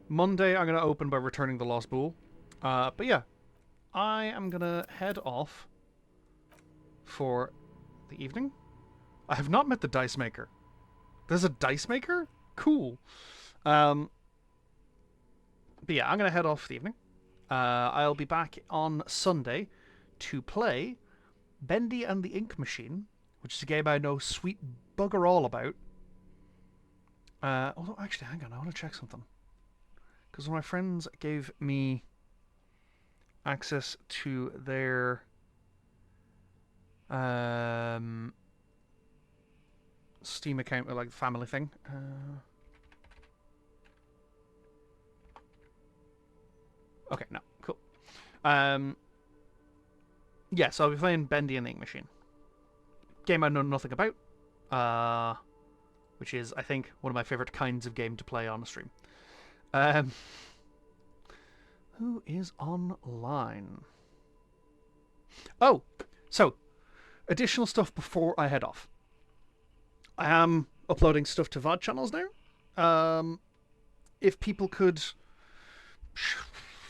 Monday I'm going to open by returning the Lost Bull. But yeah, I am going to head off for the evening. I have not met the Dice Maker. There's a dice maker? Cool. But yeah, I'm going to head off for the evening. I'll be back on Sunday to play Bendy and the Ink Machine, which is a game I know sweet bugger all about. Although, actually, hang on, I want to check something. Because one of my friends gave me access to their Steam account, like family thing. Okay, no, cool. Yeah, so I'll be playing Bendy and the Ink Machine. Game I know nothing about. Which is, I think, one of my favourite kinds of game to play on a stream. Who is online? Oh, so, additional stuff before I head off. I am uploading stuff to VOD channels now. If people could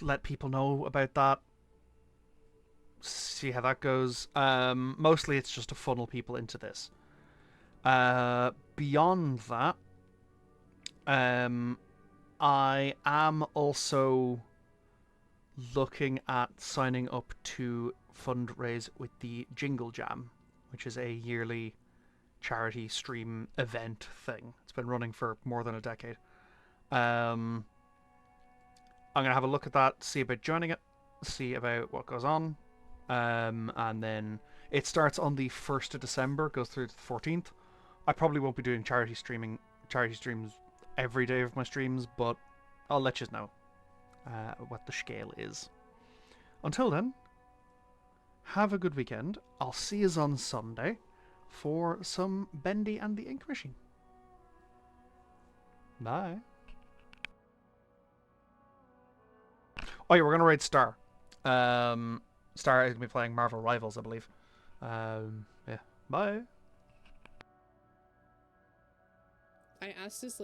let people know about that, see how that goes. Mostly it's just to funnel people into this. Beyond that, I am also looking at signing up to fundraise with the Jingle Jam, which is a yearly charity stream event thing. It's been running for more than a decade. I'm going to have a look at that, see about joining it, see about what goes on. And then it starts on the 1st of December, goes through to the 14th. I probably won't be doing charity streams every day of my streams, but I'll let you know what the scale is. Until then, have a good weekend. I'll see you on Sunday for some Bendy and the Ink Machine. Bye. Oh yeah, we're gonna raid Star. Star is gonna be playing Marvel Rivals, I believe. Yeah. Bye. I asked this